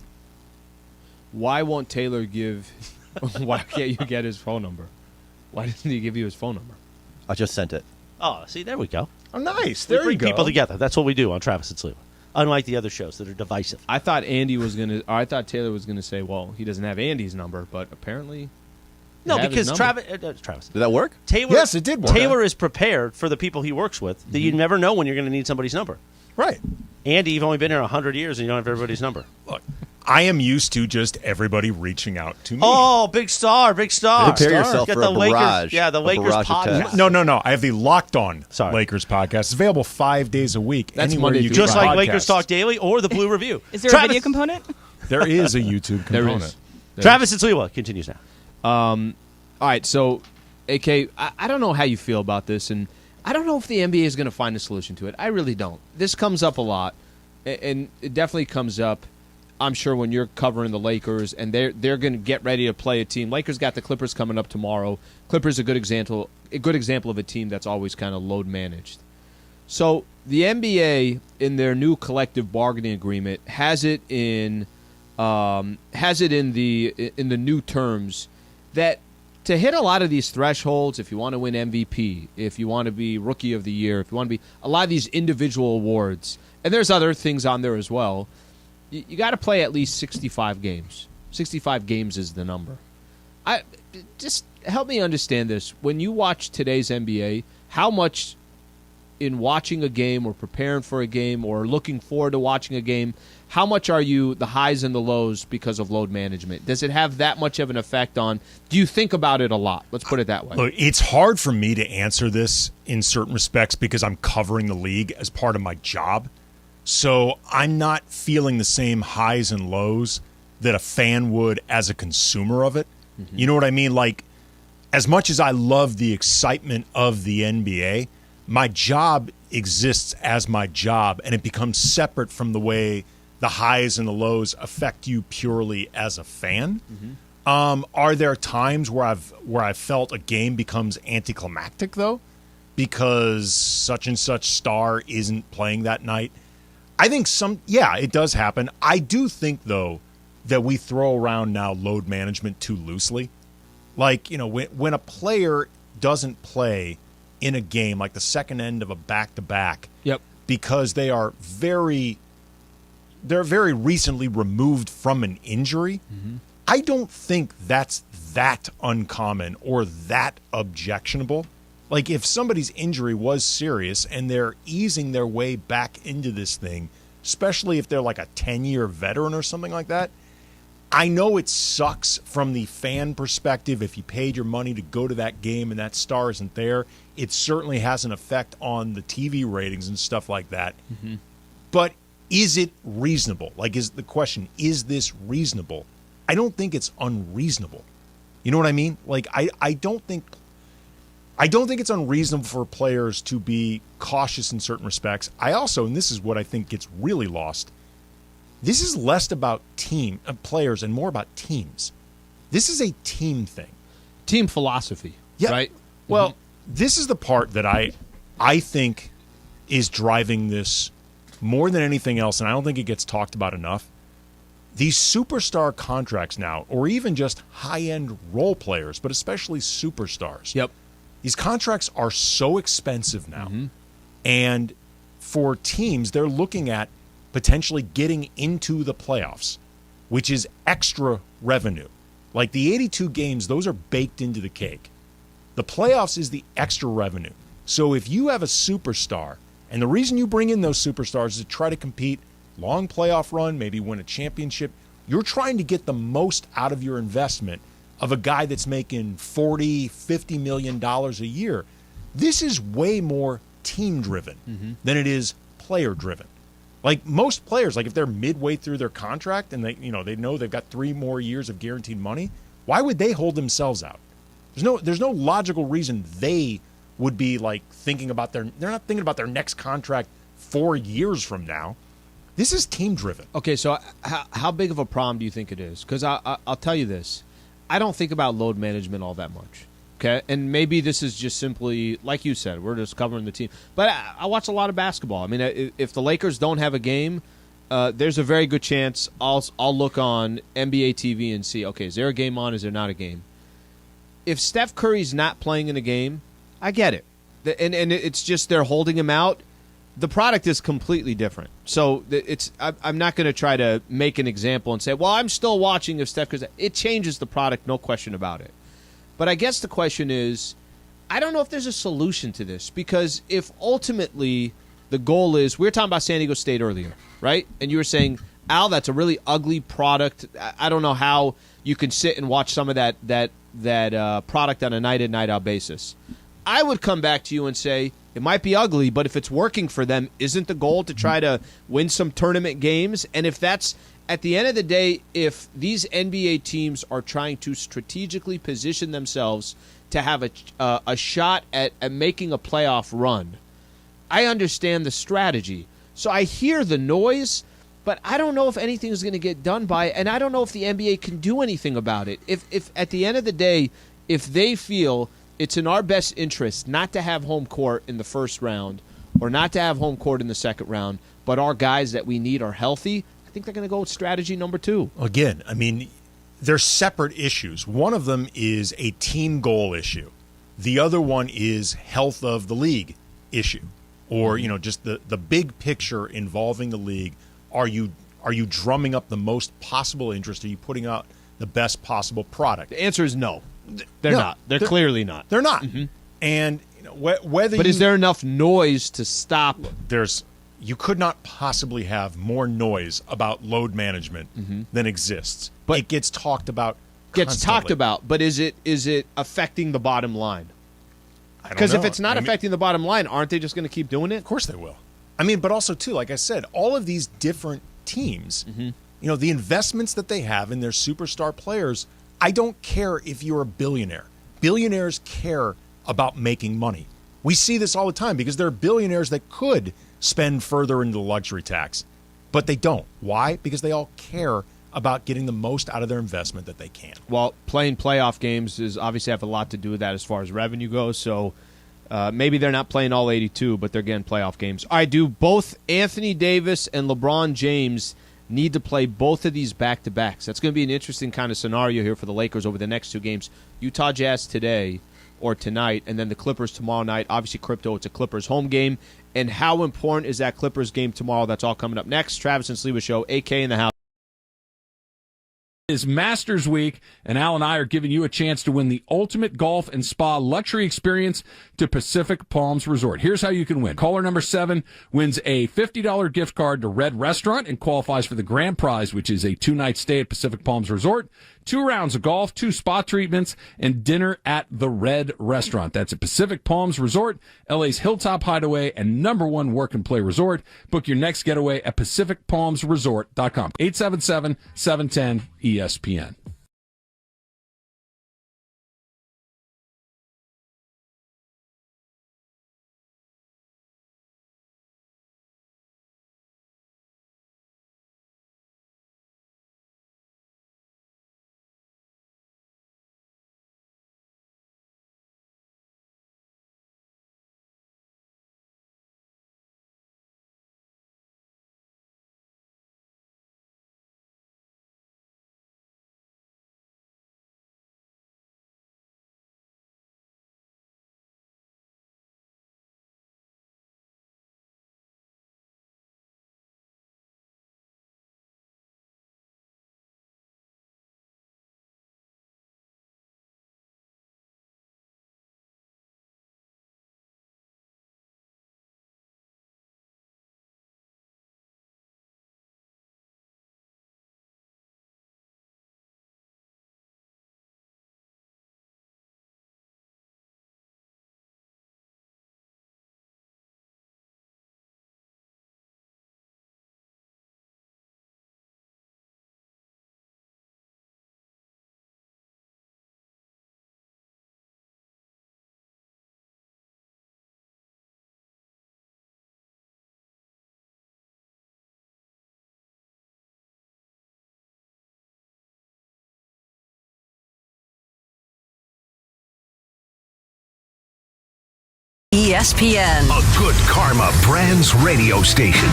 B: Why won't Taylor give? Why can't you get his phone number? Why didn't he give you his phone number?
E: I just sent it.
A: Oh, see, there we go.
C: Oh, nice.
A: We
C: There
A: bring
C: you go.
A: people together. That's what we do on Travis and Sliwa. Unlike the other shows that are divisive.
B: I thought I thought Taylor was gonna say, well, he doesn't have Andy's number, but apparently.
A: No,
B: have his
A: because
B: number.
A: Travis.
E: Did that work?
A: Taylor,
C: Yes, it did work.
A: Taylor is prepared for the people he works with that you never know when you're going to need somebody's number.
C: Right.
A: Andy, you've only been here 100 years and you don't have everybody's number.
C: Look, I am used to just everybody reaching out to me.
A: Oh, big star, big star.
E: Prepare yourself
A: Got
E: for
A: the
E: a
A: Lakers,
E: barrage.
A: yeah, the
E: a
A: Lakers
E: barrage of
A: podcast.
E: texts.
C: No. I have the Locked On
A: Sorry.
C: Lakers podcast. It's available 5 days a week.
B: That's
C: anywhere
B: Monday
C: you
B: through
C: get
A: Just
B: Friday.
A: like
C: podcasts.
A: Lakers Talk Daily or the Blue Review.
D: Is there
A: Travis,
D: a video component?
C: There is a YouTube
B: There
C: component.
B: is.
A: Travis and Sliwa continues now.
B: All right, so, AK, I don't know how you feel about this, and I don't know if the NBA is going to find a solution to it. I really don't. This comes up a lot, and it definitely comes up, I'm sure, when you're covering the Lakers, and they're going to get ready to play a team. Lakers got the Clippers coming up tomorrow. Clippers a good example of a team that's always kind of load managed. So the NBA, in their new collective bargaining agreement, has it in the new terms that to hit a lot of these thresholds, if you want to win MVP, if you want to be Rookie of the Year, if you want to be a lot of these individual awards, and there's other things on there as well, you got to play at least 65 games. 65 games is the number. Just help me understand this. When you watch today's NBA, how much in watching a game or preparing for a game or looking forward to watching a game, how much are you the highs and the lows because of load management? Does it have that much of an effect on? Do you think about it a lot? Let's put it that way.
C: Look, it's hard for me to answer this in certain respects because I'm covering the league as part of my job. So I'm not feeling the same highs and lows that a fan would as a consumer of it. Mm-hmm. You know what I mean? Like, as much as I love the excitement of the NBA, my job exists as my job, and it becomes separate from the way the highs and the lows affect you purely as a fan. Mm-hmm. Are there times where I've felt a game becomes anticlimactic though, because such and such star isn't playing that night? I think it does happen. I do think though that we throw around now load management too loosely. Like, when a player doesn't play in a game, like the second end of a back-to-back,
B: yep,
C: because they're very recently removed from an injury, mm-hmm. I don't think that's that uncommon or that objectionable. Like, if somebody's injury was serious and they're easing their way back into this thing, especially if they're like a 10-year veteran or something like that, I know it sucks from the fan perspective. If you paid your money to go to that game and that star isn't there, it certainly has an effect on the TV ratings and stuff like that. Mm-hmm. But is it reasonable? Like, is the question, is this reasonable? I don't think it's unreasonable. You know what I mean? Like, I don't think it's unreasonable for players to be cautious in certain respects. I also, and this is what I think gets really lost, this is less about players and more about teams. This is a team thing.
B: Team philosophy,
C: yeah.
B: Right?
C: Well,
B: mm-hmm.
C: This is the part that I think is driving this more than anything else, and I don't think it gets talked about enough. These superstar contracts now, or even just high-end role players, but especially superstars.
B: Yep.
C: These contracts are so expensive now. And for teams, they're looking at potentially getting into the playoffs, which is extra revenue. Like the 82 games, those are baked into the cake. The playoffs is the extra revenue. So if you have a superstar, and the reason you bring in those superstars is to try to compete, long playoff run, maybe win a championship, you're trying to get the most out of your investment of a guy that's making $40, $50 million a year. This is way more team-driven than it is player-driven. Like most players, like if they're midway through their contract and they know they've got 3 more years of guaranteed money, why would they hold themselves out? There's no logical reason they would be like they're not thinking about their next contract 4 years from now. This is team-driven.
B: Okay, so how big of a problem do you think it is? Because I'll tell you this. I don't think about load management all that much. Okay, and maybe this is just simply, like you said, we're just covering the team. But I watch a lot of basketball. I mean, if the Lakers don't have a game, there's a very good chance I'll look on NBA TV and see, okay, is there a game on? Is there not a game? If Steph Curry's not playing in a game, I get it. And it's just they're holding him out. The product is completely different. So I'm not going to try to make an example and say, well, I'm still watching if Steph Curry's. It changes the product, no question about it. But I guess the question is, I don't know if there's a solution to this, because if ultimately the goal is, we were talking about San Diego State earlier, right? And you were saying, Al, that's a really ugly product. I don't know how you can sit and watch some of that product on a night in, night out basis. I would come back to you and say, it might be ugly, but if it's working for them, isn't the goal to try to win some tournament games? And if that's, at the end of the day, if these NBA teams are trying to strategically position themselves to have a shot at making a playoff run, I understand the strategy. So I hear the noise, but I don't know if anything is going to get done by it, and I don't know if the NBA can do anything about it. If at the end of the day, if they feel it's in our best interest not to have home court in the first round or not to have home court in the second round, but our guys that we need are healthy, I think they're going to go with strategy number 2.
C: Again, I mean, they're separate issues. One of them is a team goal issue. The other one is health of the league issue, or just the big picture involving the league. Are you drumming up the most possible interest? Are you putting out the best possible product?
B: The answer is no. They're not. They're clearly not.
C: They're not. And whether.
B: But is there enough noise to stop?
C: You could not possibly have more noise about load management than exists. But it gets talked about.
B: But is it affecting the bottom line? Because if it's not affecting the bottom line, aren't they just going to keep doing it?
C: Of course they will. I mean, but also too, like I said, all of these different teams, the investments that they have in their superstar players. I don't care if you're a billionaire. Billionaires care about making money. We see this all the time because there are billionaires that could spend further into the luxury tax, but they don't. Why? Because they all care about getting the most out of their investment that they can.
B: Well, playing playoff games is obviously have a lot to do with that as far as revenue goes, so maybe they're not playing all 82, but they're getting playoff games. All right, do both Anthony Davis and LeBron James need to play both of these back-to-backs? That's going to be an interesting kind of scenario here for the Lakers over the next 2 games. Utah Jazz today or tonight, and then the Clippers tomorrow night. Obviously, Crypto, it's a Clippers home game. And how important is that Clippers game tomorrow? That's all coming up next. Travis and Sliwa Show, AK in the house.
F: It is Masters Week, and Al and I are giving you a chance to win the ultimate golf and spa luxury experience to Pacific Palms Resort. Here's how you can win. Caller number 7 wins a $50 gift card to Red Restaurant and qualifies for the grand prize, which is a 2-night stay at Pacific Palms Resort, 2 rounds of golf, 2 spa treatments, and dinner at the Red Restaurant. That's at Pacific Palms Resort, LA's Hilltop Hideaway and #1 work and play resort. Book your next getaway at PacificPalmsResort.com. 877-710-ESPN.
L: ESPN.
N: A good karma brands radio station.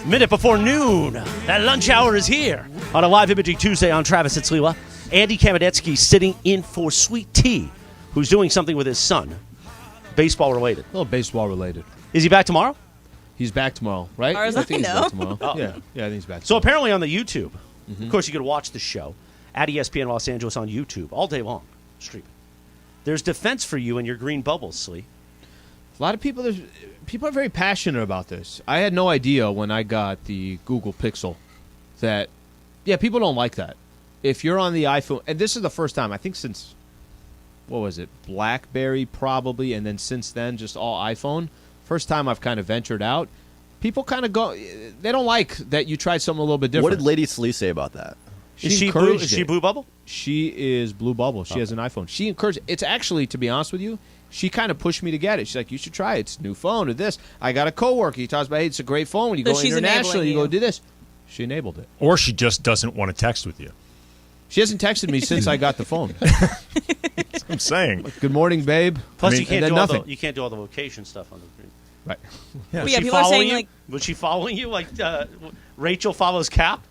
A: Minute before noon. That lunch hour is here. On a live imaging Tuesday on Travis and Sliwa. Andy Kamedetsky sitting in for Sweet Tea, who's doing something with his son. Baseball related.
B: A little baseball related.
A: Is he back tomorrow?
B: He's back tomorrow, right?
D: As
B: I think
D: I
B: he's
D: know.
B: back tomorrow.
A: Oh.
B: Yeah, I think he's back.
A: So apparently on the YouTube, of course you could watch the show at ESPN Los Angeles on YouTube all day long, streaming. There's defense for you and your green bubbles, Slee.
B: A lot of people are very passionate about this. I had no idea when I got the Google Pixel that, people don't like that. If you're on the iPhone, and this is the first time, I think since, what was it, BlackBerry probably, and then since then just all iPhone, first time I've kind of ventured out, people kind of go, they don't like that you tried something a little bit different.
E: What did Lady Slee say about that?
A: Is she Blue Bubble?
B: She is Blue Bubble. She has an iPhone. She encouraged, it's actually, to be honest with you, she kind of pushed me to get it. She's like, you should try it. It's a new phone or this. I got a coworker. He talks about, hey, it's a great phone. When you go international, you go do this. She enabled it.
C: Or she just doesn't want to text with you.
B: She hasn't texted me since I got the phone.
C: I'm saying.
B: Like, good morning, babe.
A: Plus, you can't do all the location stuff on the screen.
B: Right.
D: Yeah. Well, people are saying, like...
A: Was she following you like Rachel follows Cap?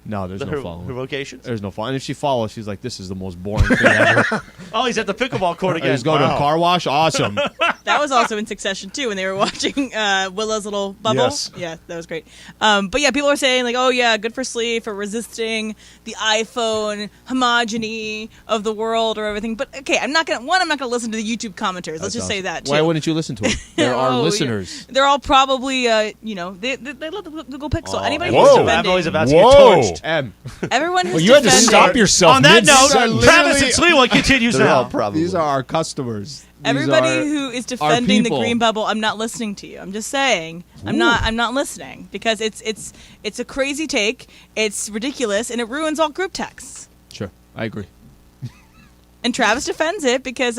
B: No, there's no following.
A: Her locations?
B: There's no following. And if she follows, she's like, this is the most boring thing ever.
A: Oh, he's at the pickleball court again.
B: He's going to a car wash? Awesome.
D: That was also in Succession, too, when they were watching Willow's little bubble.
C: Yes.
D: Yeah, that was great. But yeah, people are saying, like, oh, yeah, good for Slee for resisting the iPhone homogeny of the world or everything. But, okay, I'm not going to listen to the YouTube commenters. Let's just say that, too.
B: Why wouldn't you listen to them? There are listeners.
D: Yeah. They're all probably, they love the Google Pixel.
A: Oh,
D: Anybody who's defending...
A: I'm always about to get torched.
D: Everyone who's
C: you had to stop yourself.
A: On that note, Travis and Sliwa continues now.
B: These are our customers.
D: Everybody who is defending the green bubble, I'm not listening to you. I'm just saying, I'm not listening because it's a crazy take. It's ridiculous and it ruins all group texts.
B: Sure, I agree.
D: And Travis defends it because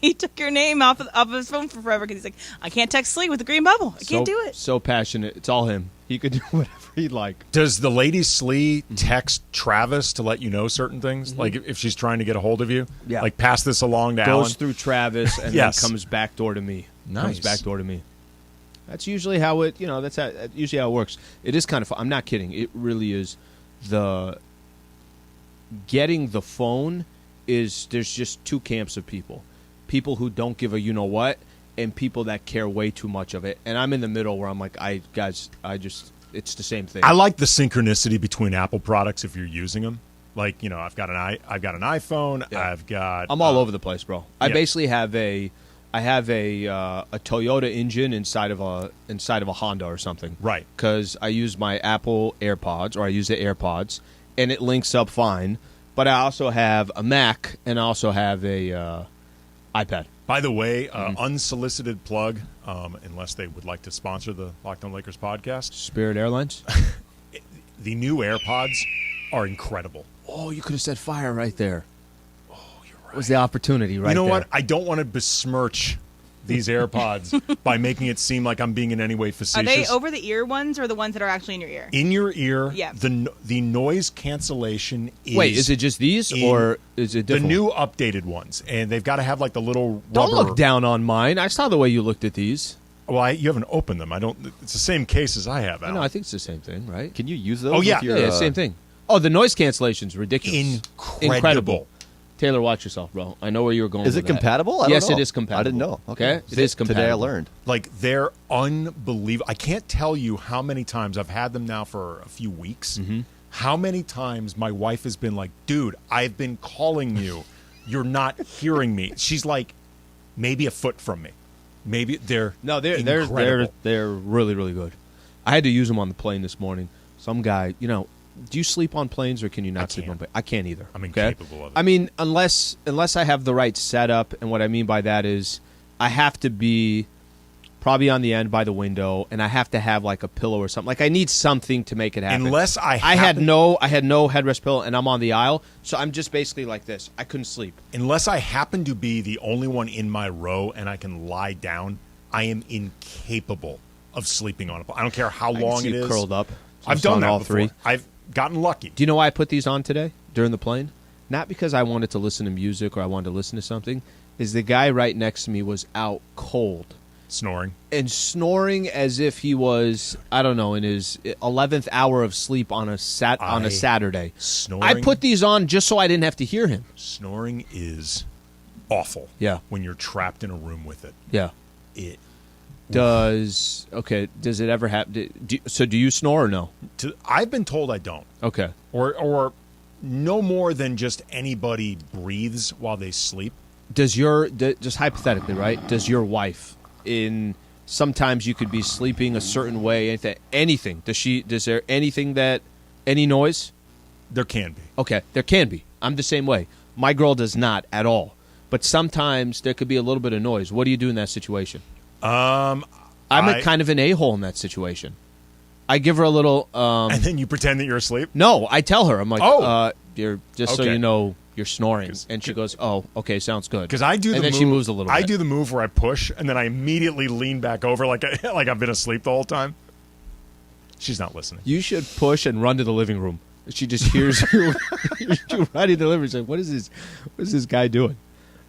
D: he took your name off of his phone for forever because he's like, I can't text Slee with the green bubble. I can't do it.
B: So passionate. It's all him. He could do whatever he'd like.
C: Does the Lady Slee text Travis to let you know certain things? Mm-hmm. Like if she's trying to get a hold of you?
B: Yeah.
C: Like pass this along to Alan?
B: Goes through Travis and then comes backdoor to me.
C: Nice.
B: Comes backdoor to me. That's usually how it, that's usually how it works. It is kind of fun. I'm not kidding. It really is. Getting the phone there's just two camps of people. People who don't give a you-know-what and people that care way too much of it. And I'm in the middle where I'm like, it's the same thing.
C: I like the synchronicity between Apple products if you're using them. Like, I've got an iPhone. Yeah.
B: I'm all over the place, bro. I basically have a Toyota engine inside of a Honda or something.
C: Right.
B: Because I use my Apple AirPods, or I use the AirPods, and it links up fine. But I also have a Mac, and I also have a iPad.
C: By the way, unsolicited plug, unless they would like to sponsor the Locked On Lakers podcast.
B: Spirit Airlines?
C: The new AirPods are incredible.
B: Oh, you could have said fire right there. Oh, you're right. It was the opportunity right there.
C: You know what? I don't want to besmirch these AirPods by making it seem like I'm being in any way facetious.
D: Are they over-the-ear ones or the ones that are actually in your ear?
C: In your ear.
D: Yeah.
C: The noise cancellation is...
B: Wait, is it just these or is it different?
C: The new updated ones. And they've got to have like the little rubber...
B: Don't look down on mine. I saw the way you looked at these.
C: Well, you haven't opened them. It's the same case as I have, Alan.
B: No, I think it's the same thing, right?
E: Can you use those?
C: Oh, yeah.
B: Yeah, same thing. Oh, the noise cancellation's ridiculous. Incredible. Taylor, watch yourself, bro. I know where you were going.
E: Is it compatible? I don't know.
B: It is compatible.
E: I didn't know.
B: Okay, it is compatible.
E: Today I learned.
C: Like, they're unbelievable. I can't tell you how many times I've had them now for a few weeks. Mm-hmm. How many times my wife has been like, dude, I've been calling you. You're not hearing me. She's like, maybe a foot from me. Maybe they're
B: incredible. They're really, really good. I had to use them on the plane this morning. Some guy, do you sleep on planes or can you not sleep on planes? I can't either.
C: I'm incapable of it.
B: I mean, unless I have the right setup, and what I mean by that is I have to be probably on the end by the window, and I have to have like a pillow or something. Like I need something to make it happen.
C: Unless I
B: had no headrest pillow, and I'm on the aisle, so I'm just basically like this. I couldn't sleep.
C: Unless I happen to be the only one in my row and I can lie down, I am incapable of sleeping on a plane. I don't care how long it is.
B: Curled up.
C: I've done that
B: all
C: before.
B: three.
C: I've gotten lucky.
B: Do you know why I put these on today during the plane? not because I wanted to listen to music or I wanted to listen to something, is the guy right next to me was out cold.
C: Snoring.
B: And snoring as if he was, I don't know, in his 11th hour of sleep on a Saturday.
C: Snoring.
B: I put these on just so I didn't have to hear him.
C: Snoring is awful.
B: Yeah.
C: When you're trapped in a room with it.
B: Yeah. Does it ever happen? So do you snore or no?
C: I've been told I don't.
B: Okay.
C: Or no more than just anybody breathes while they sleep.
B: Just hypothetically, right? Does your wife, sometimes you could be sleeping a certain way, anything. Does there any noise?
C: There can be.
B: Okay, there can be. I'm the same way. My girl does not at all. But sometimes there could be a little bit of noise. What do you do in that situation? I'm kind of an a-hole in that situation. I give her a little...
C: and then you pretend that you're asleep?
B: No, I tell her. I'm like, you're
C: so
B: you know, you're snoring. And she goes, oh, okay, sounds good.
C: Because I do the
B: and
C: move...
B: then she moves a little bit.
C: I do the move where I push, and then I immediately lean back over like I've been asleep the whole time. She's not listening.
B: You should push and run to the living room. She just hears you running to the living room. She's like, what is this guy doing?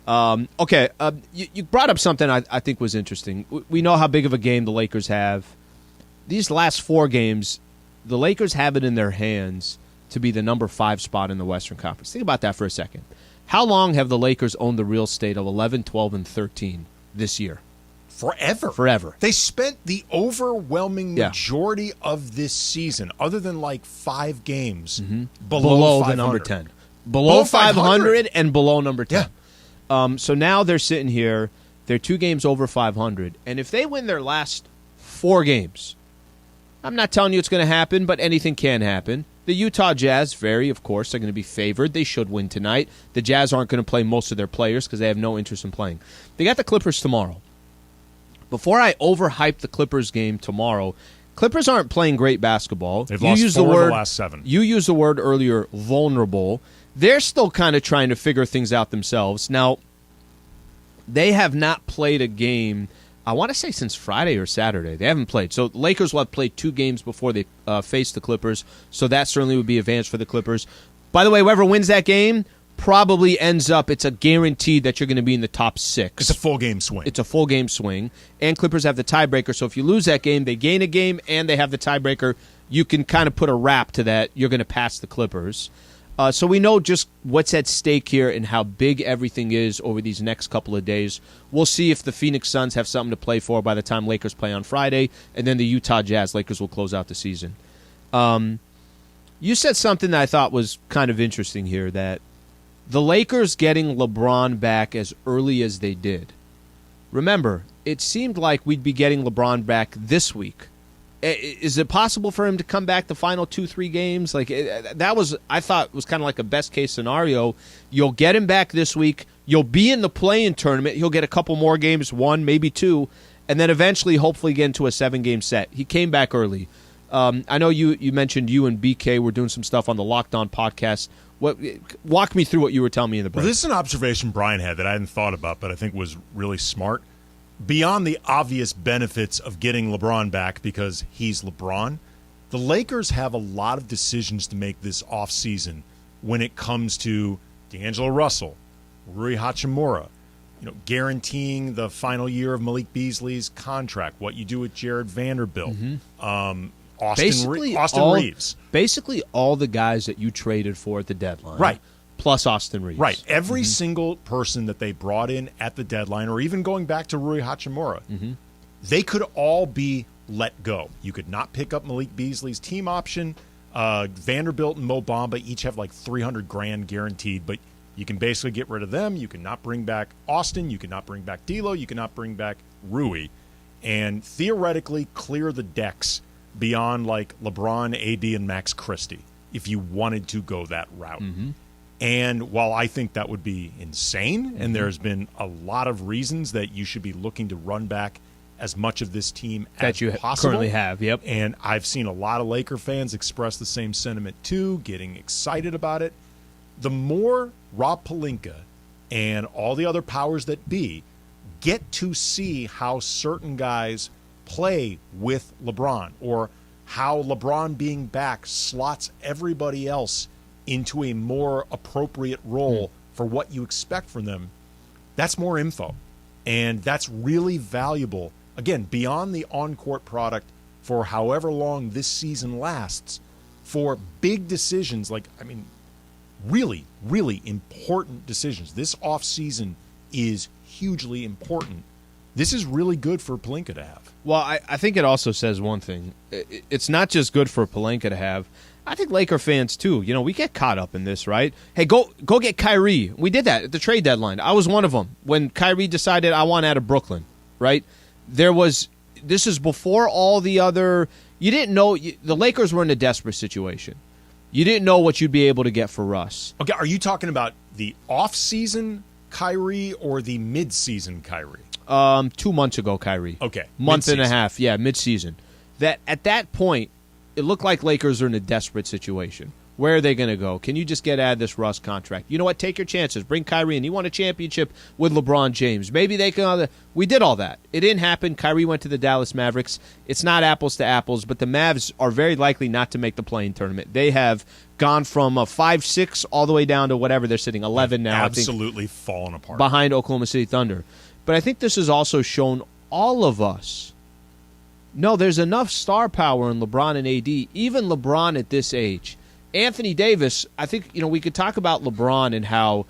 B: Okay, you brought up something I think was interesting. We know how big of a game the Lakers have. These last 4 games, the Lakers have it in their hands to be the number 5 spot in the Western Conference. Think about that for a second. How long have the Lakers owned the real estate of 11, 12, and 13 this year?
C: Forever. They spent the overwhelming majority of this season, other than like 5 games, below
B: the number 10. Below 500 and below number 10.
C: Yeah.
B: So now they're sitting here. They're 2 games over 500. And if they win their last 4 games, I'm not telling you it's going to happen, but anything can happen. The Utah Jazz, of course, are going to be favored. They should win tonight. The Jazz aren't going to play most of their players because they have no interest in playing. They got the Clippers tomorrow. Before I overhype the Clippers game tomorrow, Clippers aren't playing great basketball.
C: They've lost 4 of the last 7.
B: You used the word earlier, vulnerable. They're still kind of trying to figure things out themselves. Now, they have not played a game, I want to say since Friday or Saturday. They haven't played. So the Lakers will have played 2 games before they face the Clippers. So that certainly would be an advantage for the Clippers. By the way, whoever wins that game probably ends up, it's a guarantee that you're going to be in the top 6.
C: It's a full game swing.
B: It's a full game swing. And Clippers have the tiebreaker. So if you lose that game, they gain a game and they have the tiebreaker. You can kind of put a wrap to that. You're going to pass the Clippers. So we know just what's at stake here and how big everything is over these next couple of days. We'll see if the Phoenix Suns have something to play for by the time Lakers play on Friday, and then the Utah Jazz. Lakers will close out the season. You said something that I thought was kind of interesting here, that the Lakers getting LeBron back as early as they did. Remember, it seemed like we'd be getting LeBron back this week. Is it possible for him to come back the final 2-3 games? That was, I thought, was kind of like a best case scenario. You'll get him back this week. You'll be in the play-in tournament. He'll get a couple more games, 1, maybe 2, and then eventually, hopefully, get into a 7-game set. He came back early. I know you mentioned you and BK were doing some stuff on the Locked On podcast. Walk me through what you were telling me in the break.
C: Well, this is an observation Brian had that I hadn't thought about, but I think was really smart. Beyond the obvious benefits of getting LeBron back because he's LeBron, the Lakers have a lot of decisions to make this offseason when it comes to D'Angelo Russell, Rui Hachimura, guaranteeing the final year of Malik Beasley's contract, what you do with Jared Vanderbilt, Austin Reeves.
B: Basically all the guys that you traded for at the deadline.
C: Right.
B: Plus Austin Reeves.
C: Right. Every single person that they brought in at the deadline, or even going back to Rui Hachimura, they could all be let go. You could not pick up Malik Beasley's team option. Vanderbilt and Mo Bamba each have like $300,000 guaranteed, but you can basically get rid of them. You cannot bring back Austin. You cannot bring back D'Lo. You cannot bring back Rui. And theoretically clear the decks beyond like LeBron, AD, and Max Christie if you wanted to go that route. And while I think that would be insane, and there's been a lot of reasons that you should be looking to run back as much of this team as
B: you
C: possible.
B: Currently have, yep.
C: And I've seen a lot of Laker fans express the same sentiment too, getting excited about it. The more Rob Pelinka and all the other powers that be get to see how certain guys play with LeBron, or how LeBron being back slots everybody else into a more appropriate role for what you expect from them, that's more info. And that's really valuable, again, beyond the on-court product for however long this season lasts, for big decisions like, really, really important decisions. This offseason is hugely important. This is really good for Pelinka to have.
B: Well, I think it also says one thing. It's not just good for Pelinka to have. I think Laker fans, too. We get caught up in this, right? Hey, go get Kyrie. We did that at the trade deadline. I was one of them. When Kyrie decided I want out of Brooklyn, right? This is before all the other... You didn't know... The Lakers were in a desperate situation. You didn't know what you'd be able to get for Russ.
C: Okay, are you talking about the off-season Kyrie or the mid-season Kyrie?
B: 2 months ago, Kyrie.
C: Okay.
B: Month and a half, mid-season. That at that point, it looked like Lakers are in a desperate situation. Where are they going to go? Can you just get out of this Russ contract? You know what? Take your chances. Bring Kyrie in. He won a championship with LeBron James. Maybe they can. We did all that. It didn't happen. Kyrie went to the Dallas Mavericks. It's not apples to apples, but the Mavs are very likely not to make the play-in tournament. They have gone from a 5-6 all the way down to whatever they're sitting, 11 now.
C: Absolutely fallen apart.
B: Behind Oklahoma City Thunder. But I think this has also shown all of us, no, there's enough star power in LeBron and AD, even LeBron at this age. Anthony Davis, I think, we could talk about LeBron and how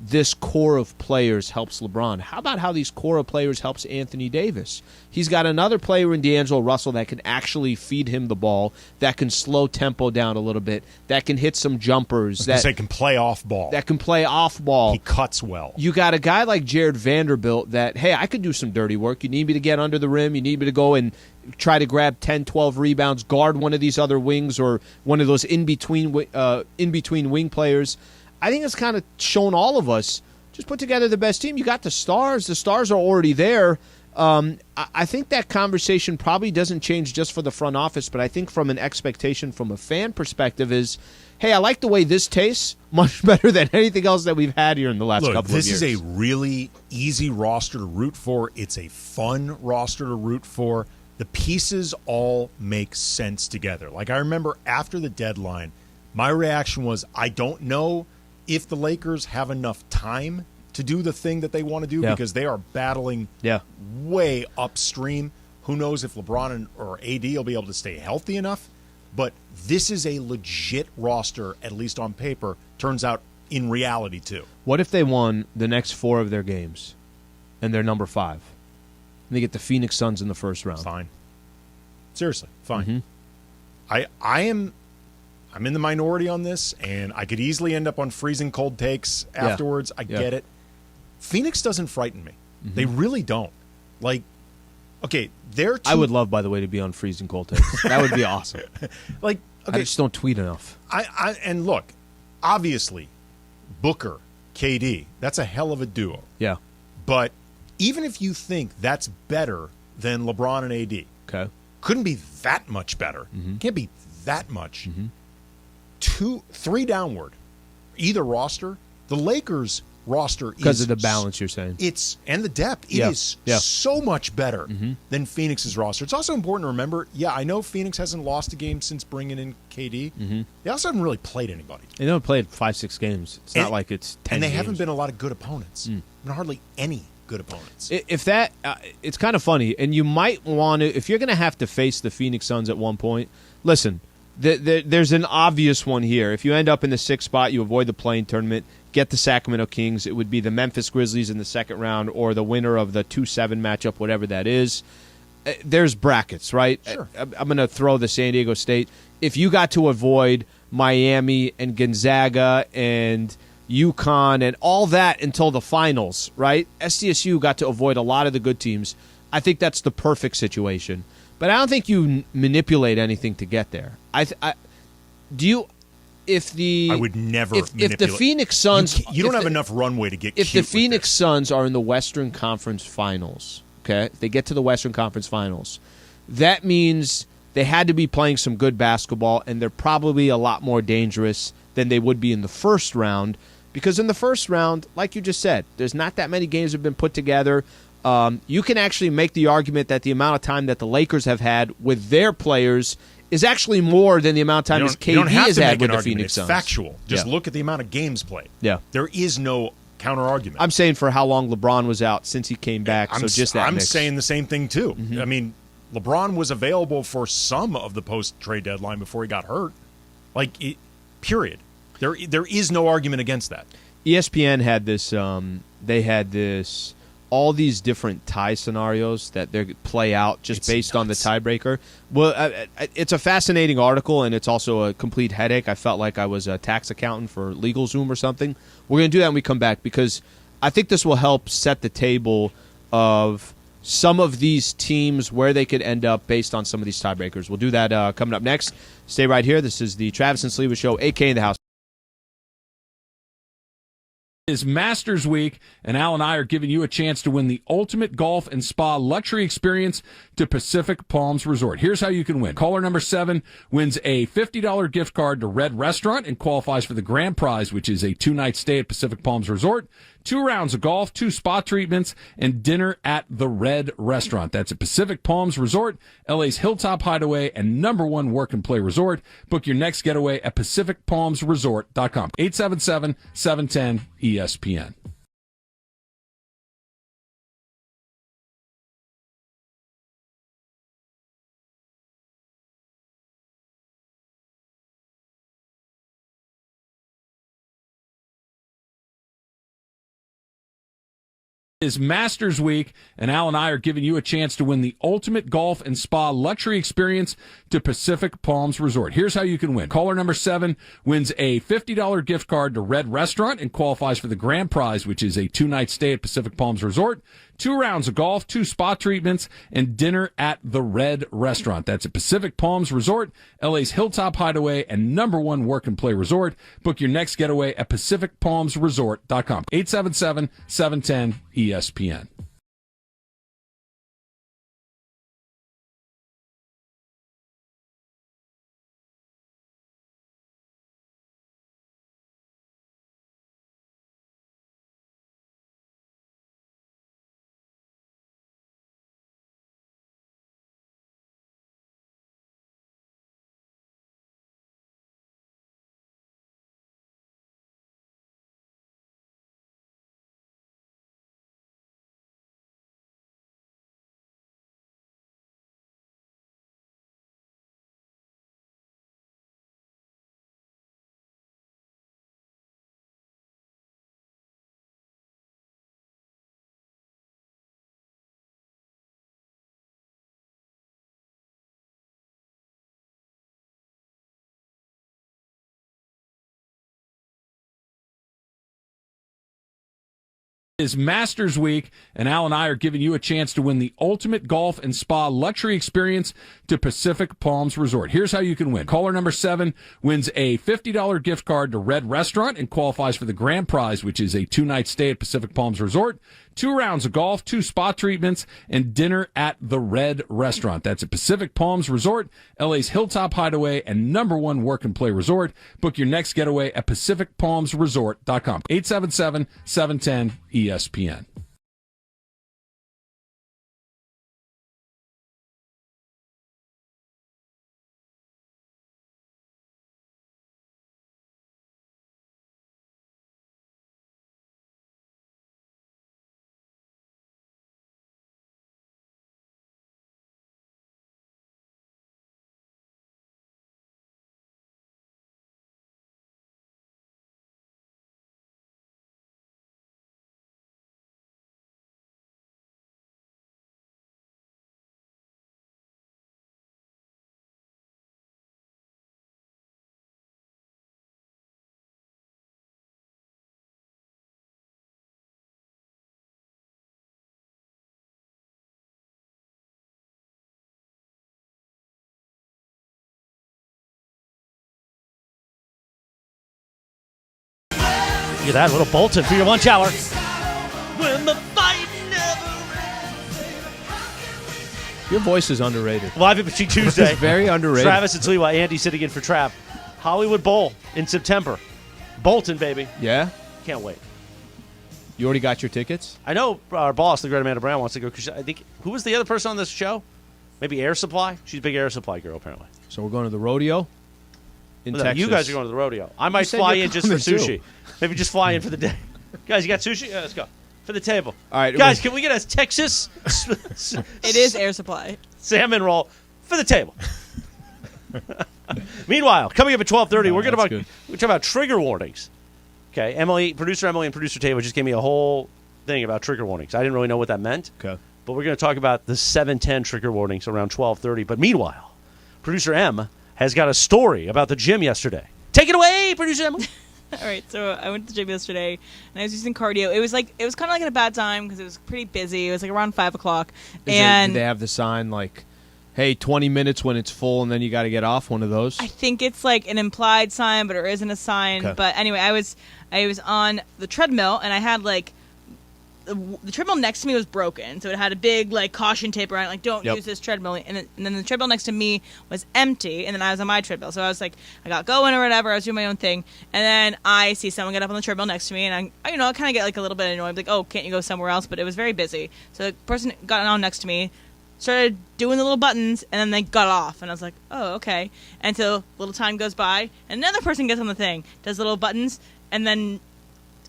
B: this core of players helps LeBron. How about how these core of players helps Anthony Davis? He's got another player in D'Angelo Russell that can actually feed him the ball, that can slow tempo down a little bit, that can hit some jumpers. That
C: can play off ball.
B: That can play off ball.
C: He cuts well.
B: You got a guy like Jared Vanderbilt that, hey, I could do some dirty work. You need me to get under the rim. You need me to go and try to grab 10, 12 rebounds, guard one of these other wings or one of those in-between wing players. I think it's kind of shown all of us, just put together the best team. You got the stars. The stars are already there. I think that conversation probably doesn't change just for the front office, but I think from an expectation from a fan perspective is, hey, I like the way this tastes much better than anything else that we've had here in the last couple of years.
C: This is a really easy roster to root for. It's a fun roster to root for. The pieces all make sense together. Like, I remember after the deadline, my reaction was, I don't know if the Lakers have enough time to do the thing that they want to do because they are battling way upstream. Who knows if LeBron or AD will be able to stay healthy enough? But this is a legit roster, at least on paper. Turns out in reality, too.
B: What if they won the next 4 of their games and they're number 5? And they get the Phoenix Suns in the first round.
C: Fine. Seriously, fine. Mm-hmm. I'm in the minority on this, and I could easily end up on freezing cold takes afterwards. I get it. Phoenix doesn't frighten me. Mm-hmm. They really don't. Like, okay, they're
B: I would love, by the way, to be on freezing cold takes. That would be awesome.
C: Like, okay,
B: I just don't tweet enough.
C: And look, obviously, Booker, KD, that's a hell of a duo.
B: Yeah.
C: But even if you think that's better than LeBron and AD,
B: okay,
C: couldn't be that much better. Mm-hmm. Can't be that much. Mm-hmm. 2, 3 downward, either roster. The Lakers roster is
B: because of the balance you're saying.
C: And the depth. It is so much better than Phoenix's roster. It's also important to remember. Yeah, I know Phoenix hasn't lost a game since bringing in KD. Mm-hmm. They also haven't really played anybody.
B: They haven't played 5-6 games. It's not like it's 10.
C: And they
B: games.
C: haven't been a lot of good opponents. Hardly any good opponents.
B: If that, it's kind of funny, and you might want to, if you're going to have to face the Phoenix Suns at one point. Listen. There's an obvious one here. If you end up in the 6th spot, you avoid the play-in tournament, get the Sacramento Kings. It would be the Memphis Grizzlies in the second round or the winner of the 2-7 matchup, whatever that is. There's brackets, right?
C: Sure.
B: I'm going to throw the San Diego State. If you got to avoid Miami and Gonzaga and UConn and all that until the finals, right? SDSU got to avoid a lot of the good teams. I think that's the perfect situation. But I don't think you manipulate anything to get there. I would never manipulate.
C: If
B: the Phoenix Suns...
C: You don't have enough runway to get
B: If the Phoenix Suns are in the Western Conference Finals, okay, if they get to the Western Conference Finals, that means they had to be playing some good basketball, and they're probably a lot more dangerous than they would be in the first round, because in the first round, like you just said, there's not that many games that have been put together. You can actually make the argument that the amount of time that the Lakers have had with their players is actually more than the amount of time his KD has had with the Phoenix Suns.
C: It's factual. Just look at the amount of games played.
B: Yeah.
C: There is no counter-argument.
B: I'm saying for how long LeBron was out since he came back,
C: I'm
B: mix.
C: saying the same thing, too.
B: Mm-hmm.
C: I mean, LeBron was available for some of the post-trade deadline before he got hurt. Period. There is no argument against that.
B: ESPN had this. They had this. All these different tie scenarios that they play out just based on the tiebreaker. Well, it's a fascinating article, and it's also a complete headache. I felt like I was a tax accountant for LegalZoom or something. We're going to do that when we come back because I think this will help set the table of some of these teams where they could end up based on some of these tiebreakers. We'll do that coming up next. Stay right here. This is the Travis and Sliwa Show, AK in the house.
F: Is Masters Week, and Al and I are giving you a chance to win the ultimate golf and spa luxury experience to Pacific Palms Resort. Here's how you can win. Caller number 7 wins a $50 gift card to Red Restaurant and qualifies for the grand prize, which is a 2-night stay at Pacific Palms Resort, 2 rounds of golf, 2 spa treatments, and dinner at the Red Restaurant. That's at Pacific Palms Resort, LA's Hilltop Hideaway, and #1 work and play resort. Book your next getaway at PacificPalmsResort.com. 877-710-ESPN. Is Masters Week, and Al and I are giving you a chance to win the ultimate golf and spa luxury experience to Pacific Palms Resort. Here's how you can win. Caller number 7 wins a $50 gift card to Red Restaurant and qualifies for the grand prize, which is a 2-night stay at Pacific Palms Resort, 2 rounds of golf, 2 spa treatments, and dinner at the Red Restaurant. That's at Pacific Palms Resort, LA's Hilltop Hideaway, and #1 work and play resort. Book your next getaway at PacificPalmsResort.com. 877-710-ESPN. Is Masters Week, and Al and I are giving you a chance to win the ultimate golf and spa luxury experience to Pacific Palms Resort. Here's how you can win. Caller number 7 wins a $50 gift card to Red Restaurant and qualifies for the grand prize, which is a 2-night stay at Pacific Palms Resort, 2 rounds of golf, 2 spa treatments, and dinner at the Red Restaurant. That's at Pacific Palms Resort, LA's Hilltop Hideaway, and #1 work and play resort. Book your next getaway at PacificPalmsResort.com. 877-710-ESPN.
A: Look at that, little Bolton for your lunch hour.
D: When the fight never ends.
B: Your voice is underrated.
A: Live at Machine Tuesday.
B: Very underrated.
A: Travis and Sliwa, Andy sitting in for Trav. Hollywood Bowl in September. Bolton, baby.
B: Yeah?
A: Can't wait.
B: You already got your tickets?
A: I know our boss, the great Amanda Brown, wants to go. Cause I think, who was the other person on this show? Maybe Air Supply. She's a big Air Supply girl, apparently.
B: So we're going to the rodeo in Texas.
A: You guys are going to the rodeo. I might fly in just for sushi. Maybe just fly in for the day. Guys, you got sushi? Yeah, let's go. For the table.
B: All right,
A: guys, can we get a Texas
D: It is Air Supply
A: salmon roll for the table? Meanwhile, coming up at 12:30, we're talk about trigger warnings. Okay, producer Emily and producer Taylor just gave me a whole thing about trigger warnings. I didn't really know what that meant.
B: Okay.
A: But we're going to talk about the 7:10 trigger warnings around 12:30. But meanwhile, producer M has got a story about the gym yesterday. Take it away, producer Emily.
D: All right, so I went to the gym yesterday, and I was using cardio. It was kind of like at a bad time because it was pretty busy. It was like around 5 o'clock.
B: Did they have the sign like, hey, 20 minutes when it's full, and then you got to get off, one of those?
D: I think it's like an implied sign, but there isn't a sign.
B: Okay.
D: But anyway, I was on the treadmill, and I had like the treadmill next to me was broken, so it had a big like caution tape around it, like don't use this treadmill. And then the treadmill next to me was empty, and then I was on my treadmill. So I was like, I got going or whatever. I was doing my own thing, and then I see someone get up on the treadmill next to me, and I kind of get like a little bit annoyed, like, oh, can't you go somewhere else? But it was very busy, so the person got on next to me, started doing the little buttons, and then they got off, and I was like, oh, okay. And so a little time goes by, and another person gets on the thing, does the little buttons, and then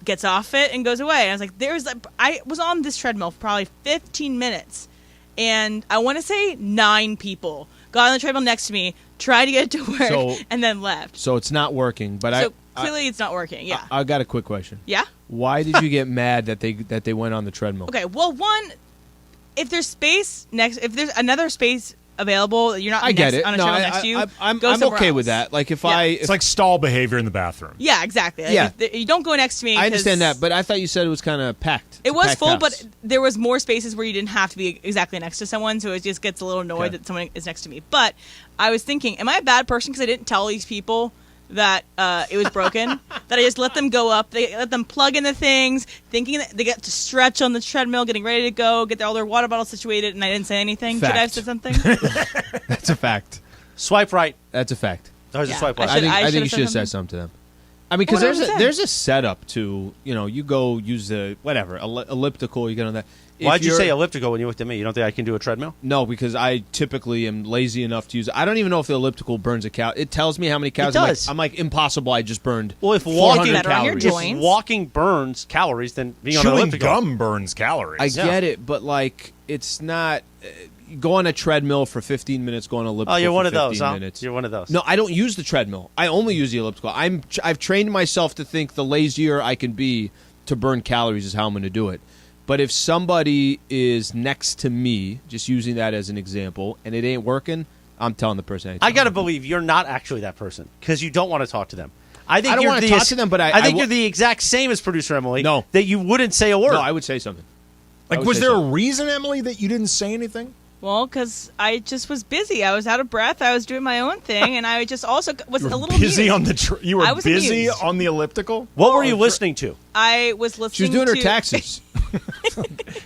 D: gets off it and goes away. And I was like, I was on this treadmill for probably 15 minutes, and I want to say 9 people got on the treadmill next to me, tried to get to work, and then left.
B: So it's not working. But
D: clearly it's not working. Yeah.
B: I got a quick question.
D: Yeah.
B: Why did you get mad that they went on the treadmill?
D: Okay. Well, one, if there's space if there's another space available, you're not on a treadmill next to you.
B: I'm
D: go
B: okay
D: else.
B: with that. Like if
C: it's like stall behavior in the bathroom.
D: Yeah, exactly. Like you don't go next to me.
B: I understand that, but I thought you said it was kind of packed.
D: It was full,
B: house.
D: but there was more spaces where you didn't have to be exactly next to someone, so it just gets a little annoyed that someone is next to me. But I was thinking, am I a bad person because I didn't tell these people that it was broken? That I just let them go up, they let them plug in the things, thinking that they get to stretch on the treadmill, getting ready to go, get all their water bottles situated, and I didn't say anything.
B: Fact.
D: Should I have said something?
B: That's a fact.
A: Swipe right.
B: That's a fact.
A: Swipe right.
B: I think you should have said something to them. I mean, because there's a setup to, you go use the elliptical. You get on that.
A: Why'd you say elliptical when you looked at me? You don't think I can do a treadmill?
B: No, because I typically am lazy enough to use it. I don't even know if the elliptical burns a calorie. It tells me how many calories.
A: It does.
B: I'm like impossible. I just burned.
A: Well, if
B: 400 calories.
A: If walking burns calories, then being on an
C: chewing
A: elliptical
C: gum burns calories.
B: I get it, but like it's not. Go on a treadmill for 15 minutes. Go on an elliptical.
A: Oh, you're one
B: for
A: of those,
B: 15
A: huh?
B: minutes.
A: You're one of those.
B: No, I don't use the treadmill. I only use the elliptical. I've trained myself to think the lazier I can be to burn calories is how I'm going to do it. But if somebody is next to me, just using that as an example, and it ain't working, I'm telling the person.
A: I got to believe you're not actually that person because you don't want to talk to them. I
B: don't want to talk to them, but
A: I think you're the exact same as producer Emily.
B: No.
A: That you wouldn't say a word.
B: No, I would say something.
C: Was there a reason, Emily, that you didn't say anything?
D: Well, because I just was busy. I was out of breath. I was doing my own thing, and I just also was a little
C: busy
D: amused.
C: on the. You were busy on the elliptical.
A: What were you listening to?
D: I was listening.
B: She was doing her taxes.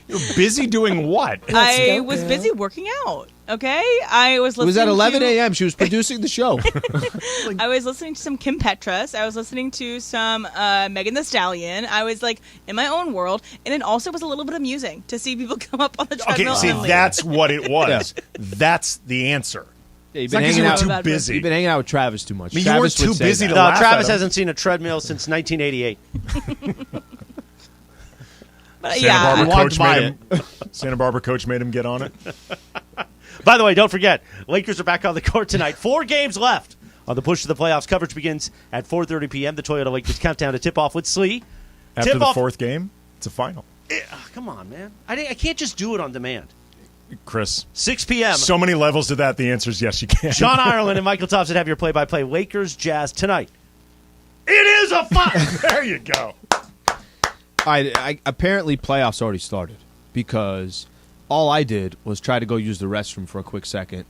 C: You're busy doing what?
D: I was busy working out. Okay, I was listening.
B: It was at 11 a.m. She was producing the show.
D: I was listening to some Kim Petras. I was listening to some Megan Thee Stallion. I was like in my own world, and it also was a little bit amusing to see people come up on the treadmill.
C: Okay, see, that's what it was. Yeah. That's the answer.
B: Yeah, you've been hanging out
C: too busy.
B: You've been hanging out with Travis too much.
C: I mean, you weren't too busy to laugh at
A: Travis
C: him.
A: hasn't seen a treadmill since 1988.
C: Santa Barbara coach made him get on it.
A: By the way, don't forget, Lakers are back on the court tonight. 4 games left on the push to the playoffs. Coverage begins at 4:30 p.m. The Toyota Lakers countdown to tip-off with Slee.
C: After the 4th game, it's a final.
A: Come on, man. I can't just do it on demand.
C: Chris.
A: 6 p.m.
C: So many levels to that. The answer is yes, you can.
A: John Ireland and Michael Thompson have your play-by-play. Lakers, Jazz tonight. It is a final.
C: There you go.
B: Apparently, playoffs already started because all I did was try to go use the restroom for a quick second.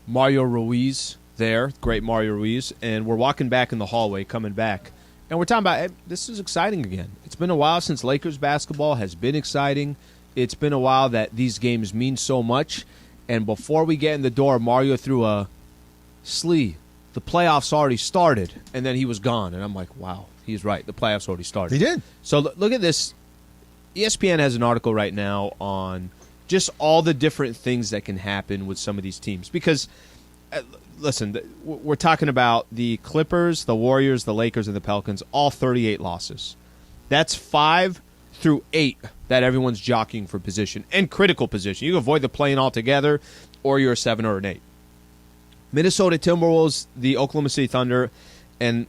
B: Mario Ruiz there, great Mario Ruiz, and we're walking back in the hallway, coming back, and we're talking about, hey, this is exciting again. It's been a while since Lakers basketball has been exciting. It's been a while that these games mean so much, and before we get in the door, Mario threw a Slee. The playoffs already started, and then he was gone, and I'm like, wow, he's right. The playoffs already started.
C: He did.
B: So look at this. ESPN has an article right now on just all the different things that can happen with some of these teams. Because, listen, we're talking about the Clippers, the Warriors, the Lakers, and the Pelicans, all 38 losses. That's 5 through 8 that everyone's jockeying for position, and critical position. You can avoid the play-in altogether, or you're a 7 or an 8. Minnesota Timberwolves, the Oklahoma City Thunder, and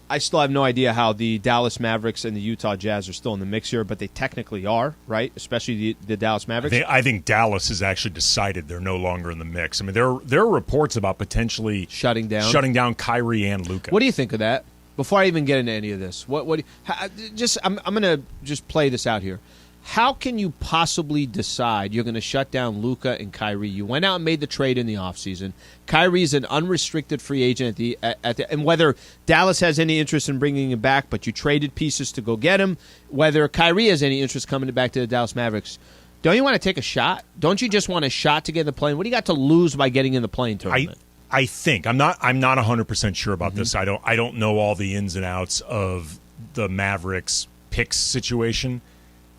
B: I still have no idea how the Dallas Mavericks and the Utah Jazz are still in the mix here, but they technically are, right? Especially the Dallas Mavericks.
C: I think Dallas has actually decided they're no longer in the mix. I mean, there are reports about potentially
B: shutting down
C: Kyrie and Luka.
B: What do you think of that? Before I even get into any of this, I'm going to just play this out here. How can you possibly decide you're going to shut down Luka and Kyrie? You went out and made the trade in the offseason. Kyrie's an unrestricted free agent and whether Dallas has any interest in bringing him back, but you traded pieces to go get him, whether Kyrie has any interest coming back to the Dallas Mavericks, don't you want to take a shot? Don't you just want a shot to get in the play-in? What do you got to lose by getting in the play-in tournament?
C: I think I'm not 100% sure about this. I don't know all the ins and outs of the Mavericks picks situation.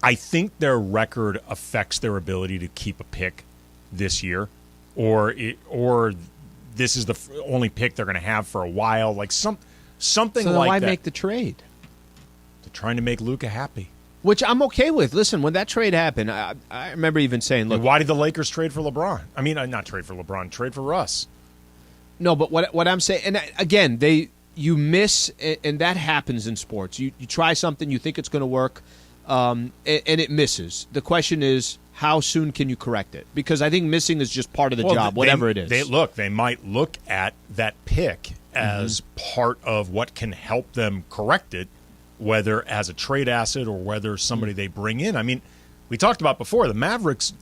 C: I think their record affects their ability to keep a pick this year, or this is the only pick they're going to have for a while, like something
B: so
C: like
B: why
C: that.
B: Make the trade?
C: They're trying to make Luka happy,
B: which I'm okay with. Listen, when that trade happened, I remember even saying, "Look,
C: and why did the Lakers trade for LeBron? I mean, not trade for LeBron, trade for Russ."
B: No, but what I'm saying, and again, you miss, and that happens in sports. You try something, you think it's going to work. And it misses. The question is, how soon can you correct it? Because I think missing is just part of the job, whatever it is.
C: They might look at that pick as part of what can help them correct it, whether as a trade asset or whether somebody they bring in. I mean, we talked about before, the Mavericks.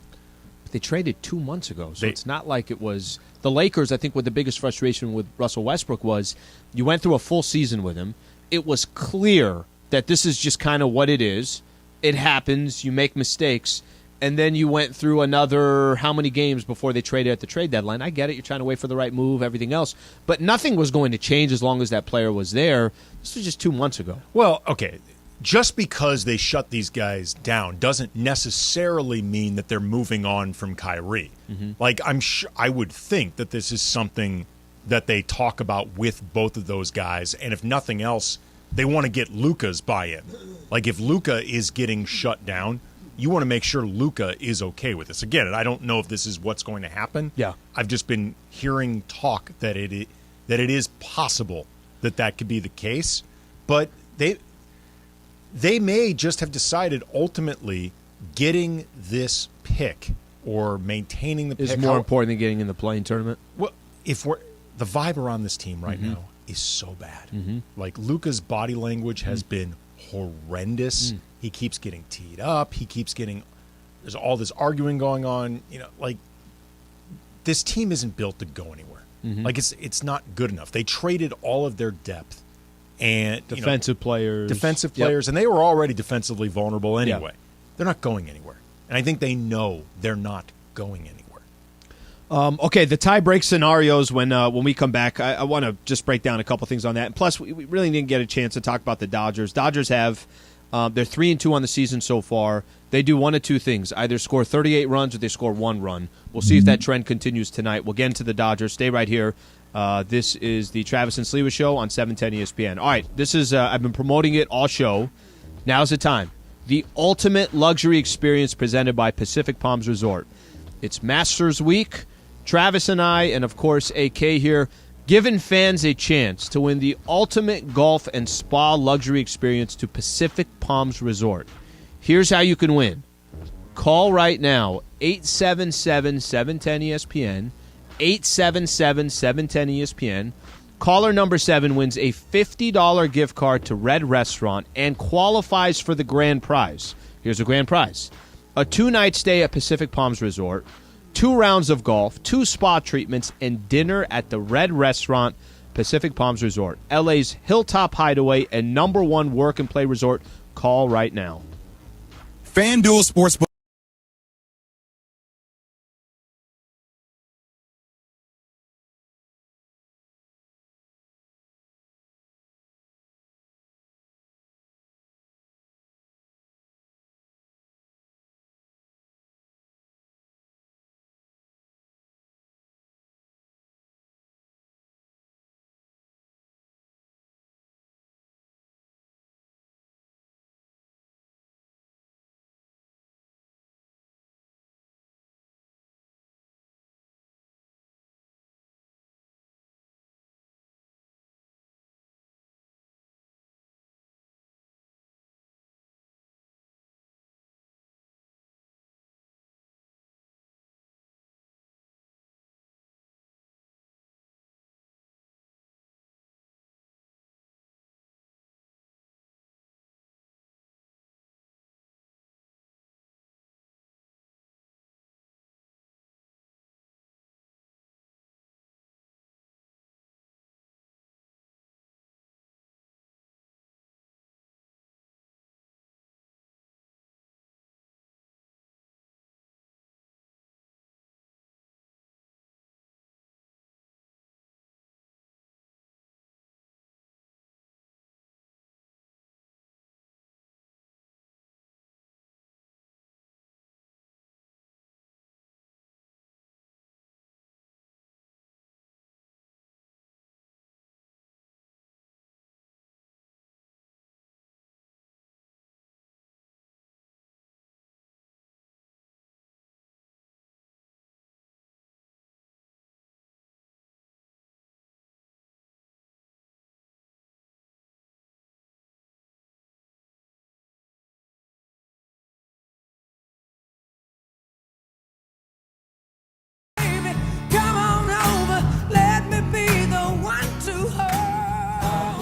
B: They traded 2 months ago, so it's not like it was. The Lakers, I think, what the biggest frustration with Russell Westbrook was, you went through a full season with him. It was clear that this is just kind of what it is. It happens. You make mistakes. And then you went through another how many games before they traded at the trade deadline. I get it. You're trying to wait for the right move, everything else. But nothing was going to change as long as that player was there. This was just 2 months ago.
C: Well, okay. Just because they shut these guys down doesn't necessarily mean that they're moving on from Kyrie. Like, I would think that this is something that they talk about with both of those guys. And if nothing else, they want to get Luka's buy-in. Like, if Luka is getting shut down, you want to make sure Luka is okay with this. Again, I don't know if this is what's going to happen.
B: Yeah.
C: I've just been hearing talk that it is possible that could be the case. But they may just have decided ultimately getting this pick or maintaining the pick
B: is more important than getting in the play-in tournament.
C: Well, the vibe around this team right now is so bad. Like, Luka's body language has been horrendous. He keeps getting teed up. There's all this arguing going on. You know, like, this team isn't built to go anywhere. Like, it's not good enough. They traded all of their depth and
B: defensive players,
C: and they were already defensively vulnerable anyway. They're not going anywhere, and I think they know they're not going anywhere.
B: Okay, the tie-break scenarios when we come back, I want to just break down a couple things on that. And plus, we really didn't get a chance to talk about the Dodgers. Dodgers have they're 3-2 on the season so far. They do one of two things: either score 38 runs or they score 1 run. We'll see if that trend continues tonight. We'll get into the Dodgers. Stay right here. This is the Travis and Sliwa Show on 710 ESPN. All right, this is I've been promoting it all show. Now's the time. The ultimate luxury experience presented by Pacific Palms Resort. It's Masters Week. Travis and I, and of course AK here, giving fans a chance to win the ultimate golf and spa luxury experience to Pacific Palms Resort. Here's how you can win. Call right now, 877-710-ESPN, 877-710-ESPN. Caller number 7 wins a $50 gift card to Red Restaurant and qualifies for the grand prize. Here's the grand prize. A 2-night stay at Pacific Palms Resort, 2 rounds of golf, 2 spa treatments, and dinner at the Red Restaurant, Pacific Palms Resort, LA's Hilltop Hideaway and #1 work and play resort. Call right now.
L: FanDuel Sportsbook.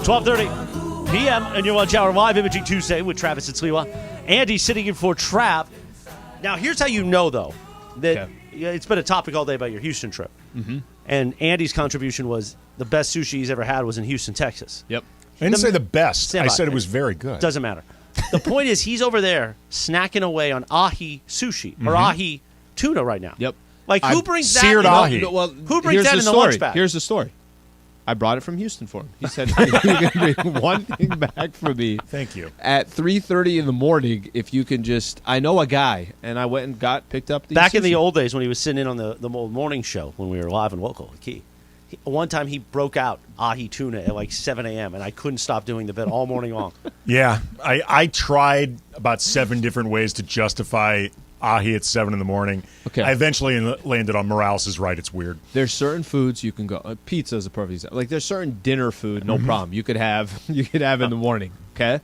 A: 12:30 p.m. and your lunch hour live Imaging Tuesday with Travis and Sliwa. Andy sitting in for Trav. Now, here's how you know, though, that it's been a topic all day about your Houston trip.
B: Mm-hmm.
A: And Andy's contribution was the best sushi he's ever had was in Houston, Texas.
B: Yep.
C: I didn't say the best. I said it was very good.
A: Doesn't matter. The point is he's over there snacking away on ahi sushi or ahi tuna right now.
B: Yep.
A: Like, who brings that?
C: Seared ahi.
A: Who brings that in the lunch bag?
B: Here's the story. I brought it from Houston for him. He said, "You can bring one thing back for me."
C: Thank you.
B: At 3:30 in the morning, if you can just, I know a guy, and I went and picked up the
A: back in
B: sushi.
A: the old days when he was sitting in on the morning show when we were live and local. One time he broke out ahi tuna at like 7 a.m. and I couldn't stop doing the bit all morning long.
C: Yeah, I tried about 7 different ways to justify ahi at 7 in the morning.
B: Okay.
C: I eventually landed on Morales is right. It's weird.
B: There's certain foods you can go. Pizza is a perfect example. Like there's certain dinner food, no problem. You could have in the morning. Okay.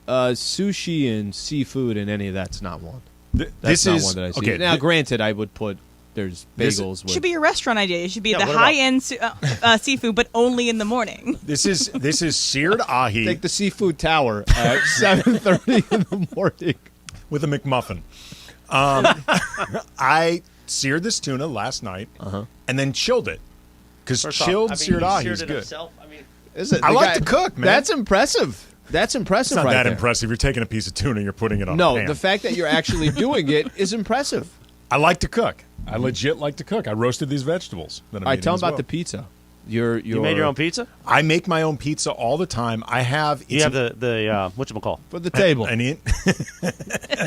B: Sushi and seafood and any of that's not one. That's not one that I see.
C: Okay,
B: now, granted, I would put there's bagels.
D: It should be a restaurant idea. It should be the
A: what
D: high-end seafood, but only in the morning.
C: This is seared ahi
B: Take the seafood tower at 7:30 in the morning
C: with a McMuffin. I seared this tuna last night and then chilled it because chilled seared ahi is good. I like to cook, man.
B: That's impressive. That's impressive.
C: It's not
B: right
C: that
B: there.
C: impressive. You're taking a piece of tuna and you're putting it on a
B: No,
C: pan.
B: the fact that you're actually doing it is impressive.
C: I like to cook. I legit like to cook. I roasted these vegetables. That I'm
B: I
C: eating
B: tell
C: as
B: them about
C: well.
B: the pizza. You
A: made your own pizza?
C: I make my own pizza all the time. I have.
A: You have the whatchamacall?
B: For the table.
C: I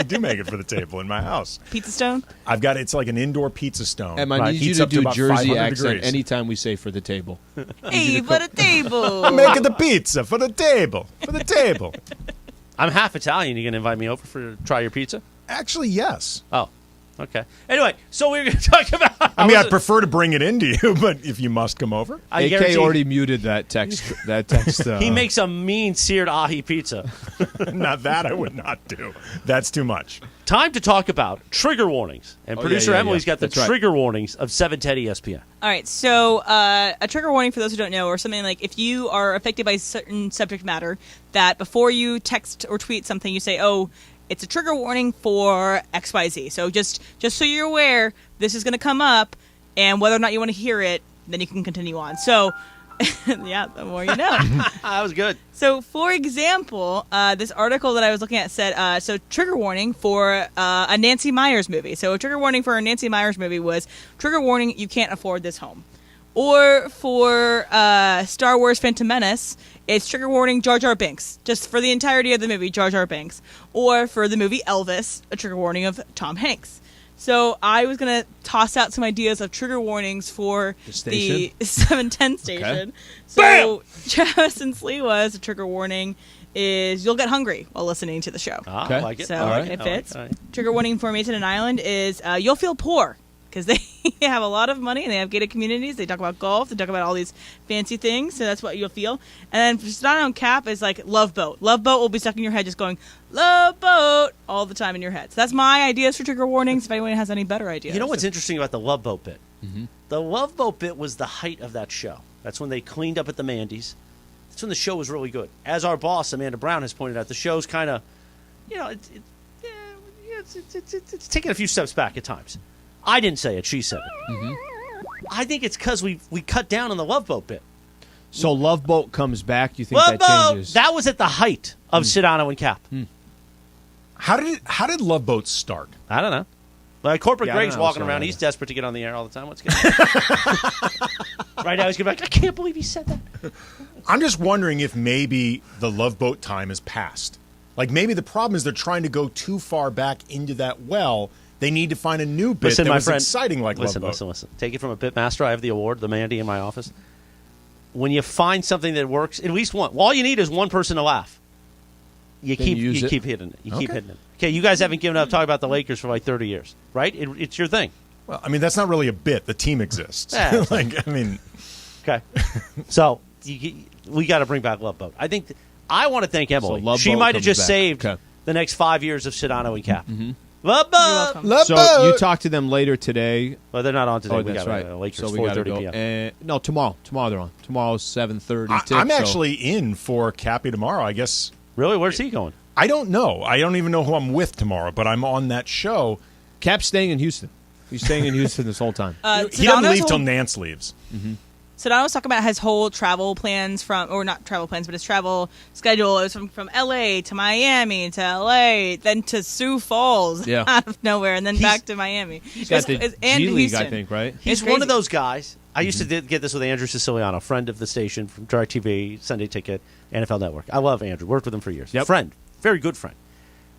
C: do make it for the table in my house.
D: Pizza stone?
C: I've got it's like an indoor pizza stone.
B: And I need you
C: Heats
B: to
C: up
B: do
C: about
B: Jersey
C: 500
B: accent
C: degrees.
B: anytime we say for the table.
D: Hey, for the table.
C: I'm making the pizza for the table. For the table.
A: I'm half Italian. You going to invite me over to try your pizza?
C: Actually, yes.
A: Oh, okay. Anyway, so we're going to talk about...
C: I'd prefer to bring it into you, but if you must come over.
B: AK already muted that text.
A: He makes a mean seared ahi pizza.
C: Not that I would not do. That's too much.
A: Time to talk about trigger warnings. And producer Emily's got the trigger warnings of 710 ESPN.
D: All right, so a trigger warning for those who don't know, or something like if you are affected by certain subject matter, that before you text or tweet something, you say, oh, it's a trigger warning for XYZ. So just so you're aware, this is going to come up, and whether or not you want to hear it, then you can continue on. So, yeah, the more you know.
A: That was good.
D: So, for example, this article that I was looking at said, so trigger warning for a Nancy Meyers movie. So a trigger warning for a Nancy Meyers movie was, trigger warning, you can't afford this home. Or for Star Wars Phantom Menace, it's trigger warning Jar Jar Binks. Just for the entirety of the movie, Jar Jar Binks. Or for the movie Elvis, a trigger warning of Tom Hanks. So I was going to toss out some ideas of trigger warnings for the 710 station. Okay. So Bam! Travis and Sliwa's a trigger warning is you'll get hungry while listening to the show.
A: Okay. I like it.
D: So it fits. Trigger warning for Mason and Island is you'll feel poor because they have a lot of money and they have gated communities. They talk about golf. They talk about all these fancy things. So that's what you'll feel. And then for Sedano and Cap is like Love Boat. Love Boat will be stuck in your head just going, Love Boat, all the time in your head. So that's my ideas for trigger warnings. If anyone has any better ideas.
A: You know what's interesting about the Love Boat bit? Mm-hmm. The Love Boat bit was the height of that show. That's when they cleaned up at the Mandy's. That's when the show was really good. As our boss, Amanda Brown, has pointed out, the show's kind of, it's taking a few steps back at times. I didn't say it. She said it. Mm-hmm. I think it's because we cut down on the Love Boat bit.
B: So Love Boat comes back. You think
A: Love
B: that
A: Boat!
B: changes?
A: That was at the height of Sedano and Cap.
C: How did Love Boat start?
A: I don't know. Like corporate Greg's walking around. He's desperate to get on the air all the time. What's going on? Right now he's going to be like, I can't believe he said that.
C: I'm just wondering if maybe the Love Boat time has passed. Like maybe the problem is they're trying to go too far back into that well. They need to find a new bit that was exciting like Love Boat.
A: Listen. Take it from a bit master. I have the award, the Mandy, in my office. When you find something that works, at least one. All you need is one person to laugh. You keep hitting it. You keep hitting it. Okay, you guys haven't given up talking about the Lakers for like 30 years, right? It's your thing.
C: Well, I mean, that's not really a bit. The team exists.
A: Yeah.
C: Okay.
A: So we got to bring back Love Boat. I want to thank Emily.
B: So
A: she might have just saved the next 5 years of Sedano and Cap.
B: Mm-hmm. So you talk to them later today.
A: Well, they're not on today.
B: Oh,
A: We
B: that's
A: got
B: right.
A: Lakers,
B: so we got to
A: 4:30
B: go.
A: p.m.
B: No, tomorrow. Tomorrow they're on. Tomorrow's 7:30.
C: I'm actually in for Cappy tomorrow, I guess.
A: Really? Where's he going?
C: I don't know. I don't even know who I'm with tomorrow, but I'm on that show.
B: Cap's staying in Houston. He's staying in Houston this whole time.
C: He doesn't leave till Nance leaves.
B: Mm-hmm.
D: Sedano was talking about his whole travel plans or not travel plans, but his travel schedule. It was from L.A. to Miami to L.A., then to Sioux Falls out of nowhere, and then back to Miami.
B: He's got the G League, I think, right?
A: He's one of those guys. I used to get this with Andrew Siciliano, friend of the station from DirecTV, Sunday Ticket, NFL Network. I love Andrew. Worked with him for years.
B: Yep.
A: Friend. Very good friend.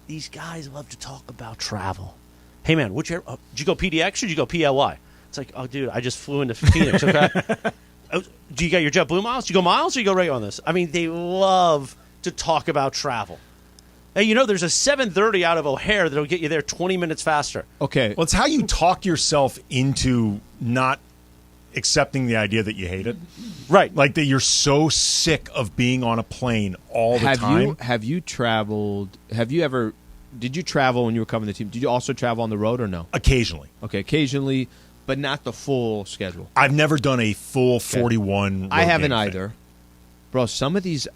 A: These guys love to talk about travel. Hey, man, did you go PDX or did you go PLY? It's like, oh, dude, I just flew into Phoenix, okay? Do you got your JetBlue miles? Do you go miles or you go regular on this? I mean, they love to talk about travel. Hey, there's a 7:30 out of O'Hare that'll get you there 20 minutes faster.
B: Okay.
C: Well, it's how you talk yourself into not accepting the idea that you hate it.
A: Right.
C: Like that you're so sick of being on a plane all the time.
B: Have you traveled? Did you travel when you were covering the team? Did you also travel on the road or no?
C: Occasionally.
B: Okay, occasionally, but not the full schedule.
C: I've never done a full 41 road
B: I haven't
C: game
B: either.
C: thing.
B: Bro, some of these,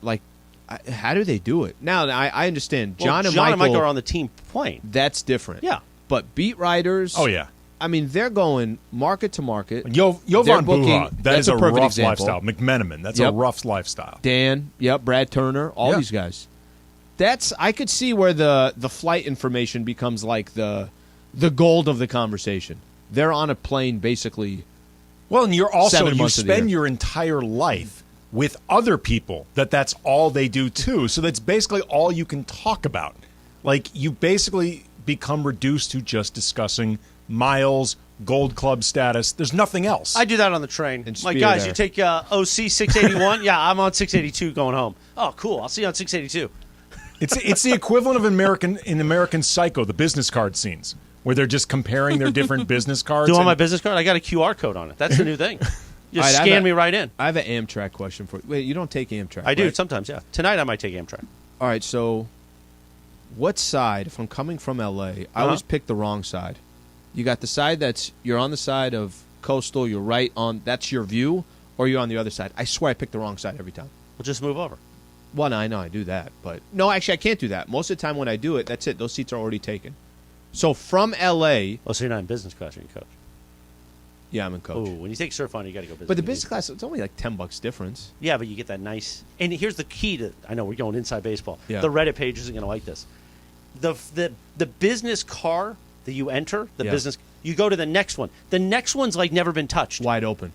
B: how do they do it? Now, I understand. John and
A: Michael are on the team plane.
B: That's different.
A: Yeah.
B: But beat writers.
C: Oh, yeah.
B: I mean, they're going market to market.
C: Jovan Buha, that is a
B: perfect
C: rough
B: example.
C: lifestyle. McMenamin, that's a rough lifestyle.
B: Dan, Brad Turner, all these guys. I could see where the flight information becomes like the gold of the conversation. They're on a plane basically.
C: Well, and you spend
B: your
C: your entire life with other people that's all they do too. So that's basically all you can talk about. Like you basically become reduced to just discussing miles, Gold Club status. There's nothing else.
A: I do that on the train. Like, guys, you take OC 681? Yeah, I'm on 682 going home. Oh, cool. I'll see you on 682.
C: It's the equivalent of American Psycho, the business card scenes, where they're just comparing their different business cards.
A: Do you want my business card? I got a QR code on it. That's the new thing. Just scan me right in.
B: I have an Amtrak question for you. Wait, you don't take Amtrak,
A: I do
B: right?
A: sometimes, yeah. Tonight I might take Amtrak.
B: All right, so what side, if I'm coming from L.A., I always pick the wrong side. You got the side you're on the side of Coastal, you're right on, that's your view, or you're on the other side. I swear I pick the wrong side every time.
A: Well, just move over.
B: Well, no, I know I do that, but no, actually I can't do that. Most of the time when I do it, that's it. Those seats are already taken. So from L.A.
A: Oh, so you're not in business class, you're in coach.
B: Yeah, I'm in coach.
A: Oh, when you take surf on, you got to go business.
B: But the business class, it's only like $10 difference.
A: Yeah, but you get that nice. And here's the key to. I know we're going inside baseball.
B: Yeah.
A: The Reddit page isn't going to like this. The business car that you enter, business, you go to the next one. The next one's like never been touched.
B: Wide open,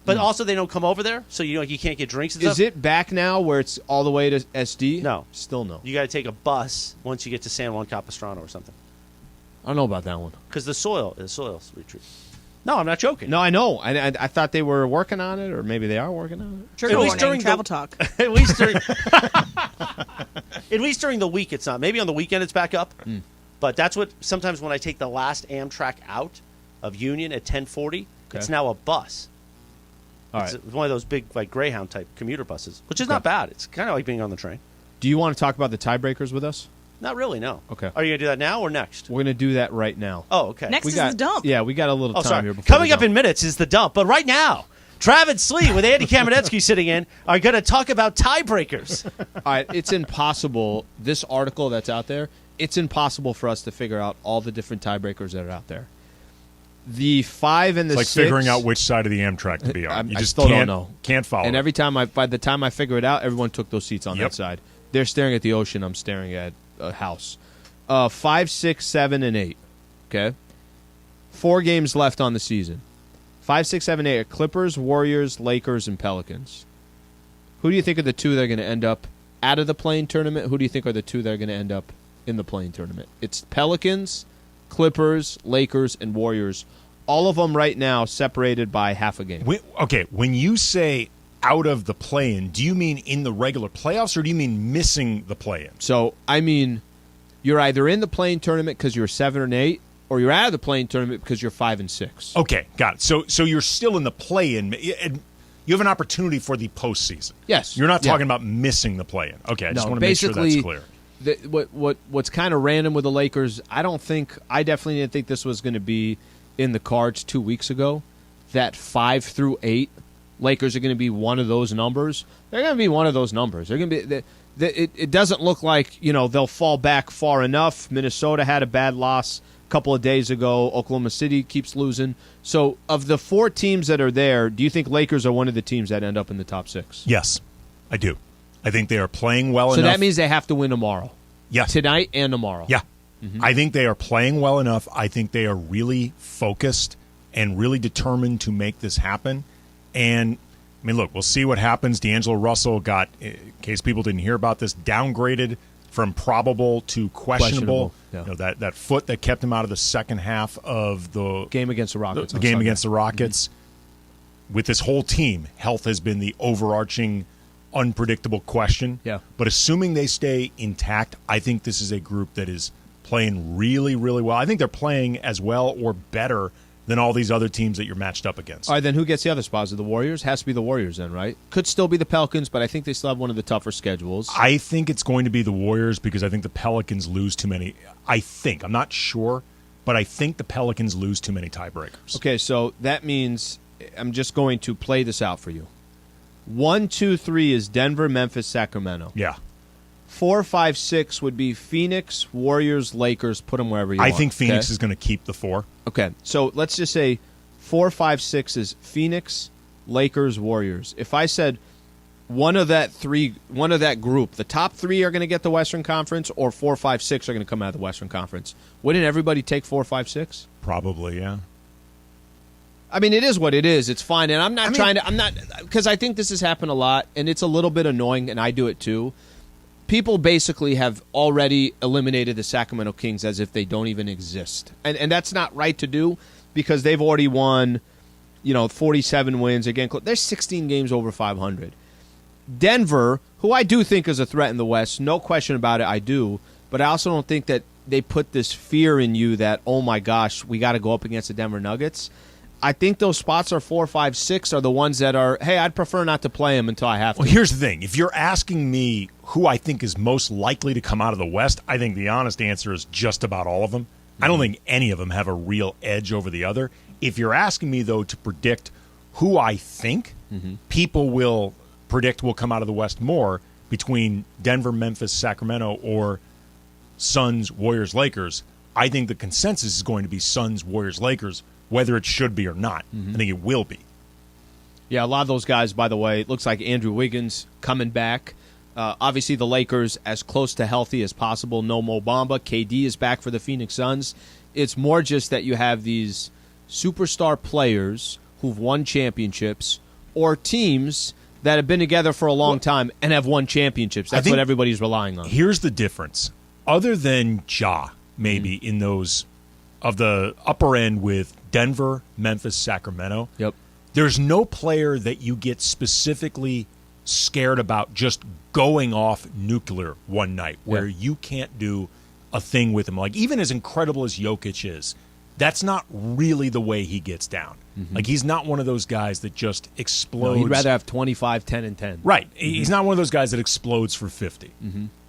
A: but also they don't come over there, so you can't get drinks. And
B: Is
A: stuff.
B: it back now where it's all the way to SD?
A: No,
B: still no.
A: You got to take a bus once you get to San Juan Capistrano or something.
B: I don't know about that one
A: Because the soil's retreat. No, I'm not joking.
B: No, I know. I thought they were working on it, or maybe they are working on it.
D: Trigger warning, during travel talk.
A: At least during the week, it's not. Maybe on the weekend it's back up. But that's what sometimes when I take the last Amtrak out of Union at 10:40, it's now a bus. It's one of those big like Greyhound type commuter buses, which is not bad. It's kind of like being on the train.
B: Do you want to talk about the tiebreakers with us?
A: Not really, no.
B: Okay.
A: Are you going to do that now or next?
B: We're going to do that right now.
A: Oh, okay.
D: Next is the dump.
B: Yeah, we got a little time here.
A: Coming up in minutes is the dump. But right now, Travis Slee with Andy Kamenetsky sitting in are going to talk about tiebreakers.
B: All right, it's impossible. This article that's out there, it's impossible for us to figure out all the different tiebreakers that are out there. The 5 and the 6.
C: It's like figuring out which side of the Amtrak to be on. You just
B: still don't know.
C: Can't follow.
B: And every time by the time I figure it out, everyone took those seats on that side. They're staring at the ocean. I'm staring at a house. 5, 6, 7, and 8. Okay? 4 games left on the season. 5, 6, 7, 8 are Clippers, Warriors, Lakers, and Pelicans. Who do you think are the 2 that are going to end up out of the play-in tournament? Who do you think are the 2 that are going to end up in the play-in tournament? It's Pelicans, Clippers, Lakers, and Warriors. All of them right now separated by half a game.
C: When you say out of the play-in, do you mean in the regular playoffs or do you mean missing the play-in?
B: So, I mean, you're either in the play-in tournament because you're 7 and 8, or you're out of the play-in tournament because you're 5 and 6.
C: Okay, got it. So you're still in the play-in. You have an opportunity for the postseason.
B: Yes.
C: You're not talking about missing the play-in. Okay, I just want to make sure that's clear.
B: what's kind of random with the Lakers, I definitely didn't think this was going to be in the cards 2 weeks ago, that 5 through 8 Lakers are going to be one of those numbers. They're going to be one of those numbers. They're going to be. It doesn't look like they'll fall back far enough. Minnesota had a bad loss a couple of days ago. Oklahoma City keeps losing. So, of the 4 teams that are there, do you think Lakers are one of the teams that end up in the top 6?
C: Yes, I do. I think they are playing well enough.
B: So that means they have to win tomorrow.
C: Yes,
B: tonight and tomorrow.
C: Yeah, I think they are playing well enough. I think they are really focused and really determined to make this happen. And I mean, look, we'll see what happens. D'Angelo Russell got, in case people didn't hear about this, downgraded from probable to questionable.
B: Yeah.
C: That foot that kept him out of the second half of the
B: game against the Rockets.
C: The game against the Rockets. With this whole team, health has been the overarching unpredictable question.
B: Yeah.
C: But assuming they stay intact, I think this is a group that is playing really, really well. I think they're playing as well or better than all these other teams that you're matched up against.
B: All right, then who gets the other spots? Are the Warriors? Has to be the Warriors then, right? Could still be the Pelicans, but I think they still have one of the tougher schedules.
C: I think it's going to be the Warriors because I think the Pelicans lose too many. I'm not sure, but I think the Pelicans lose too many tiebreakers.
B: Okay, so that means I'm just going to play this out for you. 1, 2, 3 is Denver, Memphis, Sacramento.
C: Yeah.
B: 4, 5, 6 would be Phoenix, Warriors, Lakers. Put them wherever you want.
C: I think Phoenix is going to keep the 4.
B: Okay, so let's just say 4, 5, 6 is Phoenix, Lakers, Warriors. If I said one of that group, the top 3 are going to get the Western Conference, or 4, 5, 6 are going to come out of the Western Conference, wouldn't everybody take 4, 5, 6?
C: Probably, yeah.
B: I mean, it is what it is. It's fine, and I'm not because I think this has happened a lot, and it's a little bit annoying, and I do it too. People basically have already eliminated the Sacramento Kings as if they don't even exist. And that's not right to do because they've already won, 47 wins. Again, they're 16 games over 500. Denver, who I do think is a threat in the West, no question about it, I do. But I also don't think that they put this fear in you that, oh my gosh, we got to go up against the Denver Nuggets. I think those spots are 4, 5, 6 are the ones that are, hey, I'd prefer not to play them until I have to.
C: Well, here's the thing. If you're asking me who I think is most likely to come out of the West, I think the honest answer is just about all of them. I don't think any of them have a real edge over the other. If you're asking me, though, to predict who I think people will predict will come out of the West more between Denver, Memphis, Sacramento, or Suns, Warriors, Lakers, I think the consensus is going to be Suns, Warriors, Lakers, whether it should be or not. I think it will be.
B: Yeah, a lot of those guys, by the way, it looks like Andrew Wiggins coming back. Obviously, the Lakers as close to healthy as possible. No Mo Bamba. KD is back for the Phoenix Suns. It's more just that you have these superstar players who've won championships or teams that have been together for a long time and have won championships. That's what everybody's relying on.
C: Here's the difference. Other than Ja, maybe, in those of the upper end with Denver, Memphis, Sacramento, there's no player that you get specifically scared about just going off nuclear one night where you can't do a thing with him. Like, even as incredible as Jokic is, that's not really the way he gets down. Like, he's not one of those guys that just explodes.
B: No, he'd rather have 25, 10, and 10.
C: Right. He's not one of those guys that explodes for 50.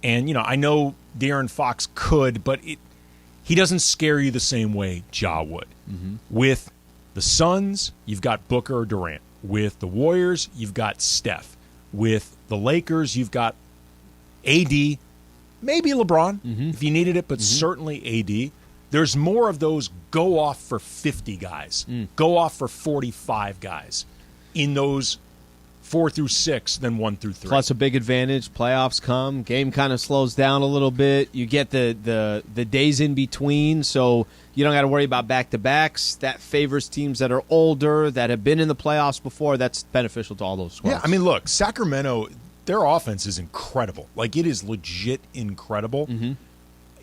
C: And, I know De'Aaron Fox could, but he doesn't scare you the same way Ja would. With the Suns, you've got Booker or Durant. With the Warriors, you've got Steph. With the Lakers, you've got AD, maybe LeBron if you needed it, but certainly AD. There's more of those go off for 50 guys, go off for 45 guys in those 4 through 6 than 1 through 3.
B: Plus a big advantage, playoffs come, game kind of slows down a little bit. You get the days in between, so you don't got to worry about back-to-backs. That favors teams that are older, that have been in the playoffs before. That's beneficial to all those squads.
C: Yeah, I mean, look, Sacramento, their offense is incredible. Like, it is legit incredible.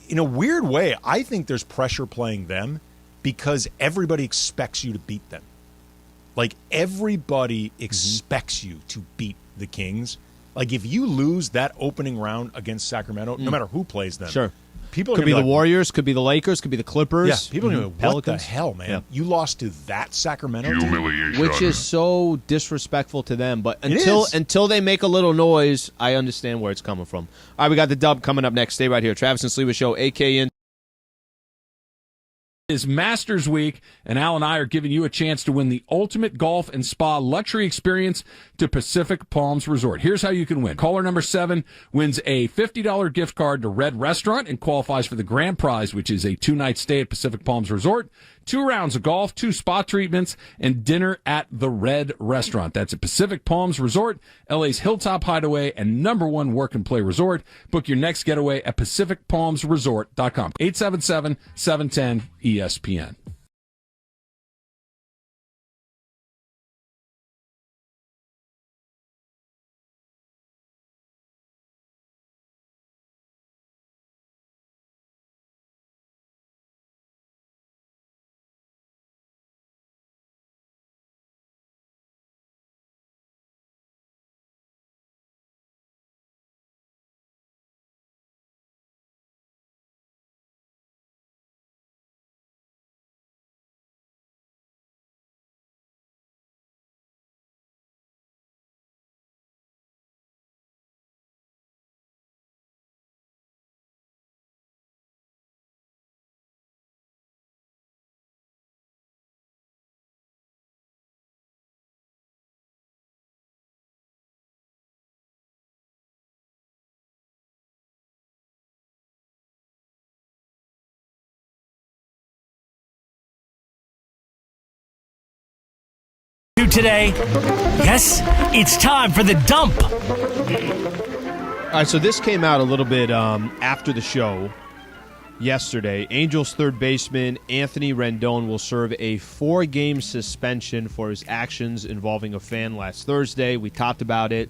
C: In a weird way, I think there's pressure playing them because everybody expects you to beat them. Like, everybody expects you to beat the Kings. Like, if you lose that opening round against Sacramento, no matter who plays them, People
B: could be the Warriors, could be the Lakers, could be the Clippers.
C: Yeah, people are going to what
B: Pelicans.
C: the hell, man?
B: Yeah.
C: You lost to that Sacramento team?
B: Which is so disrespectful to them. But until they make a little noise, I understand where it's coming from. All right, we got the dub coming up next. Stay right here. Travis and Sliwa Show, AKN.
F: Is Masters Week, and Al and I are giving you a chance to win the ultimate golf and spa luxury experience to Pacific Palms Resort. Here's how you can win. Caller number 7 wins a $50 gift card to Red Restaurant and qualifies for the grand prize, which is a 2-night stay at Pacific Palms Resort, 2 rounds of golf, 2 spa treatments, and dinner at the Red Restaurant. That's at Pacific Palms Resort, LA's Hilltop Hideaway and #1 work and play resort. Book your next getaway at PacificPalmsResort.com. 877-710-ESPN.
G: Today, yes, it's time for the dump.
B: All right, so this came out a little bit after the show yesterday. Angels third baseman Anthony Rendon will serve a 4-game suspension for his actions involving a fan last Thursday. We talked about it.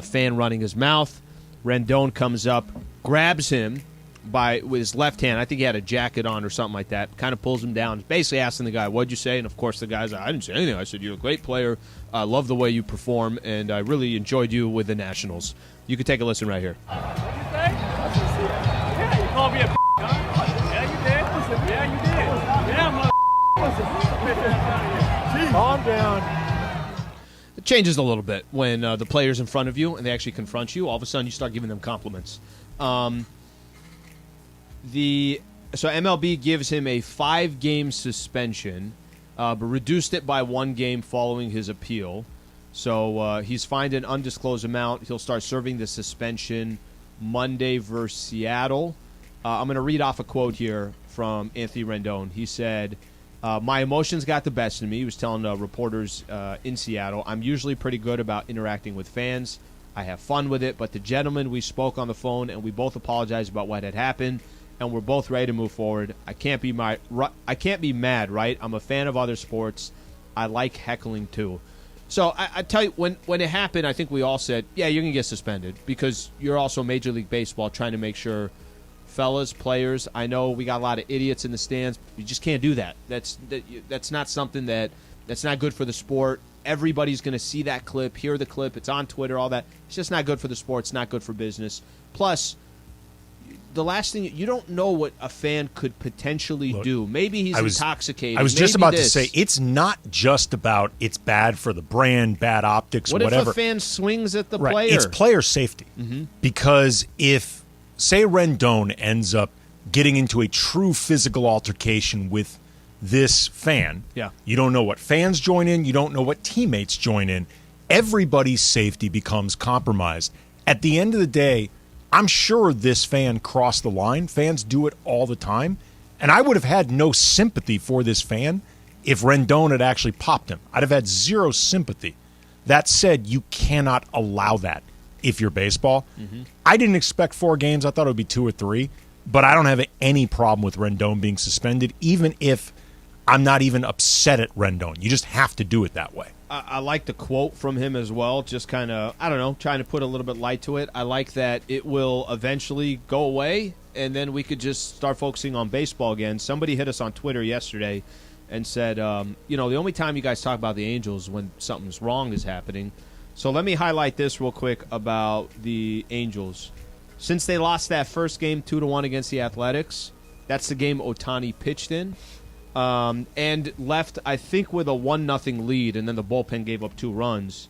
B: Fan running his mouth. Rendon comes up, grabs him with his left hand. I think he had a jacket on or something like that. Kind of pulls him down. Basically asking the guy, "What'd you say?" And of course the guy's like, "I didn't say anything. I said you're a great player. I love the way you perform, and I really enjoyed you with the Nationals." You can take a listen right here.
O: Yeah, you called me a Yeah, you did. Yeah, you did. Yeah,
B: Calm down. It changes a little bit when the player's in front of you and they actually confront you. All of a sudden, you start giving them compliments. So MLB gives him a 5-game suspension, but reduced it by 1 game following his appeal. So he's fined an undisclosed amount. He'll start serving the suspension Monday versus Seattle. I'm going to read off a quote here from Anthony Rendon. He said, "My emotions got the best of me." He was telling reporters in Seattle, "I'm usually pretty good about interacting with fans. I have fun with it, but the gentleman, we spoke on the phone, and we both apologized about what had happened. And we're both ready to move forward. I can't be mad, right? I'm a fan of other sports. I like heckling too." So I tell you, when it happened, I think we all said, "Yeah, you're gonna get suspended," because you're also Major League Baseball trying to make sure, fellas, players. I know we got a lot of idiots in the stands. You just can't do that. That's not something that's not good for the sport. Everybody's gonna see that clip, hear the clip. It's on Twitter, all that. It's just not good for the sport. It's not good for business. Plus, the last thing, you don't know what a fan could potentially do. Maybe he's intoxicated.
C: I was just about to say, it's not just about it's bad for the brand, bad optics,
B: what
C: whatever.
B: What if a fan swings at the player?
C: It's player safety. Mm-hmm. Because if, say, Rendon ends up getting into a true physical altercation with this fan, you don't know what fans join in, you don't know what teammates join in. Everybody's safety becomes compromised. At the end of the day, I'm sure this fan crossed the line. Fans do it all the time. And I would have had no sympathy for this fan if Rendon had actually popped him. I'd have had zero sympathy. That said, you cannot allow that if you're baseball. Mm-hmm. I didn't expect 4 games. I thought it would be 2 or 3. But I don't have any problem with Rendon being suspended, even if I'm not even upset at Rendon. You just have to do it that way.
B: I like the quote from him as well, just kind of, I don't know, trying to put a little bit light to it. I like that it will eventually go away, and then we could just start focusing on baseball again. Somebody hit us on Twitter yesterday and said, the only time you guys talk about the Angels is when something's wrong is happening. So let me highlight this real quick about the Angels. Since they lost that first game 2-1 against the Athletics, that's the game Ohtani pitched in. And left, I think, with a 1-0 lead, and then the bullpen gave up 2 runs.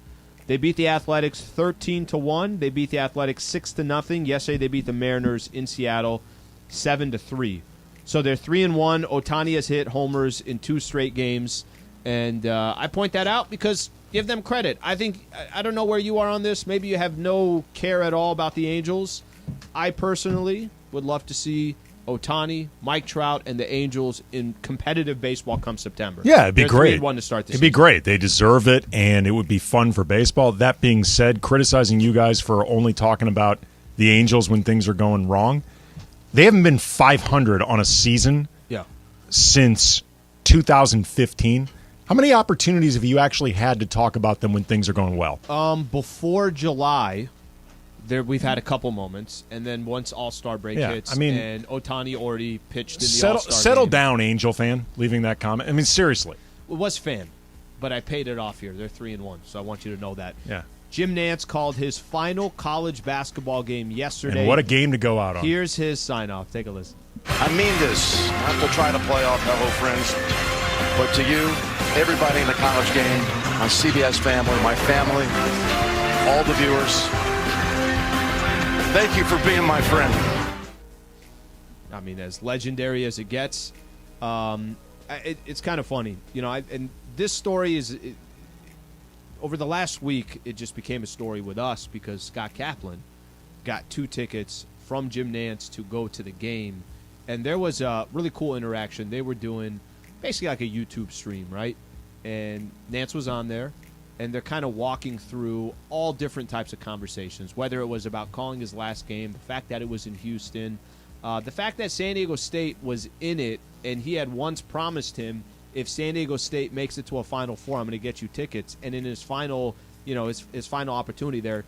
B: They beat the Athletics 13-1. They beat the Athletics 6-0. Yesterday, they beat the Mariners in Seattle 7-3. So they're 3-1. Ohtani has hit homers in 2 straight games, and I point that out because give them credit. I don't know where you are on this. Maybe you have no care at all about the Angels. I personally would love to see Ohtani, Mike Trout, and the Angels in competitive baseball come September.
C: Yeah, it'd be great.
B: 3-1 to start the
C: season.
B: It'd be
C: great. They deserve it, and it would be fun for baseball. That being said, criticizing you guys for only talking about the Angels when things are going wrong, they haven't been 500 on a season since 2015. How many opportunities have you actually had to talk about them when things are going well?
B: Before July, we've had a couple moments, and then once All-Star break hits, and Ohtani already pitched in the All-Star
C: Settle
B: game.
C: down, Angel fan, leaving that comment. I mean, seriously.
B: It was fan, but I paid it off here. They're 3-1, so I want you to know that.
C: Yeah.
B: Jim Nance called his final college basketball game yesterday.
C: And what a game to go out on.
B: Here's his sign-off. Take a listen.
P: I mean this, not to try to play off hello friends, but to you, everybody in the college game, my CBS family, my family, all the viewers, thank you for being my friend.
B: I mean, as legendary as it gets, it's kind of funny. You know, and this story is... over the last week, it just became a story with us because Scott Kaplan got 2 tickets from Jim Nance to go to the game. And there was a really cool interaction. They were doing basically like a YouTube stream, right? And Nance was on there, and they're kind of walking through all different types of conversations, whether it was about calling his last game, the fact that it was in Houston, the fact that San Diego State was in it, and he had once promised him, if San Diego State makes it to a Final Four, I'm going to get you tickets. And in his final, his final opportunity there,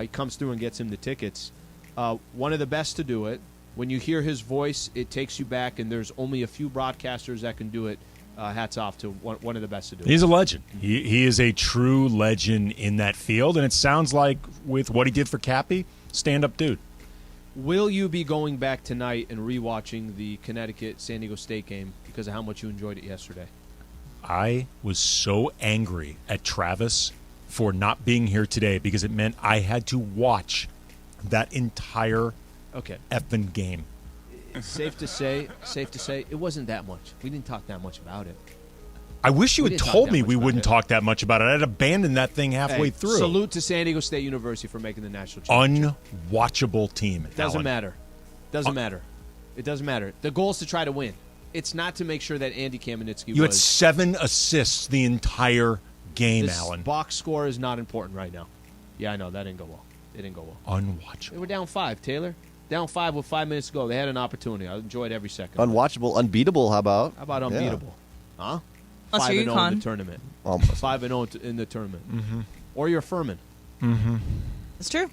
B: he comes through and gets him the tickets. One of the best to do it. When you hear his voice, it takes you back, and there's only a few broadcasters that can do it. Hats off to one of the best to do it.
C: He's a legend. He is a true legend in that field, and it sounds like with what he did for Cappy, stand-up dude.
B: Will you be going back tonight and rewatching the Connecticut-San Diego State game because of how much you enjoyed it yesterday?
C: I was so angry at Travis for not being here today because it meant I had to watch that entire effing game.
B: Safe to say, it wasn't that much. We didn't talk that much about it.
C: I wish you had told me we wouldn't talk that much about it. I'd abandoned that thing halfway through.
B: Salute to San Diego State University for making the national championship.
C: Unwatchable team.
B: Doesn't matter. Doesn't matter. It doesn't matter. The goal is to try to win. It's not to make sure that Andy Kamenetsky
C: You had 7 assists the entire game, Alan.
B: Box score is not important right now. Yeah, I know. That didn't go well.
C: Unwatchable.
B: They were down 5, Taylor. Down 5 with 5 minutes to go. They had an opportunity. I enjoyed every second.
E: Unwatchable, unbeatable, how about?
B: How about unbeatable? Huh?
D: Unless you're
B: 5-0 in the tournament.
E: Almost.
B: 5-0 in the tournament.
C: Mm-hmm.
B: Or you're Furman.
C: Mm-hmm.
D: That's true.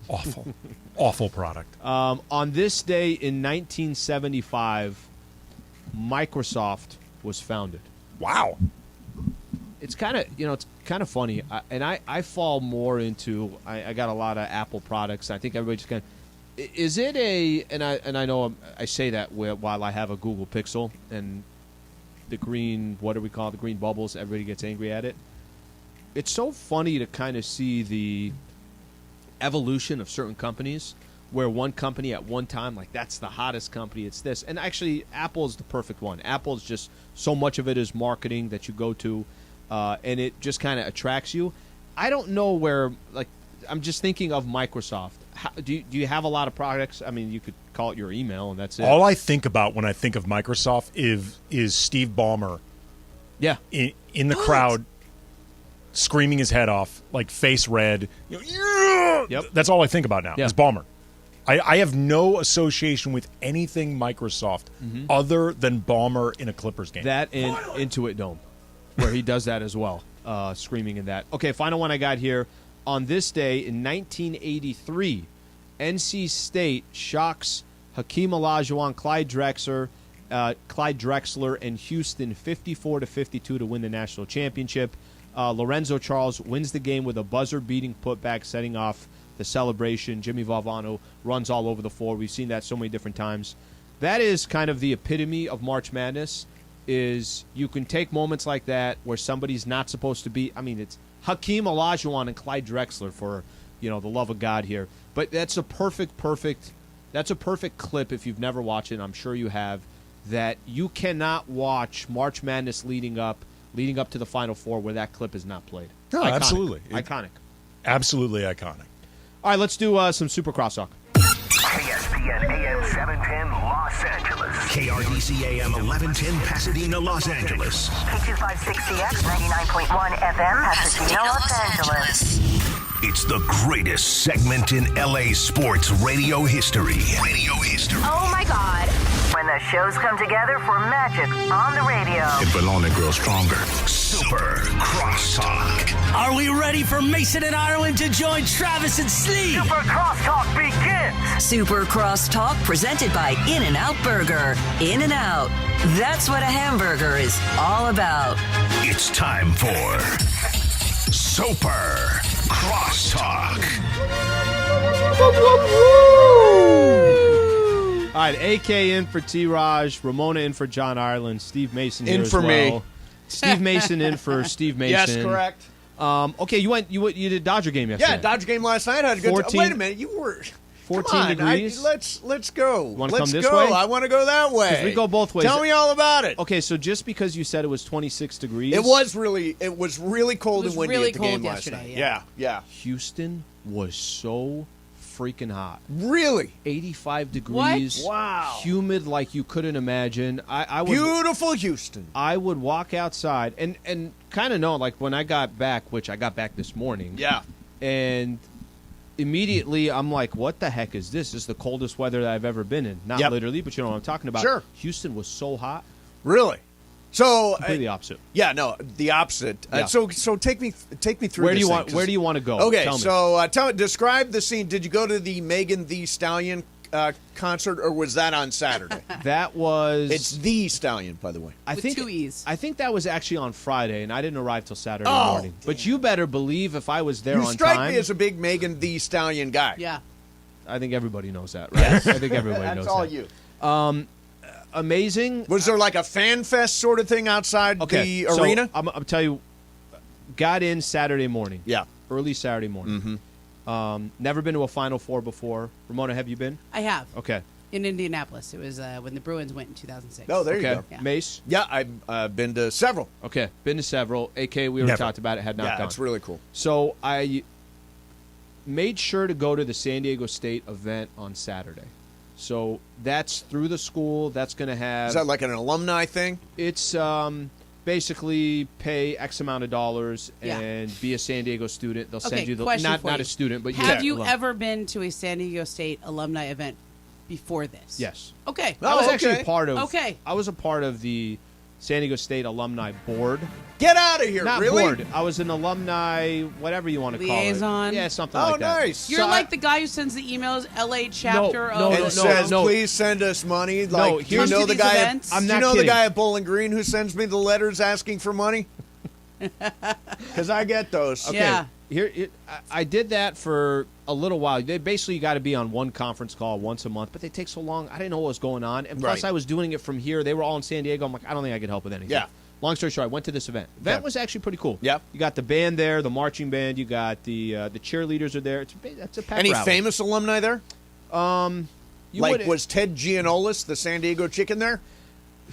C: Awful. Awful product.
B: On this day in 1975, Microsoft was founded.
C: Wow.
B: It's kind of funny, and I fall more into. I got a lot of Apple products. I think everybody just kind of. Is it and I know I say that while I have a Google Pixel and the green, what do we call it, the green bubbles, everybody gets angry at it. It's so funny to kind of see the evolution of certain companies where one company at one time, like that's the hottest company, it's this. And actually, Apple is the perfect one. Apple's just so much of it is marketing that you go to, and it just kind of attracts you. I don't know where, like, I'm just thinking of Microsoft. Do you have a lot of products? I mean, you could call it your email, and that's it.
C: All I think about when I think of Microsoft is Steve Ballmer.
B: Yeah,
C: in the crowd, screaming his head off, like face red.
B: Yep.
C: That's all I think about now.
B: Yeah.
C: Is Ballmer. I have no association with anything Microsoft other than Ballmer in a Clippers game.
B: That and Intuit Dome, where he does that as well, screaming in that. Okay, final one I got here. On this day in 1983, NC State shocks Hakeem Olajuwon, Clyde Drexler, and Houston 54-52 to win the national championship. Lorenzo Charles wins the game with a buzzer-beating putback, setting off the celebration. Jimmy Valvano runs all over the floor. We've seen that so many different times. That is kind of the epitome of March Madness, is you can take moments like that where somebody's not supposed to be. I mean, it's Hakeem Olajuwon and Clyde Drexler, for the love of God here. But that's a perfect clip if you've never watched it, and I'm sure you have, that you cannot watch March Madness leading up to the Final Four where that clip is not played.
C: No,
B: Iconic.
C: absolutely.
B: Iconic.
C: Absolutely iconic.
B: All right, let's do some Super Crosstalk.
N: ESPN AM 710 Los Angeles. KRDC AM 1110 Pasadena, Los Angeles.
Q: K256CX 99.1 FM Pasadena, Los Angeles.
N: It's the greatest segment in LA sports radio history.
Q: Oh my God. When the shows come together for magic on the radio.
N: It will only grow stronger. Super Crosstalk.
G: Are we ready for Mason and Ireland to join Travis and Slee?
Q: Super Crosstalk begins. Super Crosstalk presented by In-N-Out Burger. In-N-Out. That's what a hamburger is all about.
N: It's time for Super Crosstalk.
B: All right, AK in for T-Raj, Ramona in for John Ireland, Steve Mason here
R: in
B: as
R: for
B: well.
R: me.
B: Steve Mason in for Steve Mason.
R: Yes, correct.
B: Okay, you did Dodger game yesterday.
R: Yeah, Dodger game last night. I had a good
B: 14
R: wait a minute, you were
B: 14 degrees.
R: Let's go.
B: Want to
R: let's
B: come this
R: go.
B: way?
R: I want to go that way.
B: Because we go both ways.
R: Tell me all about it.
B: Okay, so just because you said it was 26 degrees,
R: It was really cold
S: It was
R: and windy
S: really
R: at the
S: cold
R: game
S: yesterday,
R: last night.
S: yeah.
R: Yeah.
B: Houston was so freaking hot.
R: Really?
B: 85 degrees.
R: What? Wow.
B: Humid like you couldn't imagine. I would,
R: Beautiful Houston.
B: I would walk outside and kind of know, like when I got back, which I got back this morning.
R: Yeah.
B: And immediately I'm like, what the heck is this? This is the coldest weather that I've ever been in. Not
R: Yep.
B: literally, but you know what I'm talking about.
R: Sure.
B: Houston was so hot.
R: Really? So
B: Completely opposite.
R: Yeah, no, the opposite.
B: Yeah.
R: So take me through.
B: Where do
R: this
B: you
R: thing,
B: want? Where do you want to go?
R: Okay,
B: Tell me.
R: so describe the scene. Did you go to the Megan Thee Stallion concert, or was that on Saturday?
B: That was.
R: It's The Stallion, by the way.
B: I think
S: two E's.
B: I think that was actually on Friday, and I didn't arrive till Saturday
R: Oh,
B: morning. But you better believe if I was there
R: You
B: on
R: strike
B: time.
R: me as a big Megan Thee Stallion guy.
S: Yeah.
B: I think everybody knows that, right? I think everybody knows
R: That's all
B: that.
R: you.
B: Amazing.
R: Was there like a fan fest sort of thing outside the
B: so
R: arena?
B: I'm tell you, got in Saturday morning.
R: Yeah.
B: Early Saturday morning.
R: Mm-hmm.
B: Never been to a Final Four before. Ramona, have you been?
S: I have.
B: Okay.
S: In Indianapolis. It was when the Bruins went in 2006.
R: Oh, there you
B: Okay.
R: go.
S: Yeah.
B: Mace?
R: Yeah, I've been to several.
B: Okay. Been to several. AK, we already
C: Never.
B: talked about it, had not
R: Yeah,
B: gone.
R: it's really cool.
B: So I made sure to go to the San Diego State event on Saturday. So that's through the school. That's going to have.
R: Is that like an alumni thing?
B: It's basically pay X amount of dollars
S: Yeah.
B: and be a San Diego student. They'll
S: Okay,
B: send you the
S: question
B: not
S: for
B: not
S: you.
B: a student, but
S: Have you
B: alum.
S: ever been to a San Diego State alumni event before this?
B: Yes.
S: Okay.
B: I was
R: Oh,
B: actually
R: okay.
B: a part of.
S: Okay.
B: I was a part of the San Diego State alumni board.
R: Get out of here!
B: Not
R: really?
B: board. I was an alumni, whatever you want to call
S: Liaison?
B: it. Yeah, something
R: Oh,
B: like that.
R: nice.
S: You're
B: So
S: like the guy who sends the emails, LA chapter
B: no,
S: of
R: And
B: no,
R: says,
B: no.
R: "Please send us money."
B: No,
R: Like, do you
B: here's-
R: know
S: Come to
R: the
S: these
R: guy?
S: events?
B: I'm
R: do you
B: not
R: know
B: kidding.
R: the guy at Bowling Green who sends me the letters asking for money? Because I get those.
B: Okay.
S: Yeah.
B: Here, I did that for a little while. They basically got to be on one conference call once a month, but they take so long. I didn't know what was going on, and plus
R: Right.
B: I was doing it from here. They were all in San Diego. I'm like, I don't think I could help with anything.
R: Yeah.
B: Long story short, I went to this event. Event
R: Okay.
B: was actually pretty cool.
R: Yep.
B: You got the band there, the marching band. You got the cheerleaders are there. It's a pep
R: Any
B: rally.
R: famous alumni there?
B: You
R: Like,
B: would-
R: was Ted Giannoulis, the San Diego Chicken, there?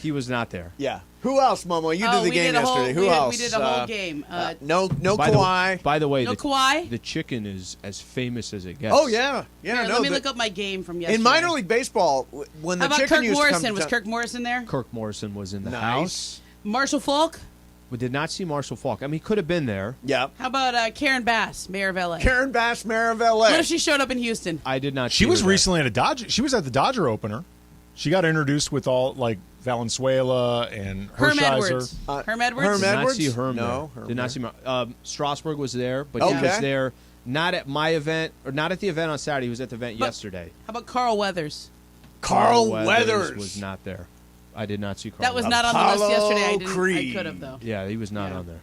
B: he was not there.
R: Yeah. Who else, Momo? You
S: Oh,
R: did the
S: we
R: game
S: did a whole-
R: yesterday. Who
S: we did-
R: else?
S: we did a whole game.
R: No
B: By
R: Kawhi.
B: by the way,
S: No
B: the,
S: Kawhi?
B: the chicken is as famous as it gets.
R: Oh yeah, yeah.
S: Here,
R: no,
S: let me
R: the-
S: look up my game from yesterday.
R: in minor league baseball, when
S: How
R: the
S: about
R: chicken
S: Kirk
R: used to come
S: Morrison?
R: to
S: Was
R: town-
S: Kirk Morrison there?
B: Kirk Morrison was in the
R: Nice.
B: house.
S: Marshall Falk?
B: We did not see Marshall Falk. I mean, he could have been there.
R: Yeah.
S: How about Karen Bass, mayor of LA?
R: Karen Bass, mayor of LA.
S: What if she showed up in Houston?
B: I did not.
C: She
B: see
C: was
B: her there.
C: recently at a Dodger. She was at the Dodger opener. She got introduced with all like Valenzuela and
S: Herm
C: Hershiser.
S: Edwards. Herm Edwards?
R: Herm
B: Did not
R: Edwards?
B: see Herm
R: No,
B: there.
R: Herm
B: Did not see Strasburg was there, but
R: Okay.
B: he was there not at my event or not at the event on Saturday. He was at the event
S: But-
B: yesterday.
S: How about Carl Weathers?
R: Carl Weathers
B: was not there. I did not see Carl.
S: That was
B: Weathers.
S: not on the list
R: Apollo
S: yesterday. I
R: Creed.
S: could have though.
B: Yeah, he was not
S: Yeah.
B: on there.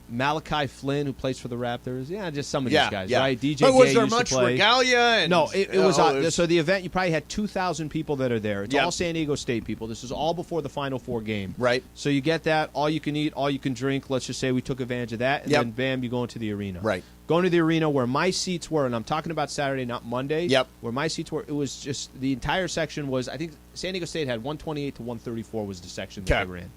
B: Malachi Flynn, who plays for the Raptors. Yeah, just some of these guys, right? DJ
R: But was
B: Gay
R: there
B: used to
R: much
B: play.
R: regalia? And,
B: No, it was so the event. You probably had 2,000 people that are there. It's all San Diego State people. This is all before the Final Four game,
R: right?
B: So you get that, all you can eat, all you can drink. Let's just say we took advantage of that, and then bam, you go into the arena,
R: right?
B: Going to the arena where my seats were, and I'm talking about Saturday, not Monday.
R: Yep.
B: Where my seats were, it was just the entire section was. I think San Diego State had 128 to 134 was the section that they were in.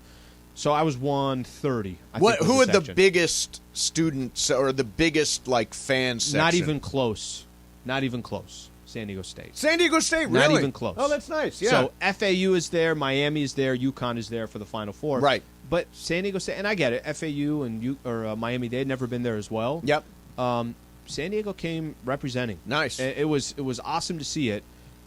B: So I was 130.
R: Who are the biggest students or the biggest fans section?
B: Not even close. Not even close. San Diego State.
R: San Diego State, really?
B: Not even close.
R: Oh, that's nice. Yeah.
B: So FAU is there, Miami is there, UConn is there for the Final Four.
R: Right.
B: But San Diego State, and I get it, FAU and Miami, they had never been there as well.
R: Yep.
B: San Diego came representing.
R: Nice.
B: It was awesome to see it.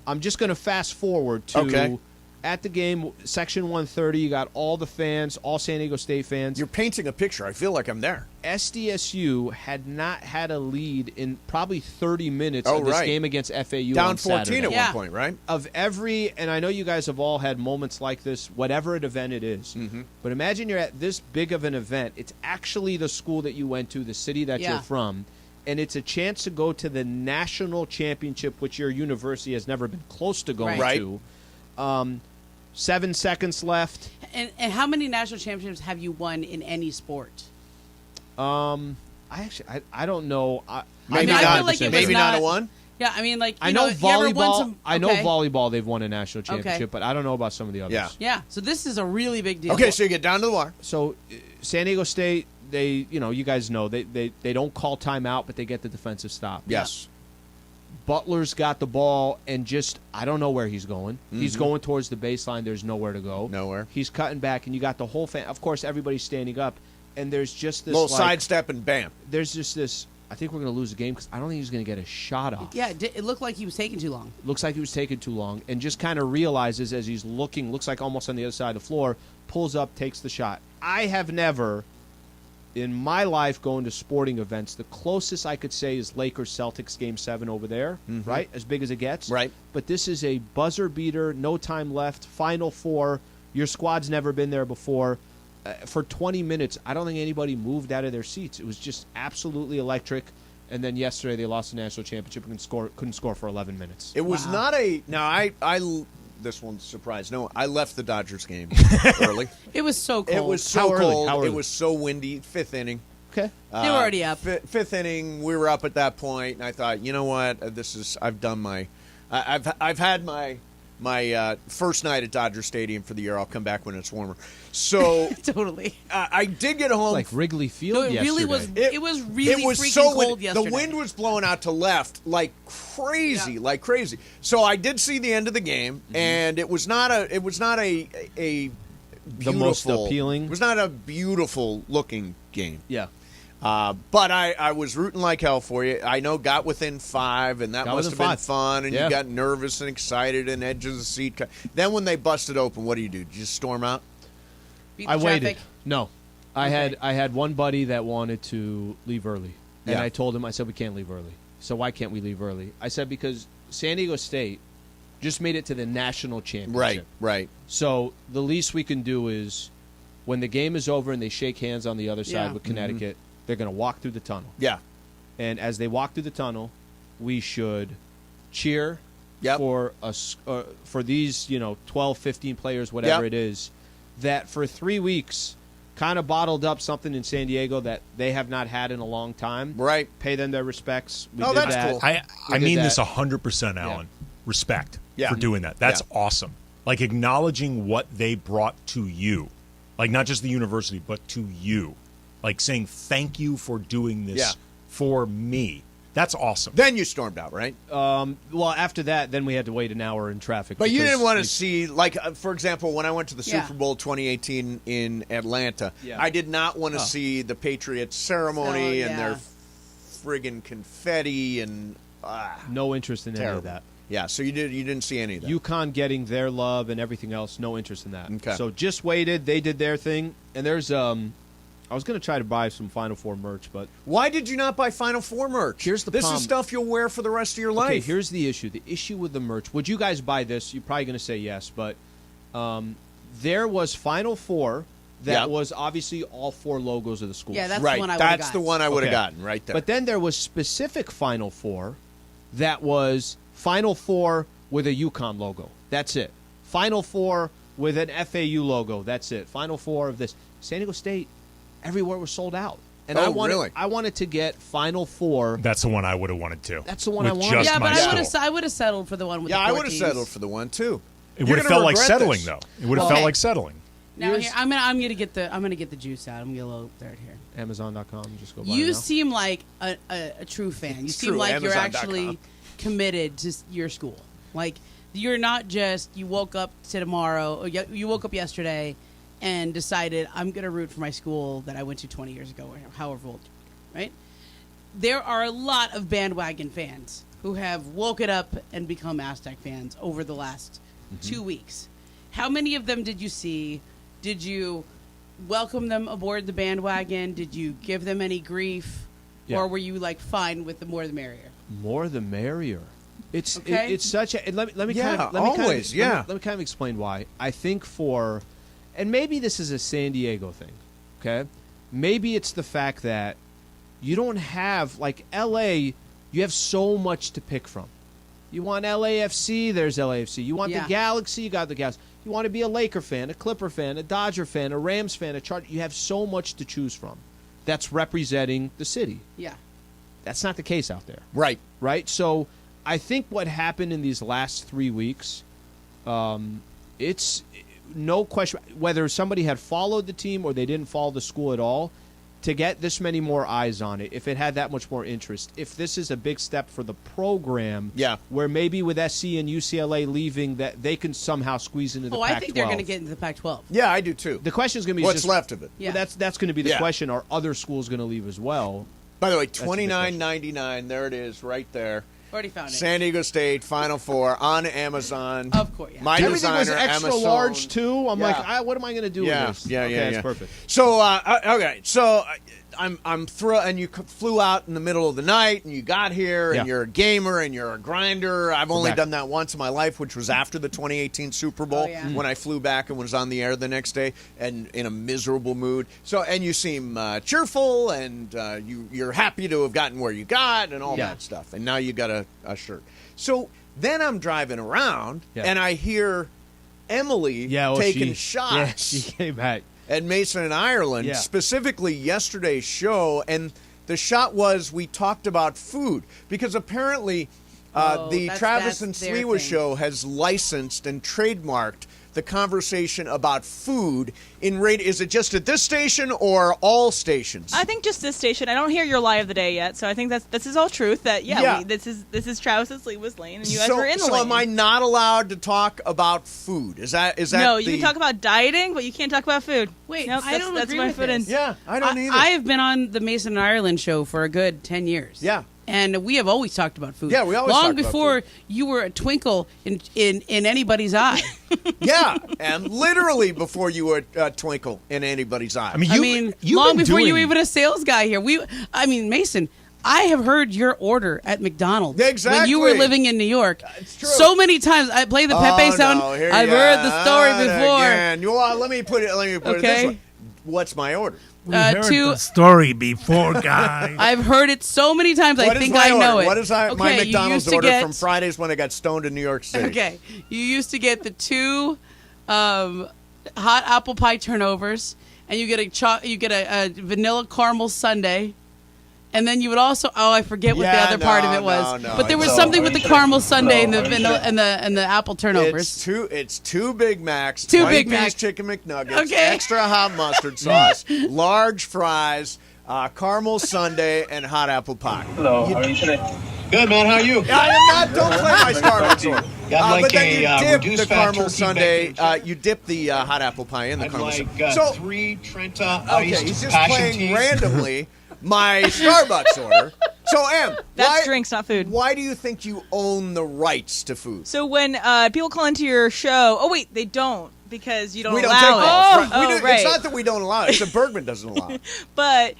B: I'm just going to fast forward to at the game, section 130. You got all the fans, all San Diego State fans.
R: You're painting a picture. I feel like I'm there.
B: SDSU had not had a lead in probably 30 minutes of this game against FAU.
R: Down
B: on
R: 14
B: Saturday.
R: at one point, right?
B: And I know you guys have all had moments like this, whatever event it is.
R: Mm-hmm.
B: But imagine you're at this big of an event. It's actually the school that you went to, the city that you're from. And it's a chance to go to the national championship, which your university has never been close to going to. 7 seconds left.
S: And how many national championships have you won in any sport?
B: I don't know.
R: Maybe not a one.
S: Yeah, I mean,
B: I know volleyball.
S: I
B: know volleyball. They've won a national championship, but I don't know about some of the others.
S: Yeah. So this is a really big deal.
R: Okay, so you get down to the wire.
B: So San Diego State, you guys know they don't call timeout, but they get the defensive stop.
R: Yes.
B: Butler's got the ball, and I don't know where he's going.
R: Mm-hmm.
B: He's going towards the baseline. There's nowhere to go.
R: Nowhere.
B: He's cutting back, and you got the whole fan. Of course, everybody's standing up, and there's just this
R: little sidestep and bam.
B: There's just this. I think we're going to lose the game because I don't think he's going to get a shot off.
S: Yeah, it looked like he was taking too long.
B: Looks like he was taking too long, and just kind of realizes as he's looking, looks like almost on the other side of the floor, pulls up, takes the shot. I have never, in my life, going to sporting events, the closest I could say is Lakers-Celtics Game 7 over there, right? As big as it gets.
R: Right.
B: But this is a buzzer beater, no time left, Final Four. Your squad's never been there before. For 20 minutes, I don't think anybody moved out of their seats. It was just absolutely electric. And then yesterday they lost the national championship and couldn't score for 11 minutes.
R: It was not a... Now, this one's a surprise. No, I left the Dodgers game early.
S: It was so cold.
R: It was so cold. It was so windy. 5th inning.
B: Okay.
S: They were already up.
R: Fifth inning, we were up at that point, and I thought, you know what? I've done my... I've had my first night at Dodger Stadium for the year. I'll come back when it's warmer. So
S: totally.
R: I did get home.
B: Like Wrigley Field.
S: No, it really was. It was really freaking
R: so
S: cold yesterday.
R: The wind was blowing out to left like crazy, like crazy. So I did see the end of the game, and it was not a beautiful,
B: the most appealing.
R: It was not a beautiful looking game.
B: Yeah.
R: But I was rooting like hell for you. I know got within 5, and that must have been fun, and you got nervous and excited and edge of the seat. Then when they busted open, what do? Did you just storm out?
B: I waited. No. I had one buddy that wanted to leave early, and I told him, I said, we can't leave early. So why can't we leave early? I said, because San Diego State just made it to the national championship.
R: Right.
B: So the least we can do is when the game is over and they shake hands on the other side with Connecticut, they're going to walk through the tunnel.
R: Yeah.
B: And as they walk through the tunnel, we should cheer for us for these, 12, 15 players, whatever it is, that for 3 weeks kind of bottled up something in San Diego that they have not had in a long time.
R: Right.
B: Pay them their respects. We did
C: that's
B: that.
C: cool. I mean this 100%, Alan. Respect for doing that. That's awesome. Like acknowledging what they brought to you. Like not just the university, but to you. Like saying thank you for doing this for me. That's awesome.
R: Then you stormed out, right?
B: Well, after that, then we had to wait an hour in traffic.
R: But you didn't want to see, like, for example, when I went to the Super Bowl 2018 in Atlanta, I did not want to see the Patriots ceremony and their friggin' confetti and
B: no interest in any of that.
R: Yeah, so you didn't see any of that.
B: UConn getting their love and everything else, no interest in that.
R: Okay.
B: So just waited. They did their thing, and there's I was going to try to buy some Final Four merch, but...
R: Why did you not buy Final Four merch?
B: Here's the problem.
R: This is stuff you'll wear for the rest of your life.
B: Okay, here's the issue. The issue with the merch... Would you guys buy this? You're probably going to say yes, but there was Final Four that was obviously all 4 logos of the schools.
S: Yeah, that's the one I would have
R: That's the one I would have gotten right there.
B: But then there was specific Final Four that was Final Four with a UConn logo. That's it. Final Four with an FAU logo. That's it. Final Four of this. San Diego State, everywhere was sold out. And I wanted to get Final Four.
C: That's the one I would have wanted too.
B: That's the one I wanted.
S: Yeah, but I would have settled for the one with the 4
R: I would have
S: teams.
R: settled for the one too.
C: It would have felt like settling, though. It would have felt like settling.
S: Now here, I'm gonna get the juice out. I'm gonna get a little third here.
B: Amazon.com. Just go buy
S: You
B: it now.
S: seem like a true fan. You seem like you're actually committed to your school. Like you're not just you woke up to tomorrow. Or you woke up yesterday and decided I'm gonna root for my school that I went to 20 years ago, or however old, right? There are a lot of bandwagon fans who have woken up and become Aztec fans over the last 2 weeks. How many of them did you see? Did you welcome them aboard the bandwagon? Did you give them any grief?
B: Yeah.
S: Or were you like fine with the more the merrier?
B: More the merrier. It's
S: Okay.
B: it's such a. And let me
R: Yeah,
B: kind of
R: always, yeah.
B: Let me kind of explain why. I think and maybe this is a San Diego thing. Okay, maybe it's the fact that you don't have like LA. You have so much to pick from. You want LAFC, there's LAFC. You want the Galaxy, you got the Galaxy. You want to be a Laker fan, a Clipper fan, a Dodger fan, a Rams fan, a Charger. You have so much to choose from. That's representing the city.
S: Yeah.
B: That's not the case out there.
R: Right.
B: Right? So I think what happened in these last 3 weeks, it's no question, whether somebody had followed the team or they didn't follow the school at all, to get this many more eyes on it, if it had that much more interest, if this is a big step for the program, where maybe with SC and UCLA leaving, that they can somehow squeeze into the Pac-12.
S: I think they're going to get into the Pac-12.
R: Yeah, I do too.
B: The question is going to be
R: what's left of it.
S: Yeah.
B: Well, that's going to be the question. Are other schools going to leave as well?
R: By the way, $29.99. There it is, right there.
S: Already found it.
R: San Diego State Final Four on Amazon.
S: Of course, yeah.
R: My
B: Everything
R: designer,
B: was extra
R: Amazon.
B: large too. I'm like, what am I going to do with this?
R: Yeah,
B: It's perfect.
R: So, okay, so I'm through, and you flew out in the middle of the night, and you got here, and you're a gamer, and you're a grinder. I've only done that once in my life, which was after the 2018 Super Bowl, when I flew back and was on the air the next day, and in a miserable mood. So, and you seem cheerful, and you're happy to have gotten where you got, and all that stuff. And now you got a shirt. So then I'm driving around, and I hear Emily taking shots.
B: Yeah, she came back.
R: At Mason and Ireland, specifically yesterday's show, and the shot was we talked about food because apparently the Travis and Sliwa show has licensed and trademarked the conversation about food in radio. Is it just at this station or all stations?
D: I think just this station. I don't hear your lie of the day yet, so I think this is all truth. That this is Travis and Sliwa's lane, and you guys are in the lane.
R: So am I not allowed to talk about food? Is that
D: no? You can talk about dieting, but you can't talk about food.
S: Wait,
D: nope,
S: I don't agree with
D: this.
R: Yeah, I don't either.
S: I have been on the Mason and Ireland show for a good 10 years.
R: Yeah.
S: And we have always talked about food.
R: Yeah, we always
S: long
R: talked about
S: before
R: food.
S: you were a twinkle in anybody's eye.
R: Yeah, and literally before you were a twinkle in anybody's eye.
B: I mean,
S: long before you were even a sales guy here. Mason, I have heard your order at McDonald's when you were living in New York.
R: It's true.
S: So many times. I play the Pepe sound. I've heard the story before.
R: Again. Well, let me put it this way. What's my order?
O: We heard the story before, guys.
S: I've heard it so many times. I think I know it.
R: What is my McDonald's order from Fridays when I got stoned in New York City?
S: Okay, you used to get the 2 hot apple pie turnovers, and you get a vanilla caramel sundae. And then you would also I forget what the other part of it was. But there was something with the caramel sundae and the vanilla and the apple turnovers.
R: It's two Big Macs,
S: 2 Big Macs,
R: chicken McNuggets, extra hot mustard sauce, large fries, caramel sundae, and hot apple pie.
T: Hello, how are you today? Good, man. How are you?
R: I am not. Don't play my Starbucks order.
T: Got
R: but then you dip
T: reduced
R: the caramel sundae. You dip the hot apple pie in the caramel sundae. So
T: 3 Trenta iced
R: he's just
T: passion
R: playing
T: teas.
R: randomly my Starbucks order. So, Em,
D: that's drinks, not food.
R: Why do you think you own the rights to food?
D: So when people call into your show, they don't because you don't
R: we
D: allow
R: don't
D: it.
R: take right. It's not that we don't allow it. It's that Bergman doesn't allow it.
D: But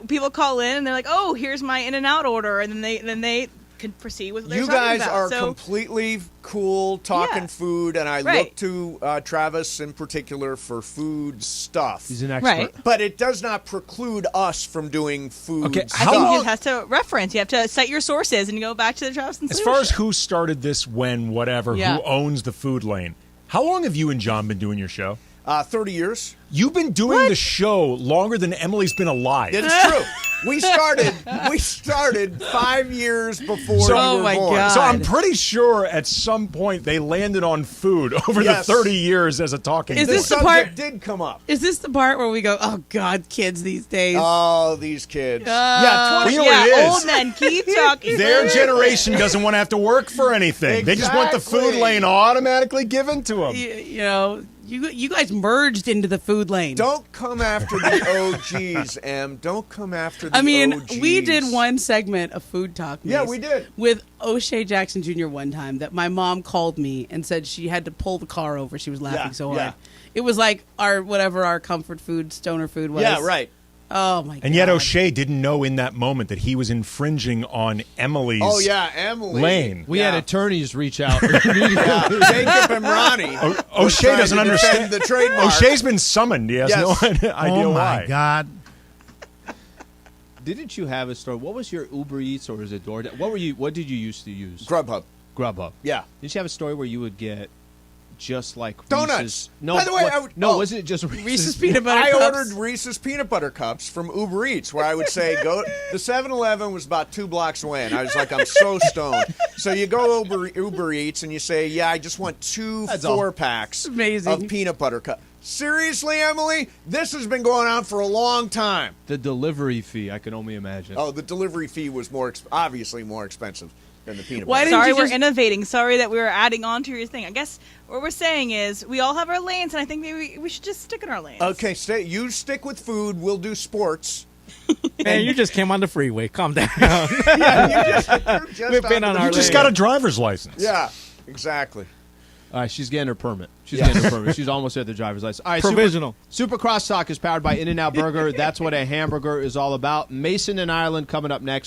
D: people call in and they're like, "Oh, here's my In-N-Out order," and then they could proceed with what they're
R: You
D: talking
R: guys
D: about.
R: are
D: So,
R: completely cool talking food, and I
D: Right.
R: look to Travis in particular for food stuff.
B: He's an expert.
D: Right.
R: But it does not preclude us from doing food stuff.
D: I think you have to reference. You have to cite your sources and go back to the Travis and
C: As
D: Sliwa
C: far as
D: show.
C: who started this, when, whatever,
S: Yeah.
C: who owns the food lane, how long have you and John been doing your show?
R: 30 years.
C: You've been doing the show longer than Emily's been alive.
R: It's true. We started 5 years before you were born.
C: So I'm pretty sure at some point they landed on food over the 30 years as a talking
S: Is
C: point.
S: this the part?
R: Did come up.
S: Is this the part where we go, oh God, kids these days?
R: Oh, these kids.
C: Yeah, clearly it is.
D: Old men keep talking.
C: Their generation doesn't want to have to work for anything. They just want the food lane automatically given to them.
S: You know, you guys merged into the food lane.
R: Don't come after the OGs, Em. Don't come after the
S: I mean,
R: OGs.
S: we did one segment of Food Talk.
R: Yeah,
S: Mace,
R: we did.
S: With O'Shea Jackson Jr. one time that my mom called me and said she had to pull the car over. She was laughing so hard.
R: yeah.
S: It was like our comfort food, stoner food was.
R: Yeah, right.
S: Oh, my God.
C: And yet O'Shea didn't know in that moment that he was infringing on Emily's
R: Emily.
C: lane.
B: We had attorneys reach out.
R: Jacob and Ronnie.
C: O'Shea doesn't
R: defend
C: understand
R: the trademark.
C: O'Shea's been summoned. He has no idea
U: Oh,
C: why.
U: my God.
B: Didn't you have a store? What was your Uber Eats or is it DoorDash? What did you used to use?
R: Grubhub.
B: Yeah. Didn't you have a story where you would get just like
R: Donuts.
B: Reese's? No,
R: By the way,
B: wasn't it just
S: Reese's peanut butter
R: I
S: cups?
R: ordered Reese's peanut butter cups from Uber Eats, where I would say, go. The 7-Eleven was about 2 blocks away, and I was like, I'm so stoned. So you go Uber Eats, and you say, yeah, I just want 2 4-packs of peanut butter cups. Seriously, Emily? This has been going on for a long time.
B: The delivery fee, I can only imagine.
R: Oh, the delivery fee was obviously more expensive than the peanut butter.
D: Sorry, we're innovating. Sorry that we were adding on to your thing. I guess what we're saying is we all have our lanes, and I think maybe we should just stick in our lanes.
R: Okay, you stick with food. We'll do sports.
U: Man, you just came on the freeway. Calm down.
R: We've
U: been on our
C: You just got a driver's license.
R: Yeah, exactly.
B: All right, she's getting her permit. Getting her permit. She's almost at the driver's license. All right,
U: Provisional.
B: Super Crosstalk is powered by In-N-Out Burger. That's what a hamburger is all about. Mason and Ireland coming up next.